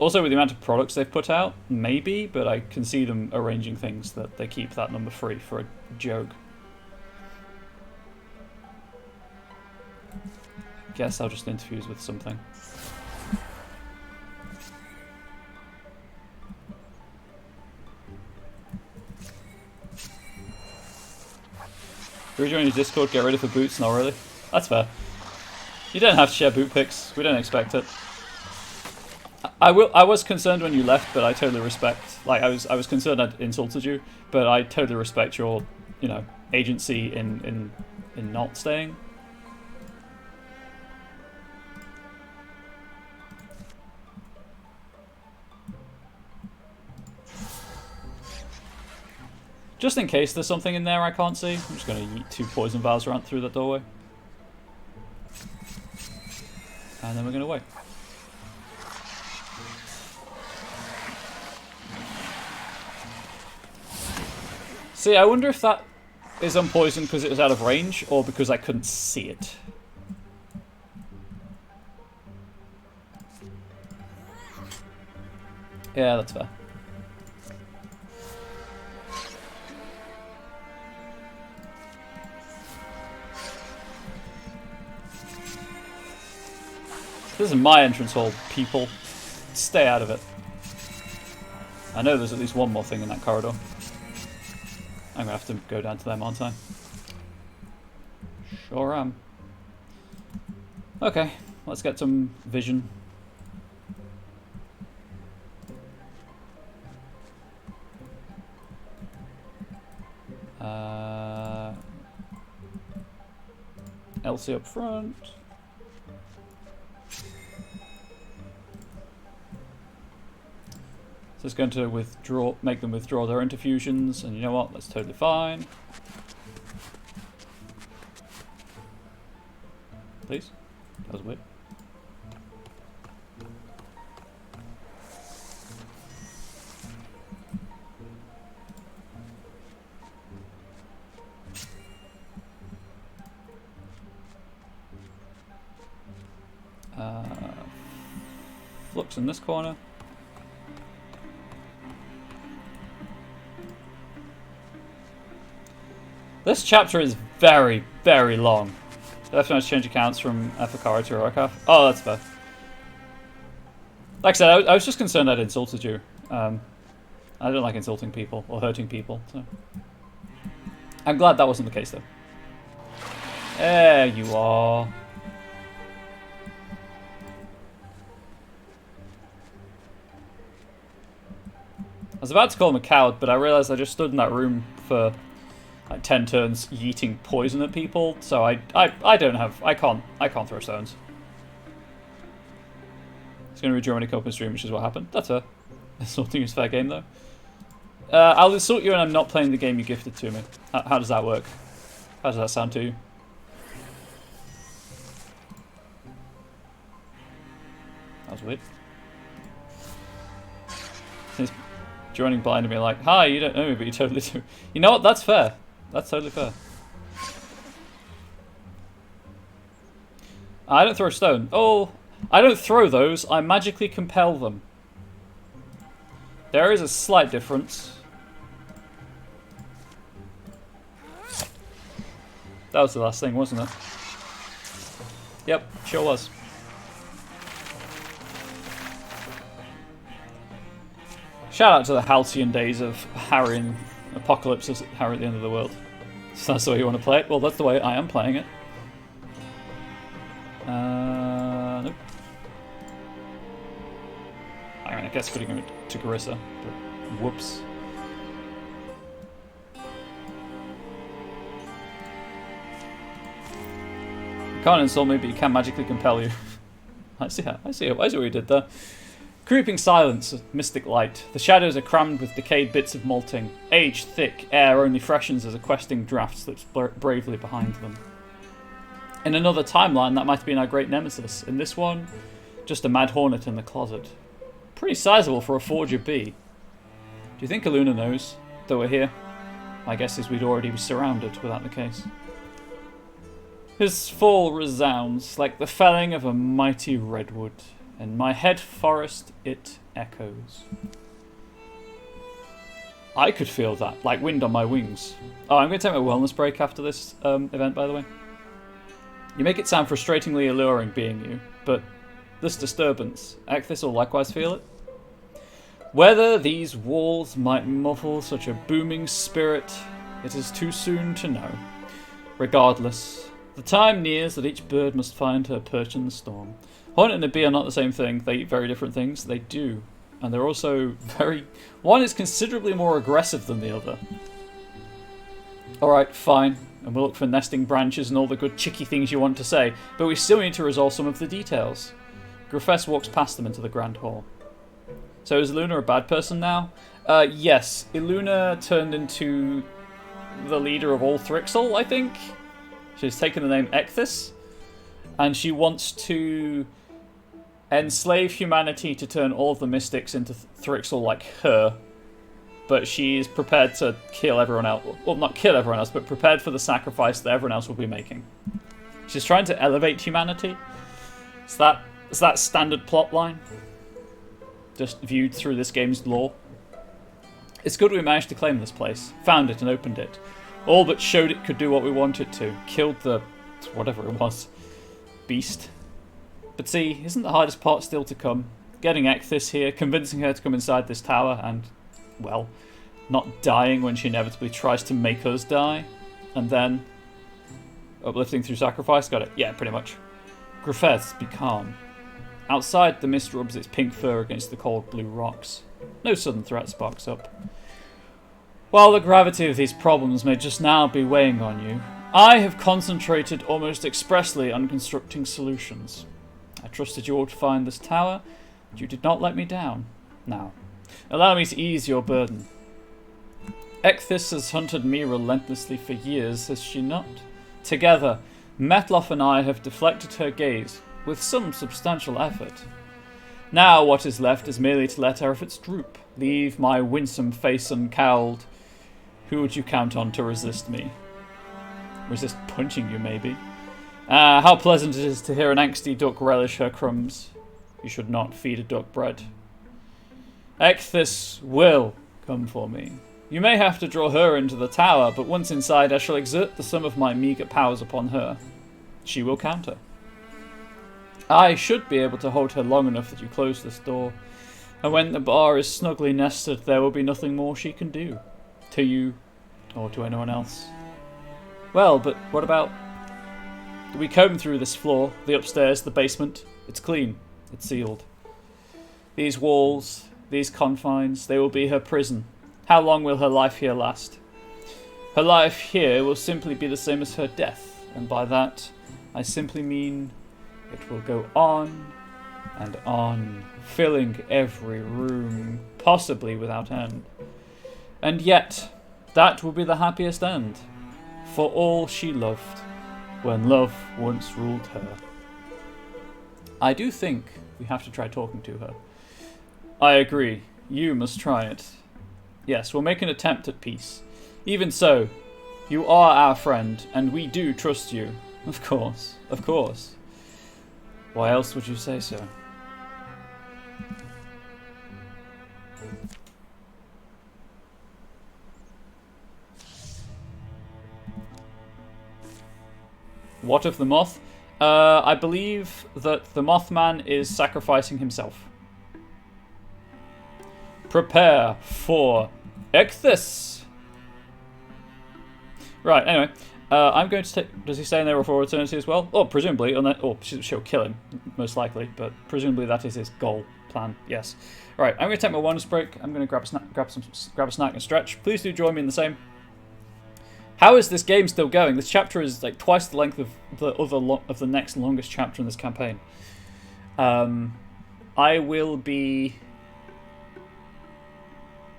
Also, with the amount of products they've put out, maybe, but I can see them arranging things that they keep that number free for a joke. Guess I'll just interfuse with something. Rejoin your Discord, get ready for boots, not really. That's fair. You don't have to share boot pics, we don't expect it. I was concerned when you left, but I totally respect, like, I was concerned I'd insulted you, but I totally respect your, you know, agency in not staying. Just in case there's something in there I can't see, I'm just going to yeet 2 poison vials around through that doorway. And then we're going to wait. See, I wonder if that is unpoisoned because it was out of range, or because I couldn't see it. Yeah, that's fair. This is my entrance hall, people. Stay out of it. I know there's at least one more thing in that corridor. I'm gonna have to go down to them, aren't I? Sure am. Okay, let's get some vision. Elsie up front. So it's going to make them withdraw their interfusions, and you know what? That's totally fine. Please? That was weird. Flux in this corner. This chapter is very, very long. Left mouse change accounts from Efakara to Rorakaf. Oh, that's fair. Like I said, I was just concerned I'd insulted you. I don't like insulting people or hurting people. So. I'm glad that wasn't the case, though. There you are. I was about to call him a coward, but I realised I just stood in that room for like 10 turns yeeting poison at people, so I can't throw stones. It's going to redraw when it comes in stream, which is what happened. That's fair. Insulting is fair game, though. I'll insult you and I'm not playing the game you gifted to me. How does that work? How does that sound to you? That was weird. He's joining blind and be like, hi, you don't know me, but you totally do. You know what? That's fair. That's totally fair. I don't throw stone. Oh, I don't throw those. I magically compel them. There is a slight difference. That was the last thing, wasn't it? Yep, sure was. Shout out to the halcyon days of harrying apocalypses, Harry at the end of the world. So that's the way you want to play it? Well, that's the way I am playing it. Nope. I mean, I guess putting him to Carissa, but whoops. You can't insult me, but you can magically compel you. I see what you did there. Creeping silence, mystic light. The shadows are crammed with decayed bits of malting. Age thick, air only freshens as a questing draft slips bravely behind them. In another timeline, that might have been our great nemesis. In this one, just a mad hornet in the closet. Pretty sizable for a Forger B. Do you think Illuna knows that we're here? My guess is we'd already be surrounded without the case. His fall resounds like the felling of a mighty redwood. In my head forest it echoes. I could feel that, like wind on my wings. Oh, I'm going to take my wellness break after this event, by the way. You make it sound frustratingly alluring being you, but this disturbance, Ekthys will likewise feel it. Whether these walls might muffle such a booming spirit, it is too soon to know. Regardless, the time nears that each bird must find her perch in the storm. Hornet and a bee are not the same thing. They eat very different things. They do. And they're also very... One is considerably more aggressive than the other. Alright, fine. And we'll look for nesting branches and all the good chicky things you want to say. But we still need to resolve some of the details. Griffiths walks past them into the Grand Hall. So is Illuna a bad person now? Yes. Illuna turned into the leader of all Thrixel, I think. She's taken the name Ekthys. And she wants to enslave humanity to turn all of the mystics into Thrixel like her. But she's prepared to kill everyone else. Well, not kill everyone else, but prepared for the sacrifice that everyone else will be making. She's trying to elevate humanity. Is that standard plot line? Just viewed through this game's lore. It's good we managed to claim this place. Found it and opened it. All but showed it could do what we wanted to. Killed the... whatever it was. Beast. But see, isn't the hardest part still to come? Getting Ekthys here, convincing her to come inside this tower, and, well, not dying when she inevitably tries to make us die. And then, uplifting through sacrifice, got it? Yeah, pretty much. Griffiths, be calm. Outside, the mist rubs its pink fur against the cold blue rocks. No sudden threat sparks up. While the gravity of these problems may just now be weighing on you, I have concentrated almost expressly on constructing solutions. I trusted you all to find this tower, but you did not let me down. Now, allow me to ease your burden. Ekthys has hunted me relentlessly for years, has she not? Together, Metloff and I have deflected her gaze, with some substantial effort. Now what is left is merely to let our efforts droop, leave my winsome face uncowled. Who would you count on to resist me? Resist punching you, maybe? How pleasant it is to hear an angsty duck relish her crumbs. You should not feed a duck bread. Ekthys will come for me. You may have to draw her into the tower, but once inside I shall exert the sum of my meagre powers upon her. She will counter. I should be able to hold her long enough that you close this door, and when the bar is snugly nested, there will be nothing more she can do. To you, or to anyone else. Well, but what about... We comb through this floor, the upstairs, the basement. It's clean. It's sealed. These walls, these confines, they will be her prison. How long will her life here last? Her life here will simply be the same as her death, and by that I simply mean it will go on and on, filling every room, possibly without end. And yet, that will be the happiest end, for all she loved, when love once ruled her. I do think we have to try talking to her. I agree. You must try it. Yes, we'll make an attempt at peace. Even so, you are our friend, and we do trust you. Of course, of course. Why else would you say so? What of the moth? I believe that the Mothman is sacrificing himself. Prepare for Ecthus! Right, anyway. I'm going to take... Does he stay in there for eternity as well? Oh, presumably. Or she'll kill him, most likely. But presumably that is his goal, plan. Yes. Right, I'm going to take my wellness break. I'm going to grab a snack and stretch. Please do join me in the same. How is this game still going? This chapter is like twice the length of the next longest chapter in this campaign. I will be...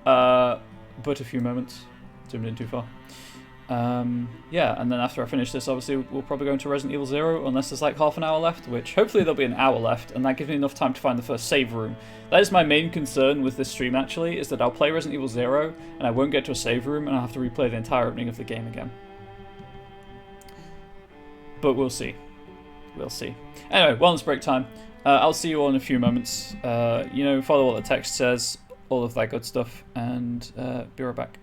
but a few moments. Zoomed in too far. Yeah, and then after I finish this, obviously, we'll probably go into Resident Evil 0, unless there's like half an hour left, which hopefully there'll be an hour left, and that gives me enough time to find the first save room. That is my main concern with this stream, actually, is that I'll play Resident Evil 0, and I won't get to a save room, and I'll have to replay the entire opening of the game again. But we'll see. We'll see. Anyway, wellness break time. I'll see you all in a few moments. You know, follow what the text says, all of that good stuff, and be right back.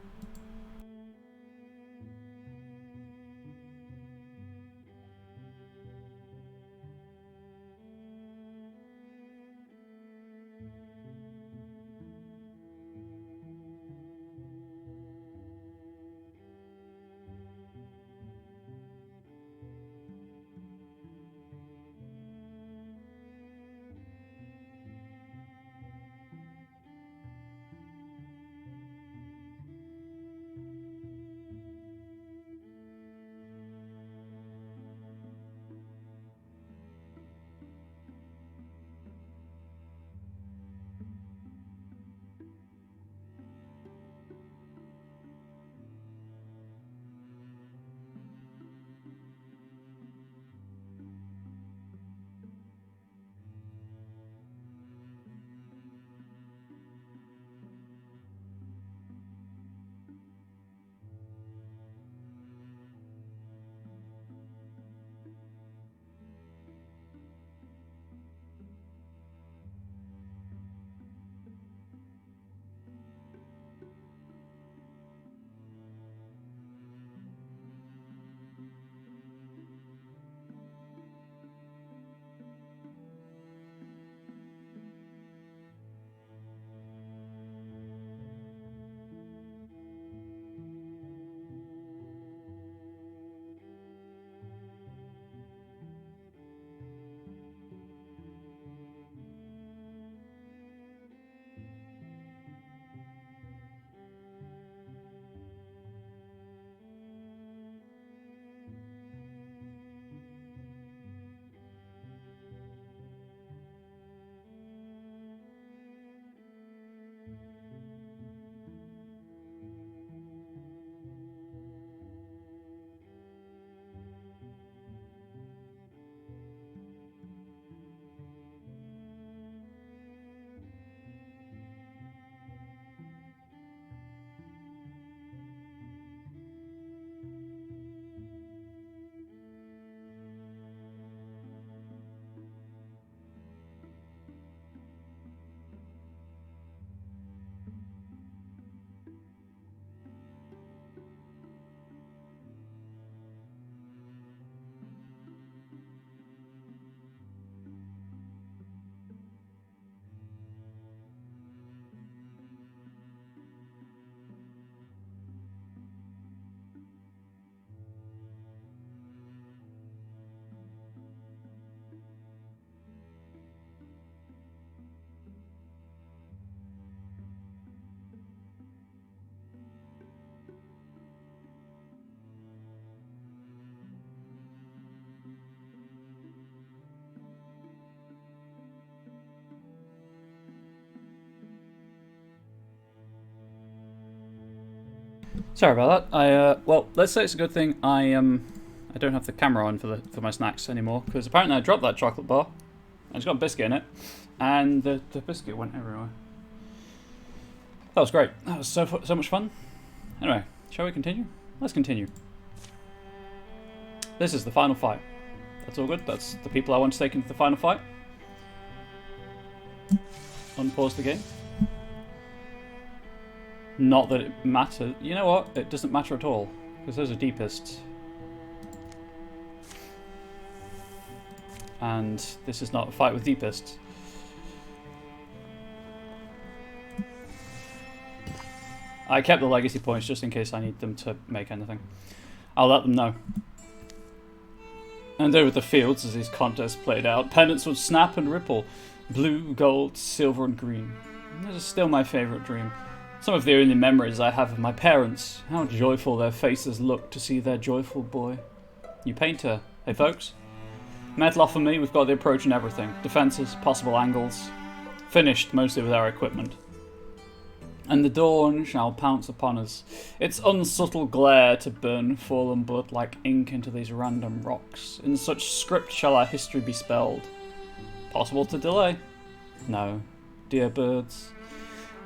Sorry about that. Well, let's say it's a good thing I don't have the camera on for my snacks anymore, because apparently I dropped that chocolate bar. And it's got a biscuit in it, and the biscuit went everywhere. That was great. That was so much fun. Anyway, shall we continue? Let's continue. This is the final fight. That's all good. That's the people I want to take into the final fight. Unpause the game. Not that it matters. You know what? It doesn't matter at all, because those are deepists. And this is not a fight with deepists. I kept the legacy points just in case I need them to make anything. I'll let them know. And over the fields, as these contests played out, pennants would snap and ripple. Blue, gold, silver and green. This is still my favourite dream. Some of the only memories I have of my parents. How joyful their faces looked to see their joyful boy. New painter. Hey folks. Metal off for me, we've got the approach and everything. Defences, possible angles. Finished mostly with our equipment. And the dawn shall pounce upon us. Its unsubtle glare to burn fallen blood like ink into these random rocks. In such script shall our history be spelled. Possible to delay? No. Dear birds.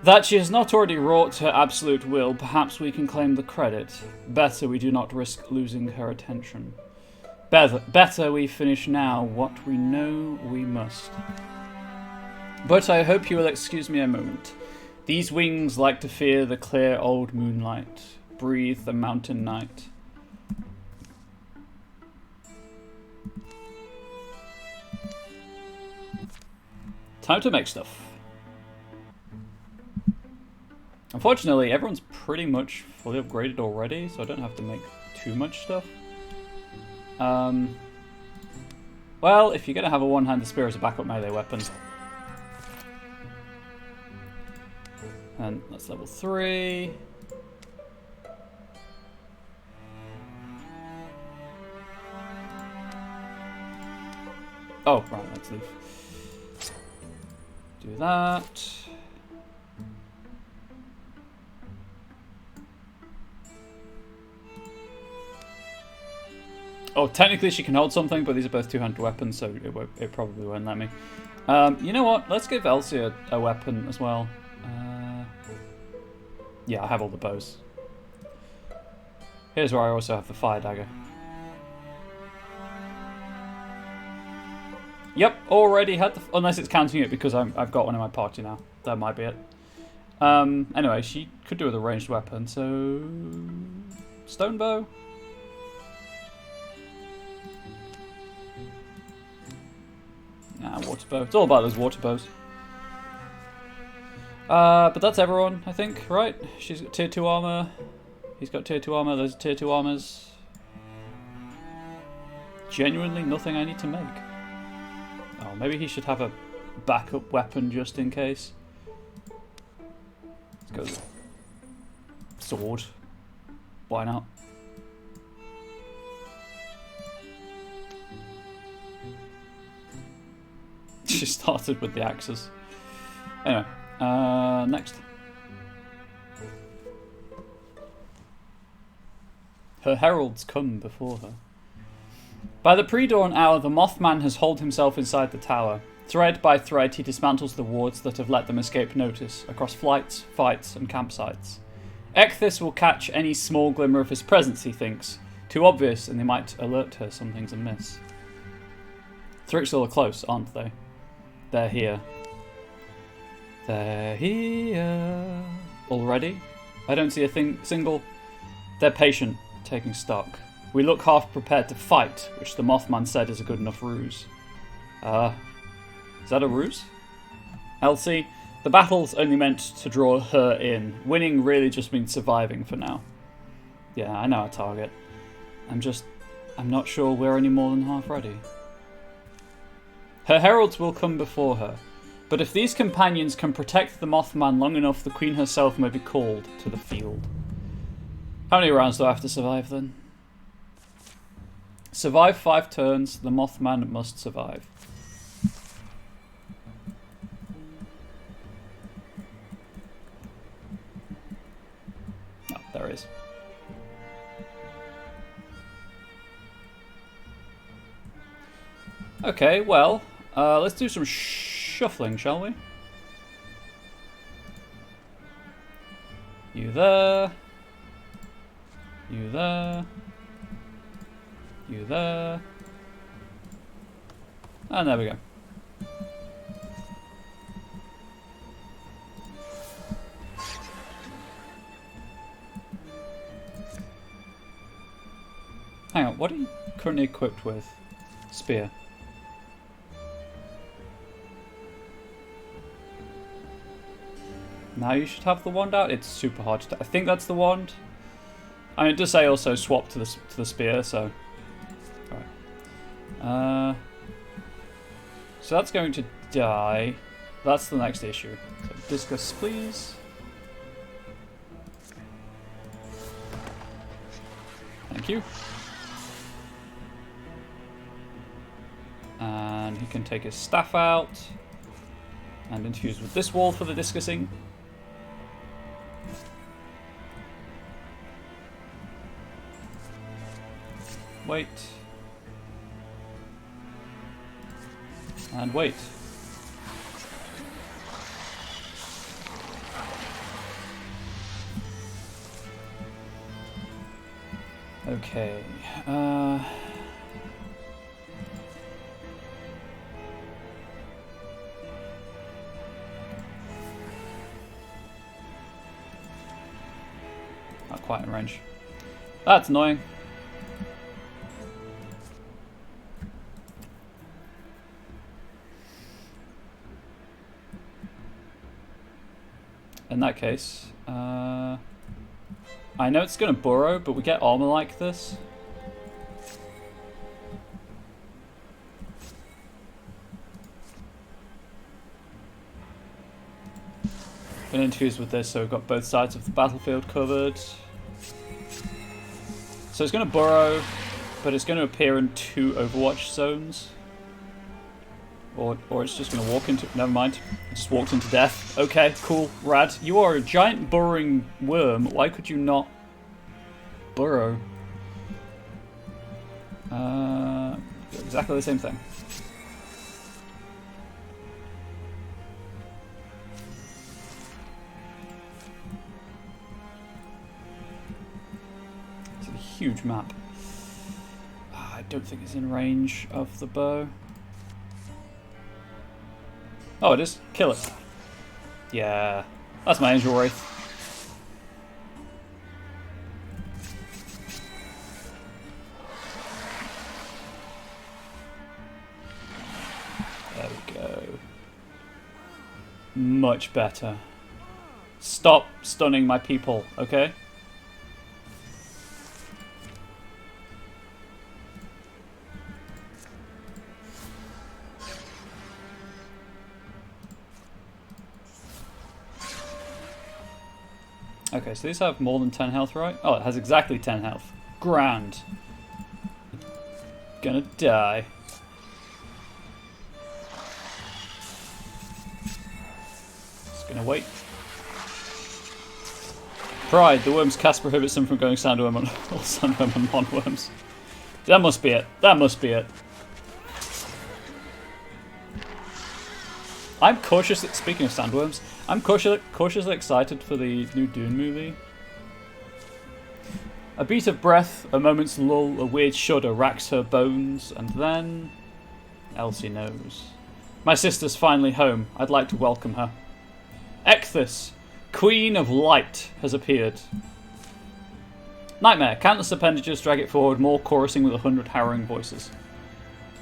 That she has not already wrought her absolute will, perhaps we can claim the credit. Better we do not risk losing her attention. Better we finish now what we know we must. But I hope you will excuse me a moment. These wings like to fear the clear old moonlight, breathe the mountain night. Time to make stuff. Unfortunately, everyone's pretty much fully upgraded already, so I don't have to make too much stuff. Well, if you're going to have a one-handed spear as a backup melee weapon. And that's level 3. Oh, right, let's leave. Do that. Oh, technically she can hold something, but these are both two-handed weapons, so it probably won't let me. You know what? Let's give Elsie a weapon as well. Yeah, I have all the bows. Here's where I also have the fire dagger. Yep, already had the... Unless it's counting it because I've got one in my party now. That might be it. Anyway, she could do with a ranged weapon, so... Stone bow? Nah, water bow. It's all about those water bows. But that's everyone, I think, right? She's got tier 2 armor. He's got tier 2 armor. Those are tier 2 armors. Genuinely nothing I need to make. Oh, maybe he should have a backup weapon just in case. Let's go with sword. Why not? She started with the axes. Anyway, next. Her heralds come before her. By the pre-dawn hour, the Mothman has holed himself inside the tower. Thread by thread, he dismantles the wards that have let them escape notice, across flights, fights, and campsites. Ecthis will catch any small glimmer of his presence, he thinks. Too obvious, and they might alert her something's amiss. Thrixil are close, aren't they? They're here. They're here. Already? I don't see a single... They're patient, taking stock. We look half prepared to fight, which the Mothman said is a good enough ruse. Is that a ruse? Elsie, the battle's only meant to draw her in. Winning really just means surviving for now. Yeah, I know our target. I'm not sure we're any more than half ready. Her heralds will come before her, but if these companions can protect the Mothman long enough, the Queen herself may be called to the field. How many rounds do I have to survive then? Survive 5 turns, the Mothman must survive. Oh, there it is. Okay, well, let's do some shuffling, shall we? You there. You there. You there. And there we go. Hang on, what are you currently equipped with? Spear. Now you should have the wand out. It's super hard to... I think that's the wand. I mean, it does say also swap to the spear, so... Alright. So that's going to die. That's the next issue. So discus, please. Thank you. And he can take his staff out and infuse with this wall for the discusing. Wait. And wait. Okay. Not quite in range. That's annoying. In that case, I know it's going to burrow, but we get armor like this. Going to infuse with this, so we've got both sides of the battlefield covered. So it's going to burrow, but it's going to appear in 2 Overwatch zones. Or it's just going to walk into... Never mind. It just walked into death. Okay, cool. Rad. You are a giant burrowing worm. Why could you not burrow? Exactly the same thing. It's a huge map. I don't think it's in range of the bow. Oh, it is? Kill it. Yeah. That's my Angel Wraith. There we go. Much better. Stop stunning my people, okay? Okay, so these have more than 10 health, right? Oh, it has exactly 10 health. Grand. Gonna die. Just gonna wait. Pride, the worm's cast prohibits them from going sandworm on all sandworm and non-worms. That must be it. That must be it. I'm cautiously, speaking of sandworms, I'm cautiously excited for the new Dune movie. A beat of breath, a moment's lull, a weird shudder racks her bones, and then... Elsie knows. My sister's finally home. I'd like to welcome her. Ecthys, Queen of Light, has appeared. Nightmare, countless appendages drag it forward, more chorusing with 100 harrowing voices.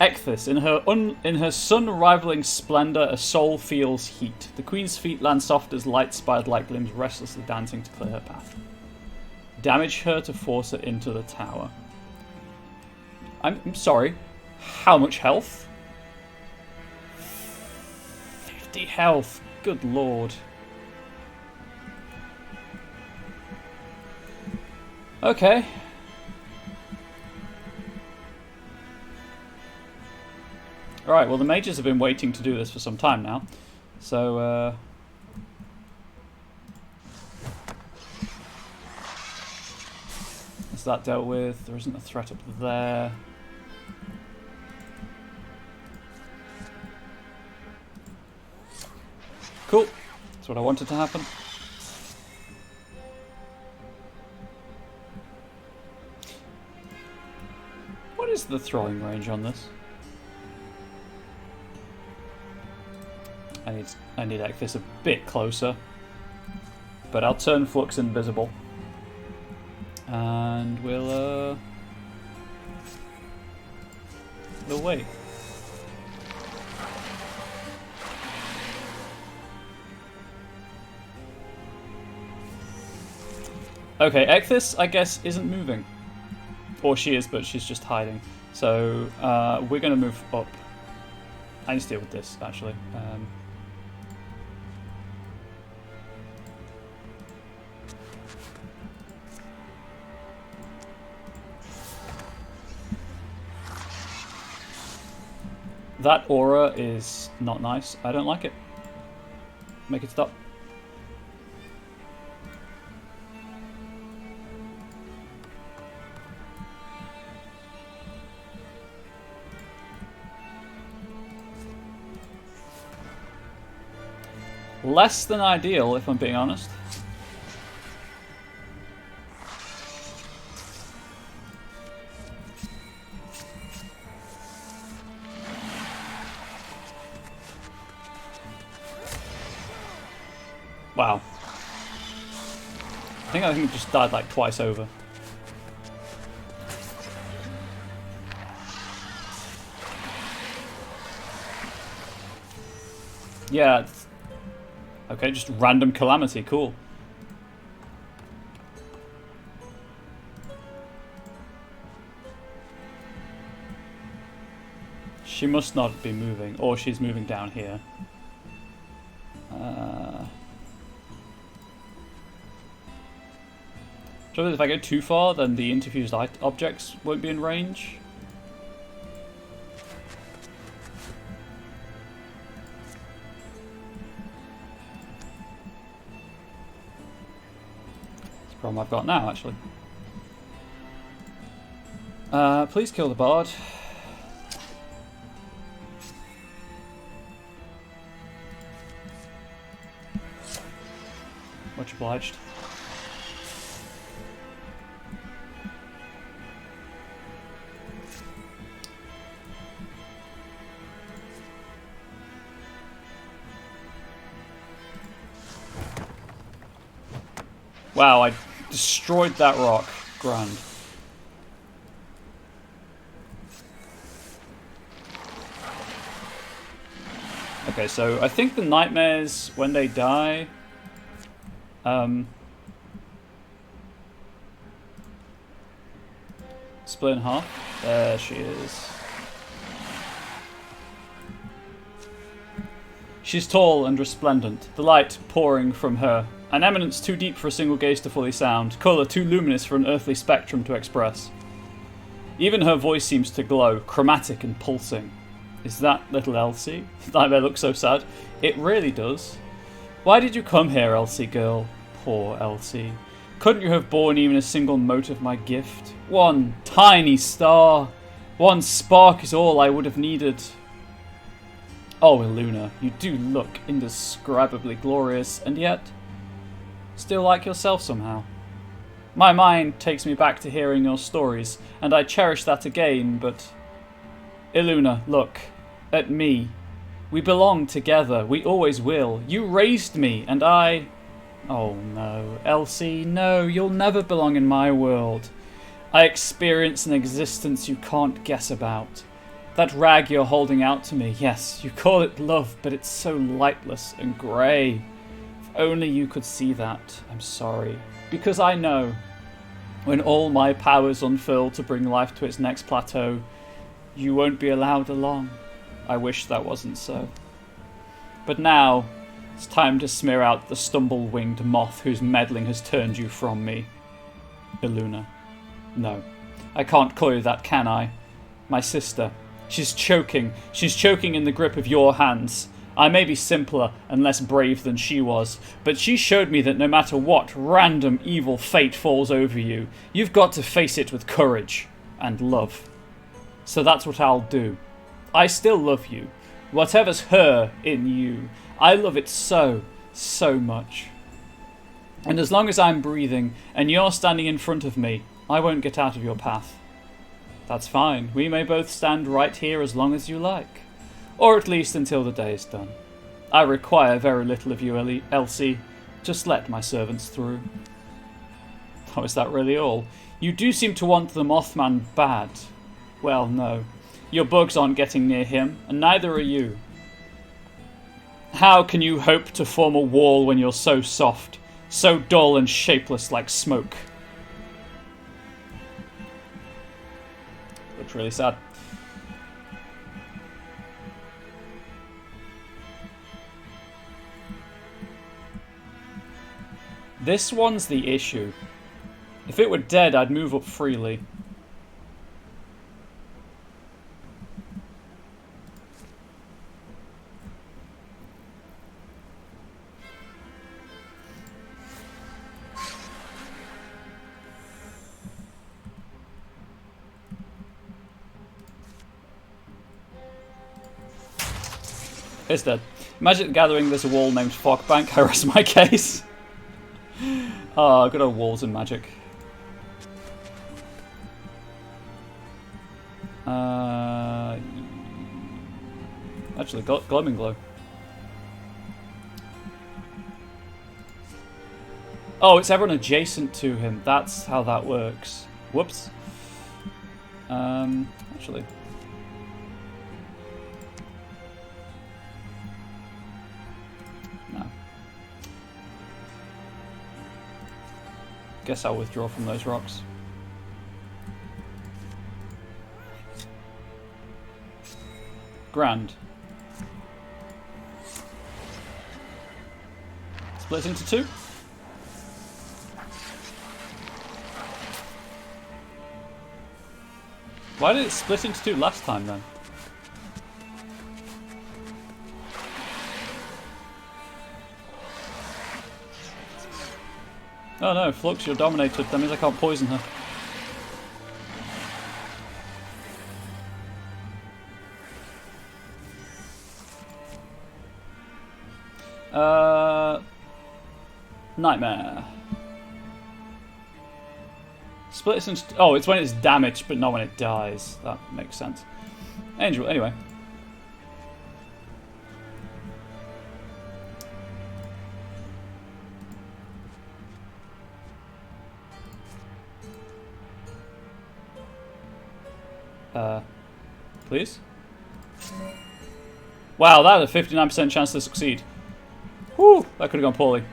Ecthys, in her sun-rivaling splendour, a soul feels heat. The Queen's feet land soft as light-spired light limbs restlessly dancing to clear her path. Damage her to force her into the tower. I'm sorry, how much health? 50 health, good lord. Okay. Alright, well the mages have been waiting to do this for some time now. So, is that dealt with? There isn't a threat up there. Cool. That's what I wanted to happen. What is the throwing range on this? I need to act this a bit closer. But I'll turn Flux invisible. And we'll wait. Okay, Ecthis, I guess, isn't moving. Or she is, but she's just hiding. So, we're going to move up. I need to deal with this, actually. That aura is not nice. I don't like it. Make it stop. Less than ideal, if I'm being honest. Wow. I think it just died like twice over. Yeah. Okay, just random calamity. Cool. She must not be moving, or she's moving down here. Trouble is, if I go too far, then the interfused objects won't be in range. It's the problem I've got now, actually. Please kill the bard. Much obliged. Wow, I destroyed that rock. Grand. Okay, so I think the nightmares, when they die... split in half. There she is. She's tall and resplendent, the light pouring from her. An eminence too deep for a single gaze to fully sound, colour too luminous for an earthly spectrum to express. Even her voice seems to glow, chromatic and pulsing. Is that little Elsie? Nightmare looks so sad. It really does. Why did you come here, Elsie girl? Poor Elsie. Couldn't you have borne even a single mote of my gift? One tiny star. One spark is all I would have needed. Oh, Iluna, you do look indescribably glorious, and yet... still like yourself somehow. My mind takes me back to hearing your stories, and I cherish that again, but... Iluna, look. At me. We belong together. We always will. You raised me, and I... Oh no. Elsie, no. You'll never belong in my world. I experience an existence you can't guess about. That rag you're holding out to me, yes, you call it love, but it's so lightless and grey. If only you could see that. I'm sorry. Because I know, when all my powers unfurl to bring life to its next plateau, you won't be allowed along. I wish that wasn't so. But now, it's time to smear out the stumble-winged moth whose meddling has turned you from me. Iluna. No, I can't call you that, can I? My sister. She's choking. She's choking in the grip of your hands. I may be simpler and less brave than she was, but she showed me that no matter what random evil fate falls over you, you've got to face it with courage and love. So that's what I'll do. I still love you. Whatever's her in you, I love it so, so much. And as long as I'm breathing and you're standing in front of me, I won't get out of your path. That's fine. We may both stand right here as long as you like. Or at least until the day is done. I require very little of you, Elsie. Just let my servants through. Oh, is that really all? You do seem to want the Mothman bad. Well, no. Your bugs aren't getting near him, and neither are you. How can you hope to form a wall when you're so soft, so dull and shapeless like smoke? Looks really sad. This one's the issue. If it were dead, I'd move up freely. It's dead. Magic the Gathering, there's a wall named Fogbank. I rest my case. Oh, good old walls and magic. Actually, Gloaming Glow. Oh, it's everyone adjacent to him. That's how that works. Whoops. Actually. No. Guess I'll withdraw from those rocks. Grand. Split into two. Why did it split into two last time then? Oh no, Flux, you're dominated. That means I can't poison her. Nightmare. Split into... Oh, it's when it's damaged, but not when it dies. That makes sense. Angel, anyway. Please? Wow, that had a 59% chance to succeed. Whew, that could have gone poorly.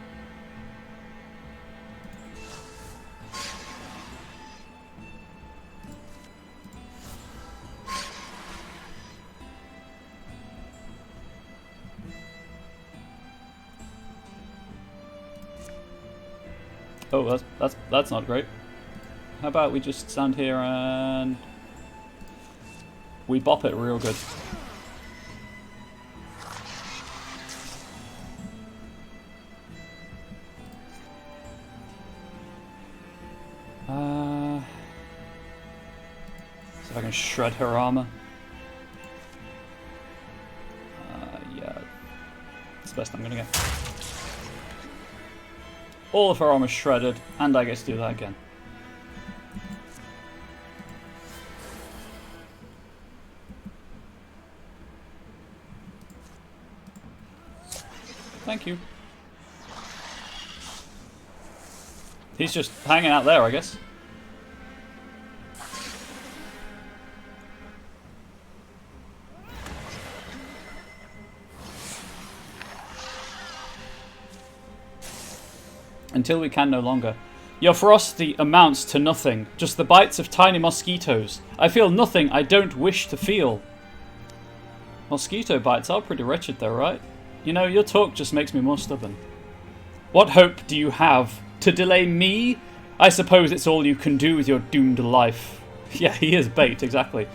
Oh, that's not great. How about we just stand here and we bop it real good. See if I can shred her armor. Yeah, it's the best I'm gonna get. All of her armor shredded, and I get to do that again. Thank you. He's just hanging out there, I guess. Until we can no longer. Your ferocity amounts to nothing, just the bites of tiny mosquitoes. I feel nothing I don't wish to feel. Mosquito bites are pretty wretched though, right? You know, your talk just makes me more stubborn. What hope do you have? To delay me? I suppose it's all you can do with your doomed life. Yeah, he is bait, exactly.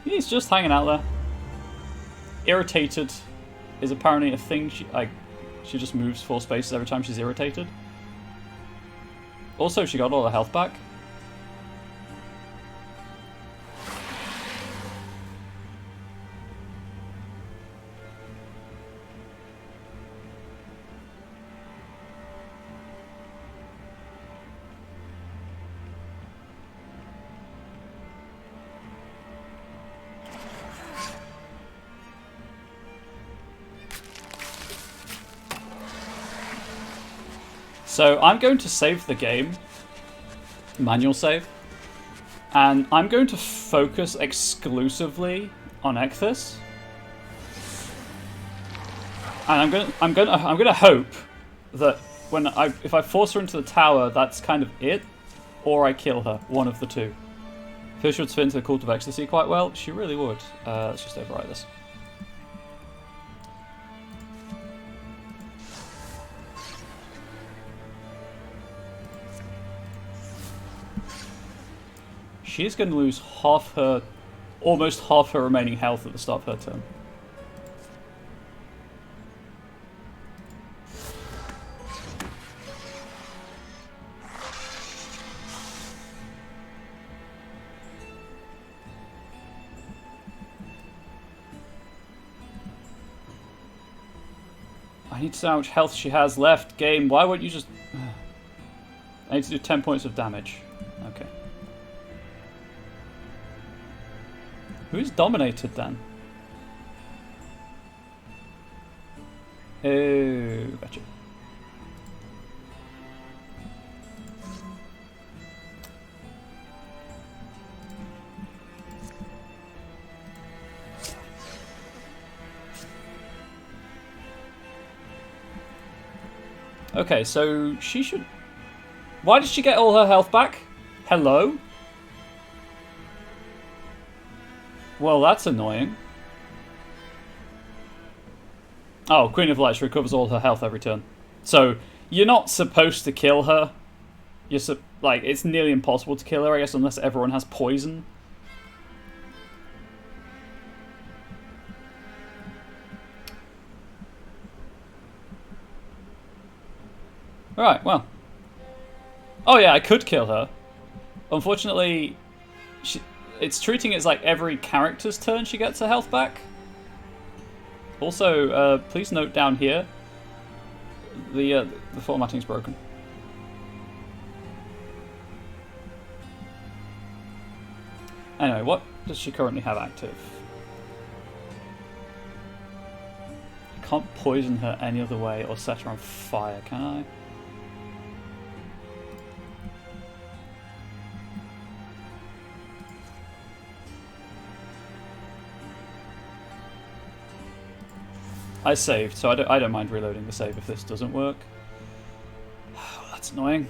He's just hanging out there. Irritated is apparently a thing. She just moves 4 spaces every time she's irritated. Also, she got all her health back. So I'm going to save the game. Manual save. And I'm going to focus exclusively on Ecthus. And I'm gonna hope that if I force her into the tower, that's kind of it, or I kill her. One of the two. Fish would fit into the Cult of Ecstasy quite well. She really would. Let's just overwrite this. She's going to lose almost half her remaining health at the start of her turn. I need to know how much health she has left. Game, why won't you just... I need to do 10 points of damage. Okay. Who's dominated then? Oh, gotcha. Okay, so she should... Why did she get all her health back? Hello? Well, that's annoying. Oh, Queen of Lights recovers all her health every turn. So, you're not supposed to kill her. Like, it's nearly impossible to kill her, I guess, unless everyone has poison. Alright, well. Oh yeah, I could kill her. Unfortunately, it's treating it as like every character's turn she gets her health back. Also, please note down here, the formatting's broken. Anyway, what does she currently have active? I can't poison her any other way or set her on fire, can I? I saved, so I don't mind reloading the save if this doesn't work. Oh, that's annoying.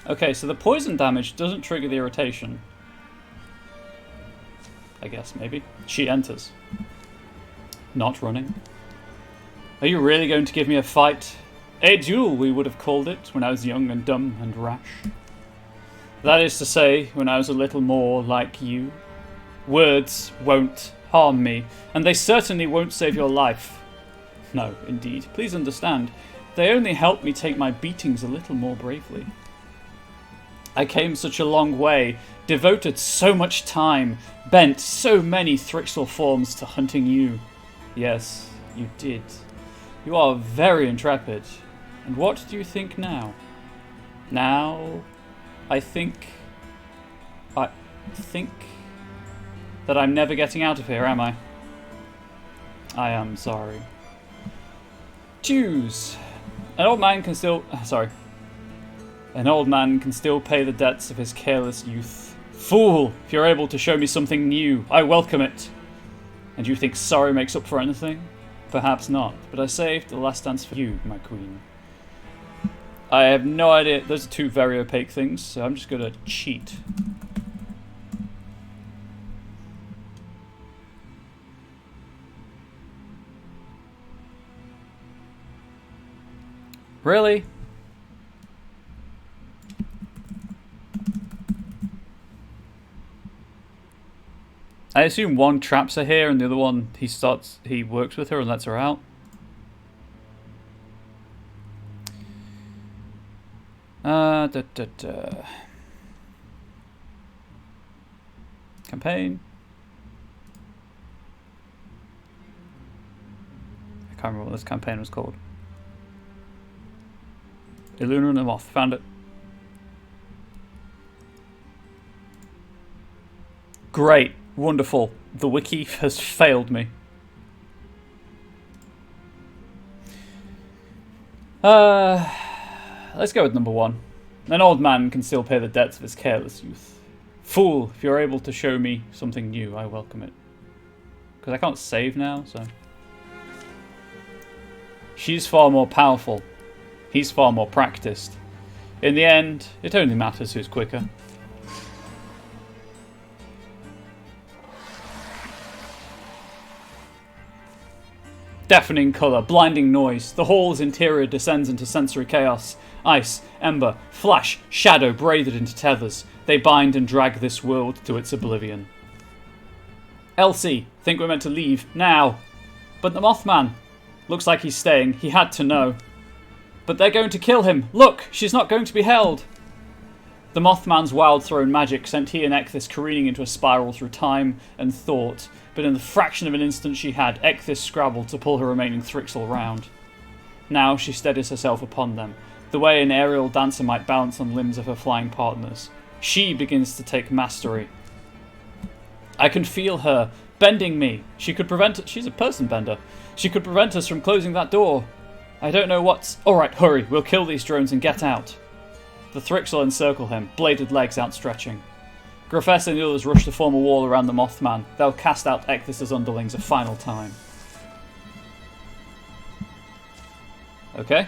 Okay, so the poison damage doesn't trigger the irritation. I guess, maybe. She enters. Not running. Are you really going to give me a fight? A duel, we would have called it, when I was young and dumb and rash. That is to say, when I was a little more like you. Words won't harm me, and they certainly won't save your life. No, indeed. Please understand, they only help me take my beatings a little more bravely. I came such a long way, devoted so much time, bent so many Thrixel forms to hunting you. Yes, you did. You are very intrepid. And what do you think now? Now, I think that I'm never getting out of here, am I? I am sorry. Choose. An old man can still... Sorry. An old man can still pay the debts of his careless youth. Fool! If you're able to show me something new, I welcome it. And you think sorry makes up for anything? Perhaps not, but I saved the last dance for you, my queen. I have no idea. Those are two very opaque things, so I'm just going to cheat. Really? I assume one traps her here and the other one he works with her and lets her out. Campaign. I can't remember what this campaign was called. Illuna and the Moth. Found it. Great. Wonderful. The wiki has failed me. Let's go with number 1. An old man can still pay the debts of his careless youth. Fool, if you're able to show me something new, I welcome it. Because I can't save now, so... She's far more powerful. He's far more practiced. In the end, it only matters who's quicker. Deafening colour, blinding noise. The hall's interior descends into sensory chaos. Ice, ember, flash, shadow braided into tethers. They bind and drag this world to its oblivion. Elsie, think we're meant to leave, now. But the Mothman. Looks like he's staying. He had to know. But they're going to kill him. Look, she's not going to be held. The Mothman's wild-thrown magic sent he and Ecthys careening into a spiral through time and thought. But in the fraction of an instant she had, Ecthys scrabbled to pull her remaining Thrixl round. Now she steadies herself upon them, the way an aerial dancer might balance on limbs of her flying partners. She begins to take mastery. I can feel her, bending me. She could prevent... She's a person bender. She could prevent us from closing that door. I don't know what's... Alright, hurry, we'll kill these drones and get out. The Thrixl encircle him, bladed legs outstretching. Grafess and the others rush to form a wall around the Mothman. They'll cast out Ecthys' underlings a final time. Okay.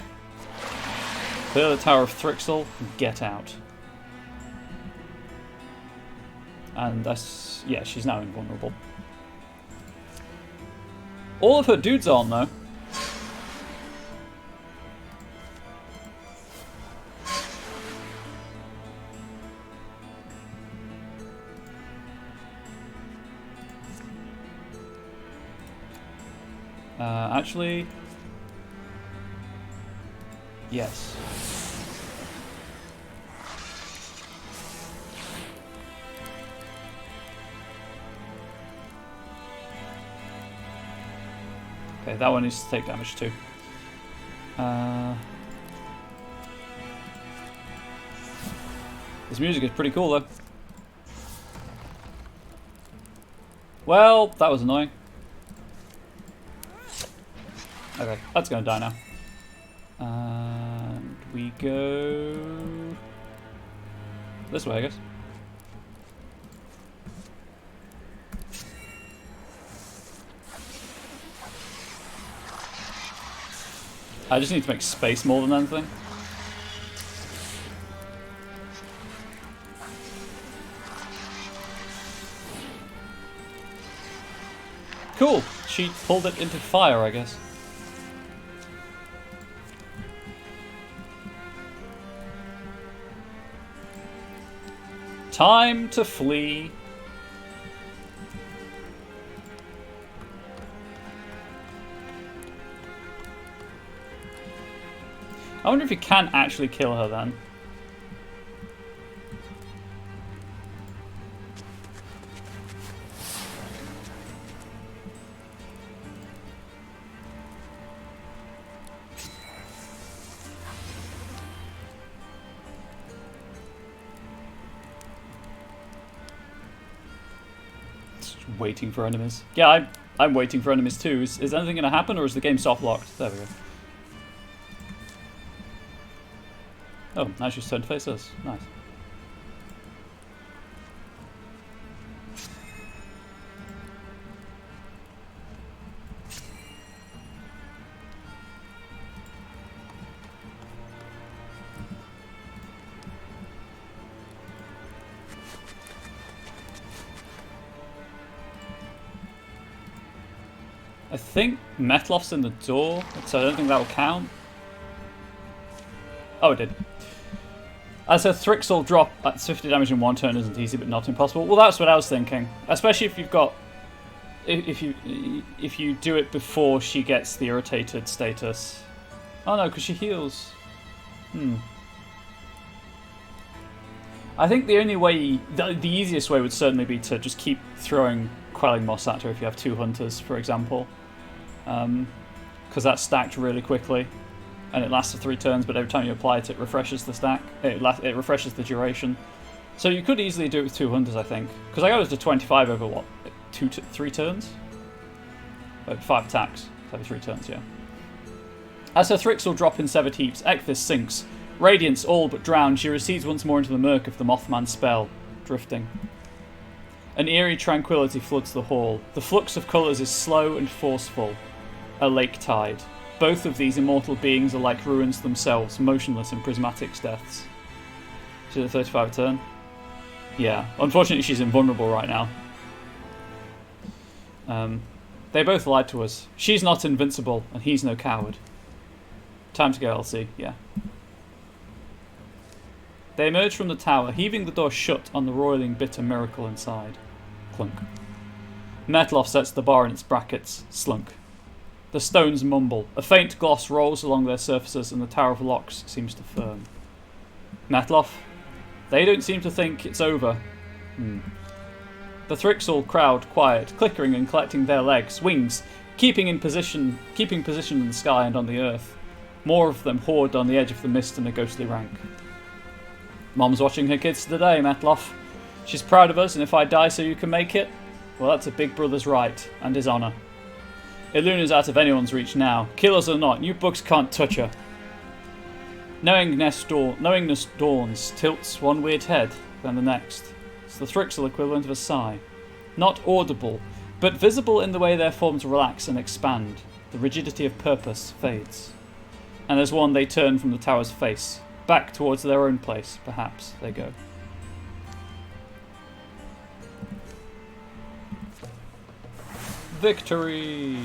Clear the Tower of Thrixl and get out. And that's... yeah, she's now invulnerable. All of her dudes aren't, though. Actually... yes. Okay, that one needs to take damage too. This music is pretty cool though. Well, that was annoying. Okay, that's gonna die now. And we go this way, I guess. I just need to make space more than anything. Cool! She pulled it into fire, I guess. Time to flee. I wonder if you can actually kill her then. Just waiting for enemies. Yeah, I'm waiting for enemies too. Is anything going to happen or is the game soft locked? There we go. Oh, now she's turned to face us. Nice. I think Metloff's in the door, so I don't think that will count. Oh, it did. As her Thrixl drop at 50 damage in one turn isn't easy but not impossible. Well, that's what I was thinking. Especially if you've got... If you do it before she gets the irritated status. Oh no, because she heals. I think the only way, the easiest way would certainly be to just keep throwing Quelling Moss at her if you have 2 hunters, for example. Because that's stacked really quickly, and it lasts for 3 turns, but every time you apply it, it refreshes the stack. It refreshes the duration. So you could easily do it with 2 hunters, I think. Because I got it to 25 over, what, 3 turns? 5 attacks. Every 3 turns, yeah. As her Thrixel drop in severed heaps, Ekvis sinks. Radiance all but drowned, she recedes once more into the murk of the Mothman's spell, drifting. An eerie tranquility floods the hall. The flux of colours is slow and forceful. A lake tide. Both of these immortal beings are like ruins themselves, motionless in prismatic deaths. She's at 35 a turn. Yeah, unfortunately she's invulnerable right now. They both lied to us. She's not invincible, and he's no coward. Time to go, LC, yeah. They emerge from the tower, heaving the door shut on the roiling bitter miracle inside. Clunk. Metloff sets the bar in its brackets. Slunk. The stones mumble. A faint gloss rolls along their surfaces, and the Tower of Locks seems to firm. Metloff? They don't seem to think it's over. The Thrixel crowd quiet, clickering and collecting their legs, wings, keeping position in the sky and on the earth. More of them hoard on the edge of the mist in a ghostly rank. Mom's watching her kids today, Metloff. She's proud of us, and if I die so you can make it, well, that's a big brother's right, and his honour. Iluna's out of anyone's reach now. Kill us or not, you books can't touch her. Knowingness dawns, tilts one weird head, then the next. It's the Thrixel equivalent of a sigh. Not audible, but visible in the way their forms relax and expand. The rigidity of purpose fades. And as one they turn from the tower's face. Back towards their own place, perhaps, they go. Victory!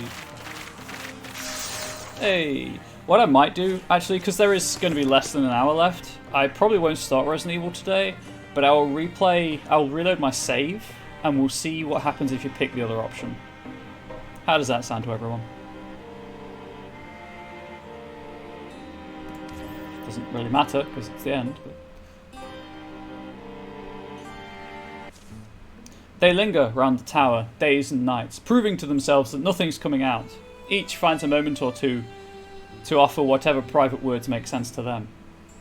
Hey! What I might do, actually, because there is going to be less than an hour left, I probably won't start Resident Evil today, but I'll reload my save, and we'll see what happens if you pick the other option. How does that sound to everyone? Doesn't really matter, because it's the end. But... They linger round the tower, days and nights, proving to themselves that nothing's coming out. Each finds a moment or two to offer whatever private words make sense to them.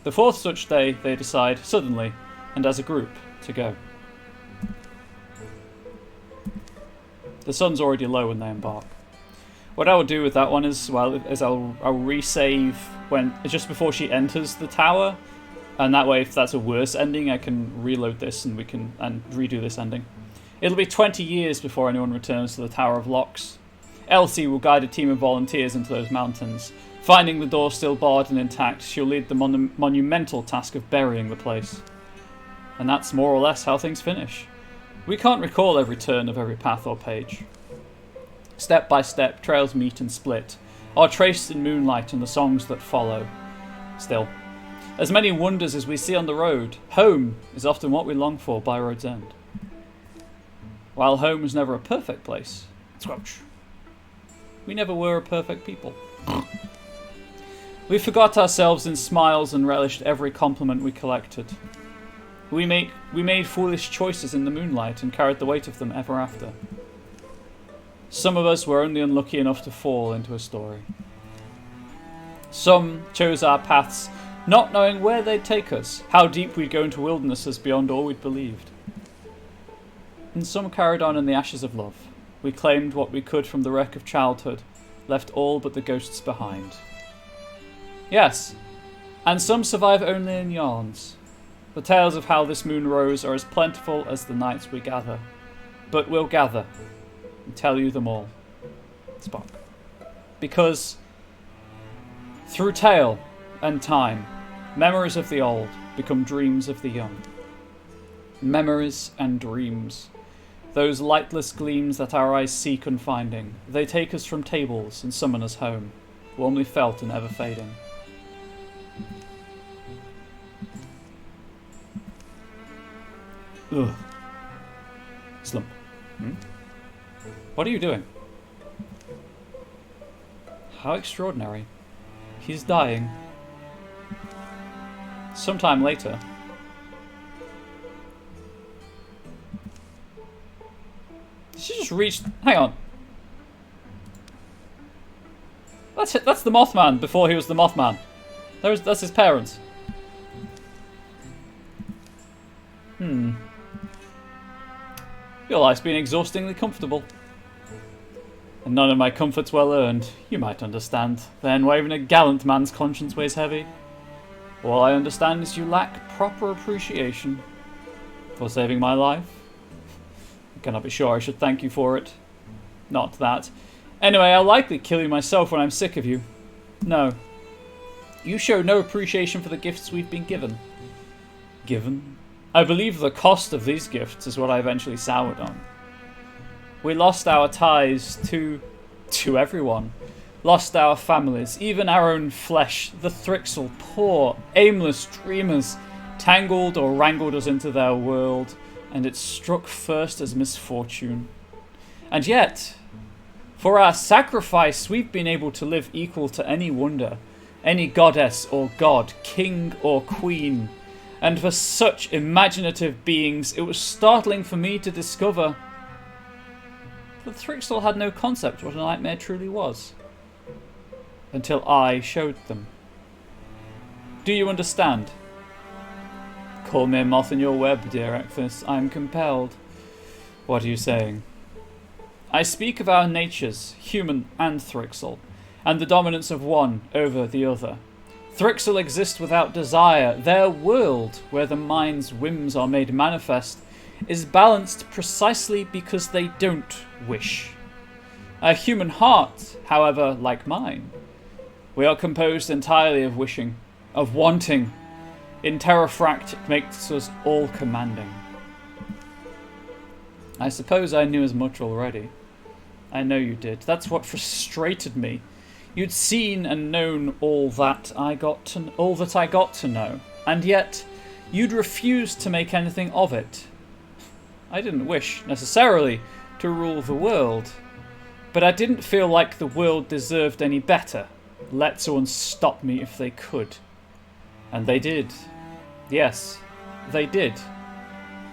The 4th such day, they decide, suddenly, and as a group, to go. The sun's already low when they embark. What I will do with that one is, well, I'll resave when just before she enters the tower, and that way, if that's a worse ending, I can reload this and redo this ending. It'll be 20 years before anyone returns to the Tower of Locks. Elsie will guide a team of volunteers into those mountains. Finding the door still barred and intact, she'll lead the monumental task of burying the place. And that's more or less how things finish. We can't recall every turn of every path or page. Step by step, trails meet and split, are traced in moonlight and the songs that follow. Still, as many wonders as we see on the road, home is often what we long for by road's end. While home was never a perfect place, squelch, we never were a perfect people. We forgot ourselves in smiles and relished every compliment we collected. We made foolish choices in the moonlight and carried the weight of them ever after. Some of us were only unlucky enough to fall into a story. Some chose our paths, not knowing where they'd take us, how deep we'd go into wildernesses beyond all we'd believed. And some carried on in the ashes of love. We claimed what we could from the wreck of childhood, left all but the ghosts behind. Yes, and some survive only in yarns. The tales of how this moon rose are as plentiful as the nights we gather. But we'll gather and tell you them all. Spock. Because through tale and time, memories of the old become dreams of the young. Memories and dreams. Those lightless gleams that our eyes seek unfinding. They take us from tables and summon us home, warmly felt and ever fading. Ugh. Slump. What are you doing? How extraordinary. He's dying. Sometime later. just reached... Hang on. That's the Mothman before he was the Mothman. That's his parents. Your life's been exhaustingly comfortable. And none of my comfort's well earned. You might understand. Then why even a gallant man's conscience weighs heavy. All I understand is you lack proper appreciation for saving my life. I cannot be sure I should thank you for it. Not that. Anyway, I'll likely kill you myself when I'm sick of you. No. You show no appreciation for the gifts we've been given. Given? I believe the cost of these gifts is what I eventually soured on. We lost our ties to everyone. Lost our families, even our own flesh. The Thrixel, poor, aimless dreamers, tangled or wrangled us into their world, and it struck first as misfortune. And yet, for our sacrifice, we've been able to live equal to any wonder, any goddess or god, king or queen. And for such imaginative beings, it was startling for me to discover that Thrixel had no concept what a nightmare truly was. Until I showed them. Do you understand? Call me a moth in your web, dear Ekthys. I am compelled. What are you saying? I speak of our natures, human and Thrixel, and the dominance of one over the other. Thrixel exist without desire. Their world, where the mind's whims are made manifest, is balanced precisely because they don't wish. A human heart, however, like mine, we are composed entirely of wishing, of wanting. In Terrafract, it makes us all commanding. I suppose I knew as much already. I know you did. That's what frustrated me. You'd seen and known all that I got to know, and yet you'd refused to make anything of it. I didn't wish, necessarily, to rule the world, but I didn't feel like the world deserved any better. Let someone stop me if they could. And they did. Yes, they did.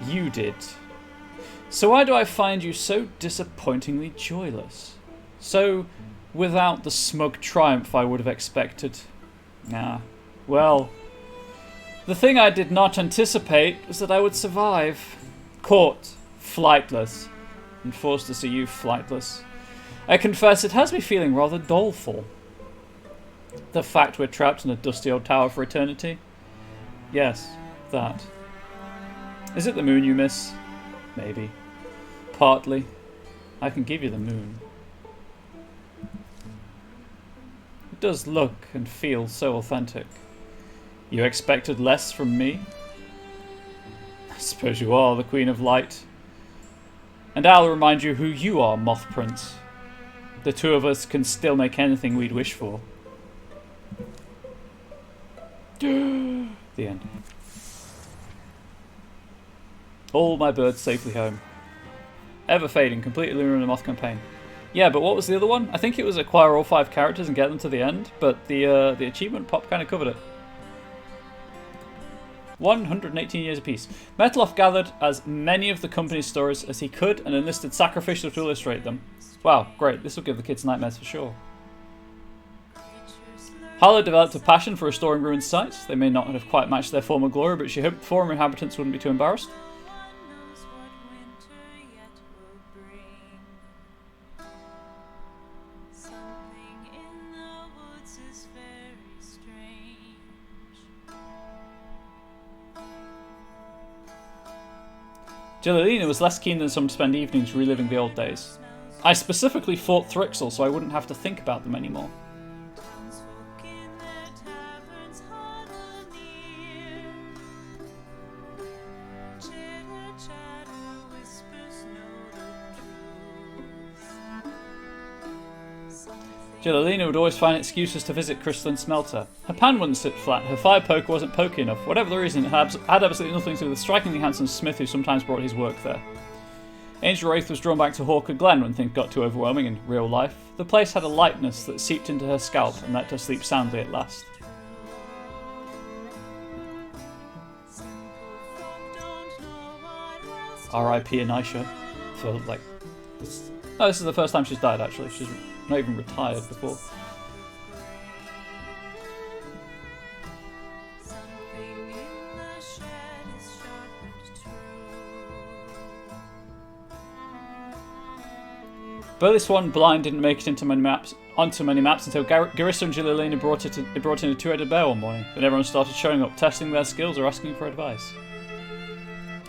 You did. So why do I find you so disappointingly joyless? So without the smug triumph I would have expected? Well, the thing I did not anticipate was that I would survive. Caught, flightless, and forced to see you flightless. I confess it has me feeling rather doleful. The fact we're trapped in a dusty old tower for eternity? Yes, that. Is it the moon you miss? Maybe. Partly. I can give you the moon. It does look and feel so authentic. You expected less from me? I suppose you are the Queen of Light. And I'll remind you who you are, Moth Prince. The two of us can still make anything we'd wish for. The end. All my birds safely home. Ever fading, complete Lunar and the Moth campaign. Yeah, but what was the other one? I think it was acquire all 5 characters and get them to the end, but the achievement pop kind of covered it. 118 years apiece. Metloff gathered as many of the company's stories as he could and enlisted sacrificial to illustrate them. Wow, great. This will give the kids nightmares for sure. Harlow developed a passion for restoring ruined sites. They may not have quite matched their former glory, but she hoped the former inhabitants wouldn't be too embarrassed. Gilelina was less keen than some to spend evenings reliving the old days. I specifically fought Thrixel so I wouldn't have to think about them anymore. Gilelina would always find excuses to visit Crystalline Smelter. Her pan wouldn't sit flat, her fire poker wasn't pokey enough. Whatever the reason, it had absolutely nothing to do with the strikingly handsome Smith who sometimes brought his work there. Angel Wraith was drawn back to Hawker Glen when things got too overwhelming in real life. The place had a lightness that seeped into her scalp and let her sleep soundly at last. R.I.P. Anisha. For, like, No, this is the first time she's died, actually. She's not even retired before. Burly Swan Blind didn't make it onto many maps until Garissa and Gillialina brought in a two-headed bear one morning. Then everyone started showing up, testing their skills or asking for advice.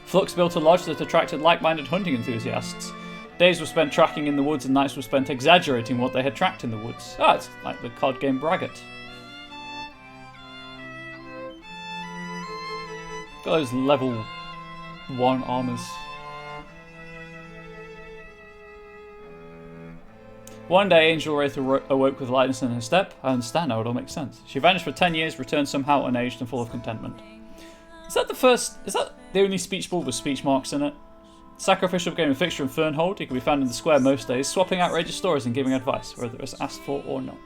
Flux built a lodge that attracted like-minded hunting enthusiasts. Days were spent tracking in the woods and nights were spent exaggerating what they had tracked in the woods. Ah, it's like the COD game Braggart. Got those level 1 armors. One day, Angel Wraith awoke with lightness in her step. I understand now, it all makes sense. She vanished for 10 years, returned somehow unaged and full of contentment. Is that the only speech ball with speech marks in it? Sacrificial became a fixture in Fernhold. He can be found in the square most days, swapping outrageous stories and giving advice, whether it's asked for or not.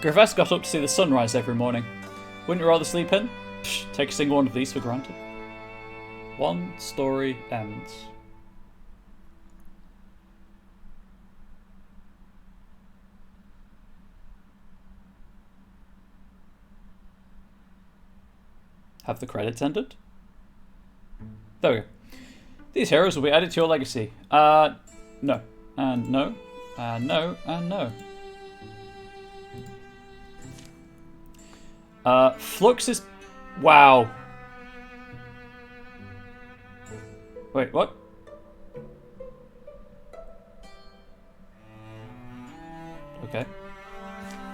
Griffiths got up to see the sunrise every morning. Wouldn't you rather sleep in? Psh, take a single one of these for granted. One story ends. Have the credits ended? There we go. These heroes will be added to your legacy. No. And no. And no. And no. Flux is... Wow. Wait, what? Okay.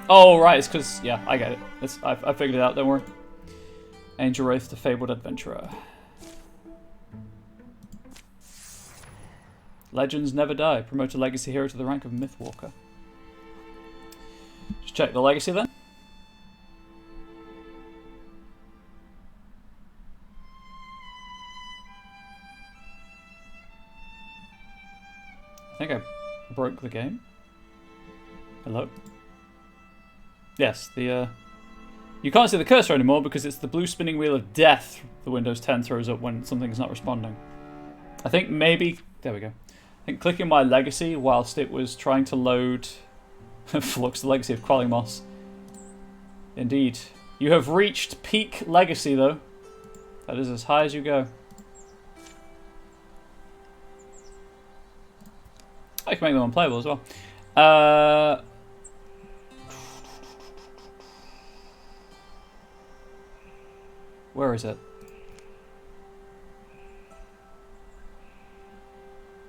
Oh, right, it's because... Yeah, I get it. I figured it out, don't worry. Angel Wraith, the Fabled Adventurer. Legends never die. Promote a legacy hero to the rank of Mythwalker. Just check the legacy then. I think I broke the game. Hello? Yes, the you can't see the cursor anymore because it's the blue spinning wheel of death the Windows 10 throws up when something's not responding. I think maybe... There we go. I think clicking my legacy whilst it was trying to load Flux, the legacy of Qualimos. Indeed. You have reached peak legacy though. That is as high as you go. I can make them unplayable as well. Where is it?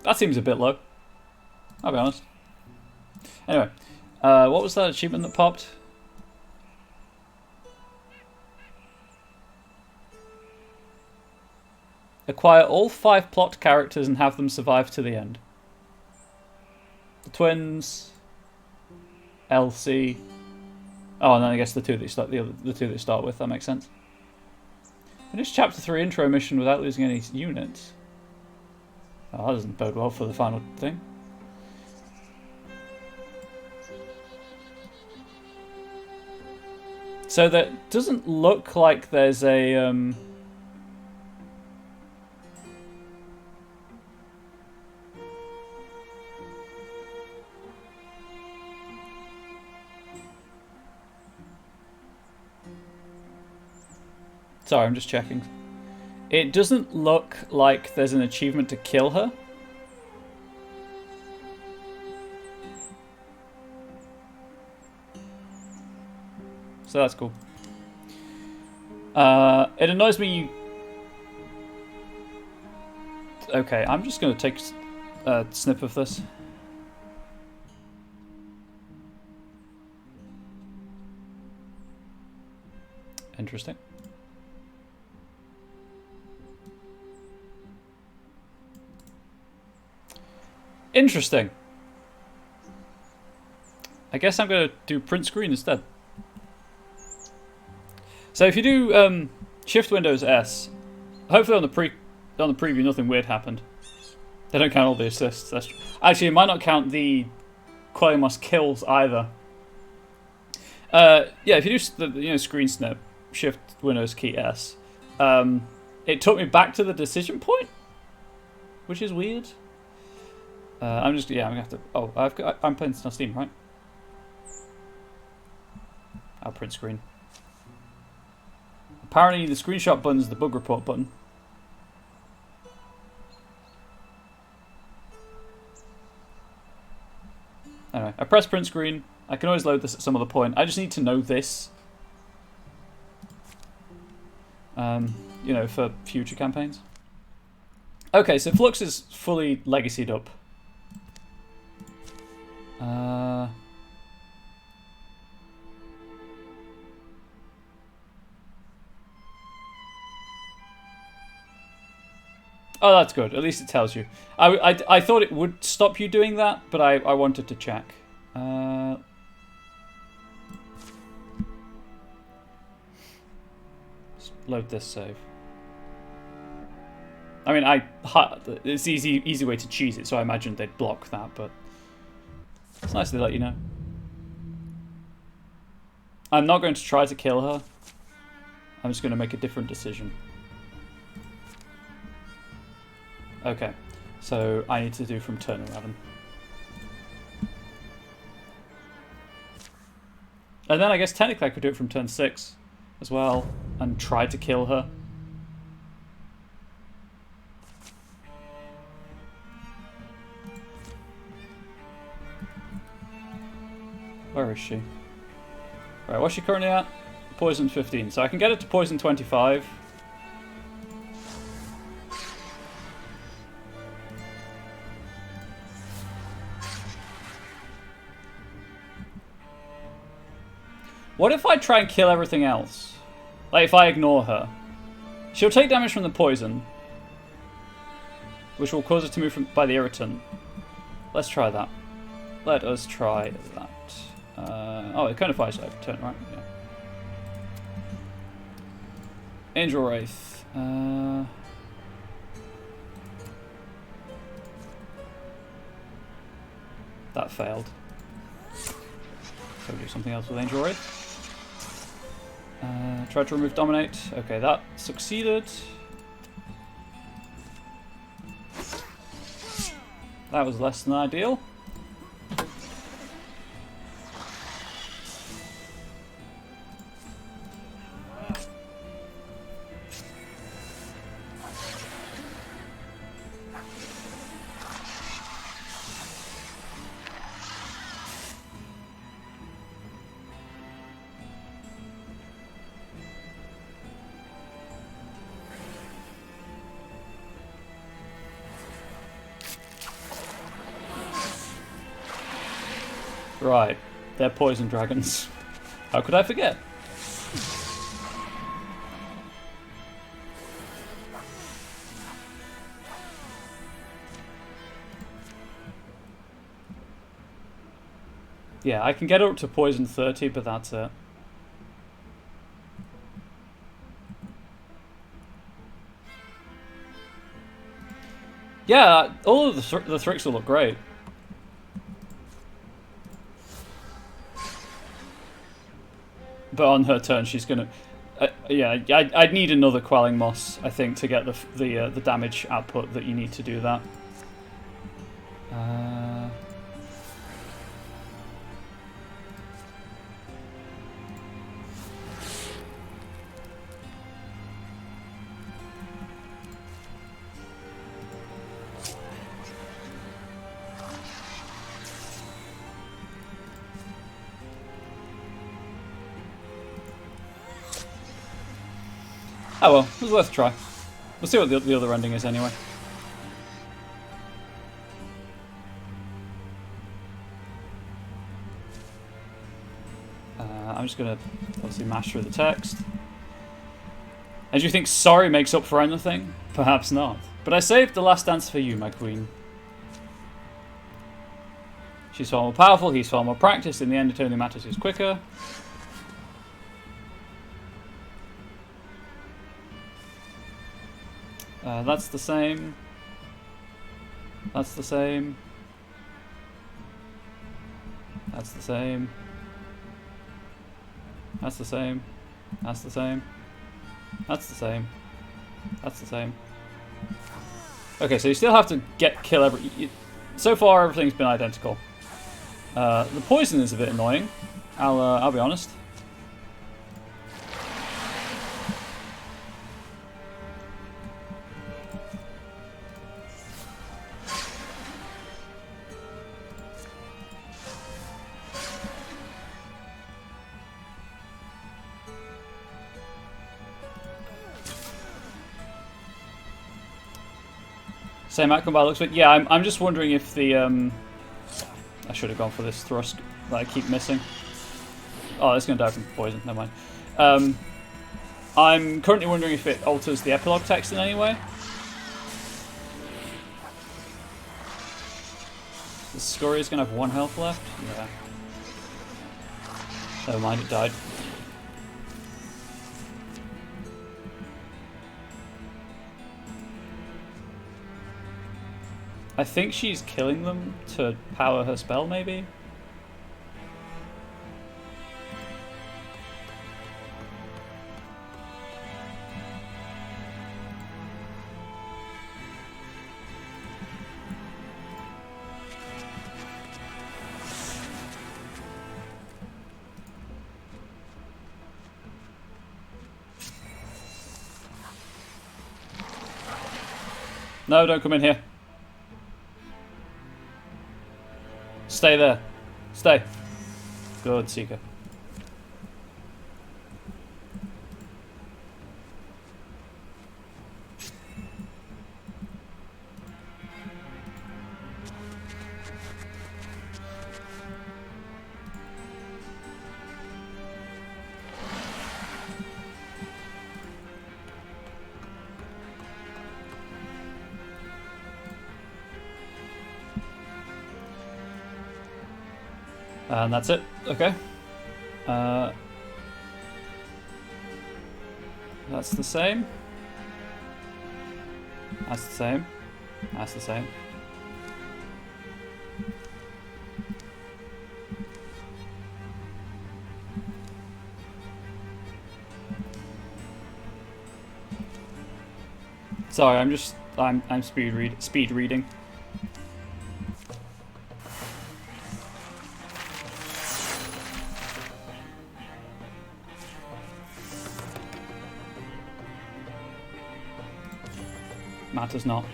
That seems a bit low. I'll be honest. Anyway, what was that achievement that popped? Acquire all 5 plot characters and have them survive to the end. The twins, Elsie. Oh, and then I guess the two that you start with. That makes sense. Finish chapter 3 intro mission without losing any units. Oh, that doesn't bode well for the final thing. So that doesn't look like there's a Sorry, I'm just checking. It doesn't look like there's an achievement to kill her. So that's cool. It annoys me. Okay, I'm just going to take a snip of this. Interesting. Interesting. I guess I'm going to do print screen instead. So if you do Shift Windows S, hopefully on the preview nothing weird happened. They don't count all the assists. Actually, it might not count the Quelling Moss kills either. Yeah, if you do the screen snip, Shift Windows key S, it took me back to the decision point, which is weird. I'm gonna have to. Oh, I'm playing this on Steam, right? I'll print screen. Apparently, the screenshot button is the bug report button. Anyway, I press print screen. I can always load this at some other point. I just need to know this. You know, for future campaigns. Okay, so Flux is fully legacied up. Oh, that's good. At least it tells you. I thought it would stop you doing that, but I wanted to check. Let's load this save. I mean, it's easy way to cheese it, so I imagined they'd block that, but it's nice they let you know. I'm not going to try to kill her. I'm just going to make a different decision. Okay, so I need to do from turn 11. And then I guess technically I could do it from turn 6 as well and try to kill her. Where is she? Right, what's she currently at? Poison 15. So I can get it to poison 25. What if I try and kill everything else? Like, if I ignore her. She'll take damage from the poison, which will cause her to move by the irritant. Let's try that. Let us try that. Oh, it kind of fires over turn, right? Yeah. Angel Wraith. That failed. So do something else with Angel Wraith. Try to remove Dominate. Okay, that succeeded. That was less than ideal. Right, they're poison dragons. How could I forget? Yeah, I can get up to poison 30, but that's it. Yeah, all of the Thrix will look great. But on her turn, she's gonna. Yeah, I'd need another Quelling Moss, I think, to get the damage output that you need to do that. Oh well, it was worth a try. We'll see what the other ending is anyway. I'm just going to obviously mash through the text. And do you think sorry makes up for anything? Perhaps not. But I saved the last dance for you, my queen. She's far more powerful, he's far more practiced. In the end, it only matters who's quicker. That's the same. That's the same. That's the same. That's the same. That's the same. That's the same. That's the same. Okay, so you still have to kill every... So far, everything's been identical. The poison is a bit annoying. I'll be honest. Same outcome by looks, but yeah, I'm just wondering if the I should have gone for this thrust that I keep missing. Oh, it's gonna die from poison. Never mind. I'm currently wondering if it alters the epilogue text in any way. The Scurry is gonna have 1 health left. Yeah. Never mind, it died. I think she's killing them to power her spell, maybe? No, don't come in here. Stay there. Stay. Good, Seeker. And that's it. Okay. That's the same. That's the same. That's the same. Sorry, I'm speed reading. Matters not.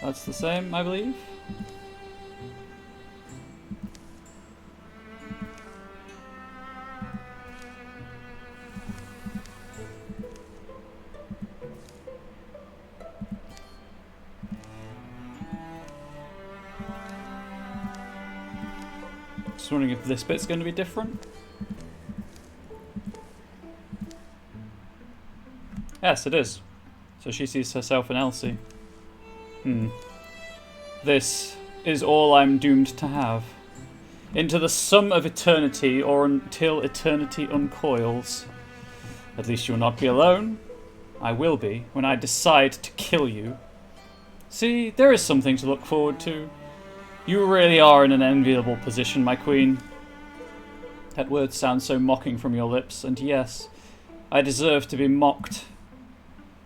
That's the same, I believe. Just wondering if this bit's going to be different. Yes, it is. So she sees herself in Elsie. This is all I'm doomed to have. Into the sum of eternity, or until eternity uncoils. At least you'll not be alone. I will be, when I decide to kill you. See, there is something to look forward to. You really are in an enviable position, my queen. That word sounds so mocking from your lips, and yes, I deserve to be mocked.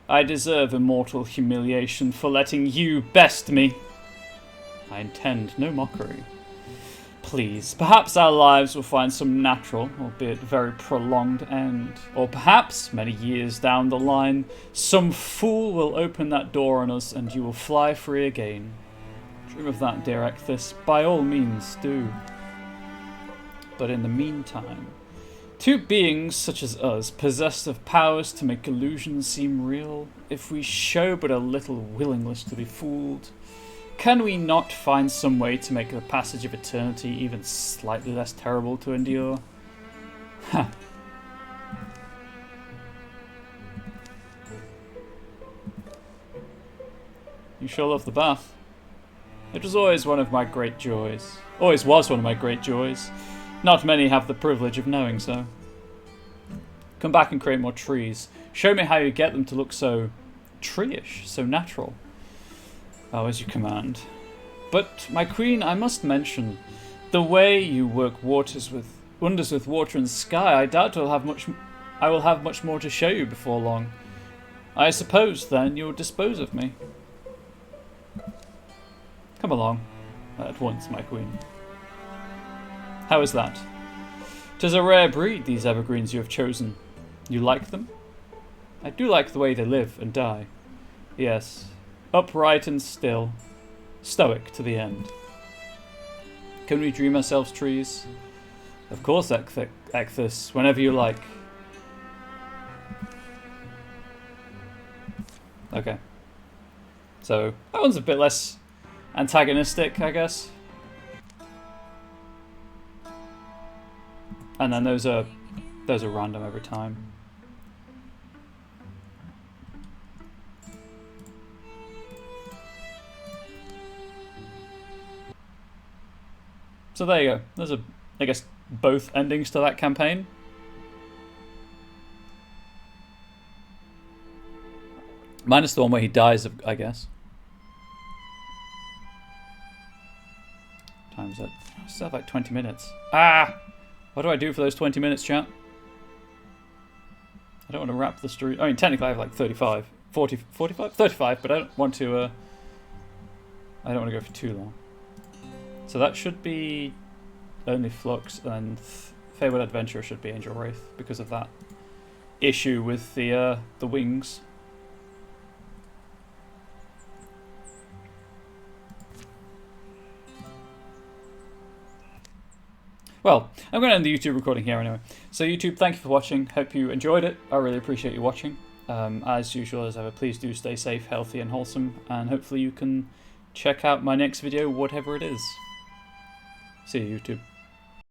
I deserve immortal humiliation for letting you best me. I intend no mockery. Please, perhaps our lives will find some natural, albeit very prolonged end. Or perhaps, many years down the line, some fool will open that door on us and you will fly free again. Dream of that, dear Ecthis. By all means, do. But in the meantime, two beings such as us, possessed of powers to make illusions seem real, if we show but a little willingness to be fooled, can we not find some way to make the passage of eternity even slightly less terrible to endure? Ha! You sure love the bath. It was always one of my great joys. Always was one of my great joys. Not many have the privilege of knowing so. Come back and create more trees. Show me how you get them to look so tree-ish, so natural. Oh, as you command. But, my queen, I must mention, the way you work wonders with water and sky, I doubt I will have much more to show you before long. I suppose, then, you'll dispose of me. Come along. At once, my queen. How is that? 'Tis a rare breed, these evergreens you have chosen. You like them? I do like the way they live and die. Yes. Upright and still. Stoic to the end. Can we dream ourselves trees? Of course, Ecthus, whenever you like. Okay. So, that one's a bit less antagonistic, I guess. And then those are random every time. So there you go. There's I guess, both endings to that campaign. Minus the one where he dies, I guess. What time is it? I still have like 20 minutes. Ah! What do I do for those 20 minutes, chat? I don't want to wrap the story. I mean, technically I have like 35. 40, 45? 35, but I don't want to, I don't want to go for too long. So that should be only Flux, and Fabled Adventurer should be Angel Wraith because of that issue with the wings. Well, I'm going to end the YouTube recording here anyway. So YouTube, thank you for watching. Hope you enjoyed it. I really appreciate you watching. As usual, as ever, please do stay safe, healthy and wholesome, and hopefully you can check out my next video, whatever it is. See you, YouTube.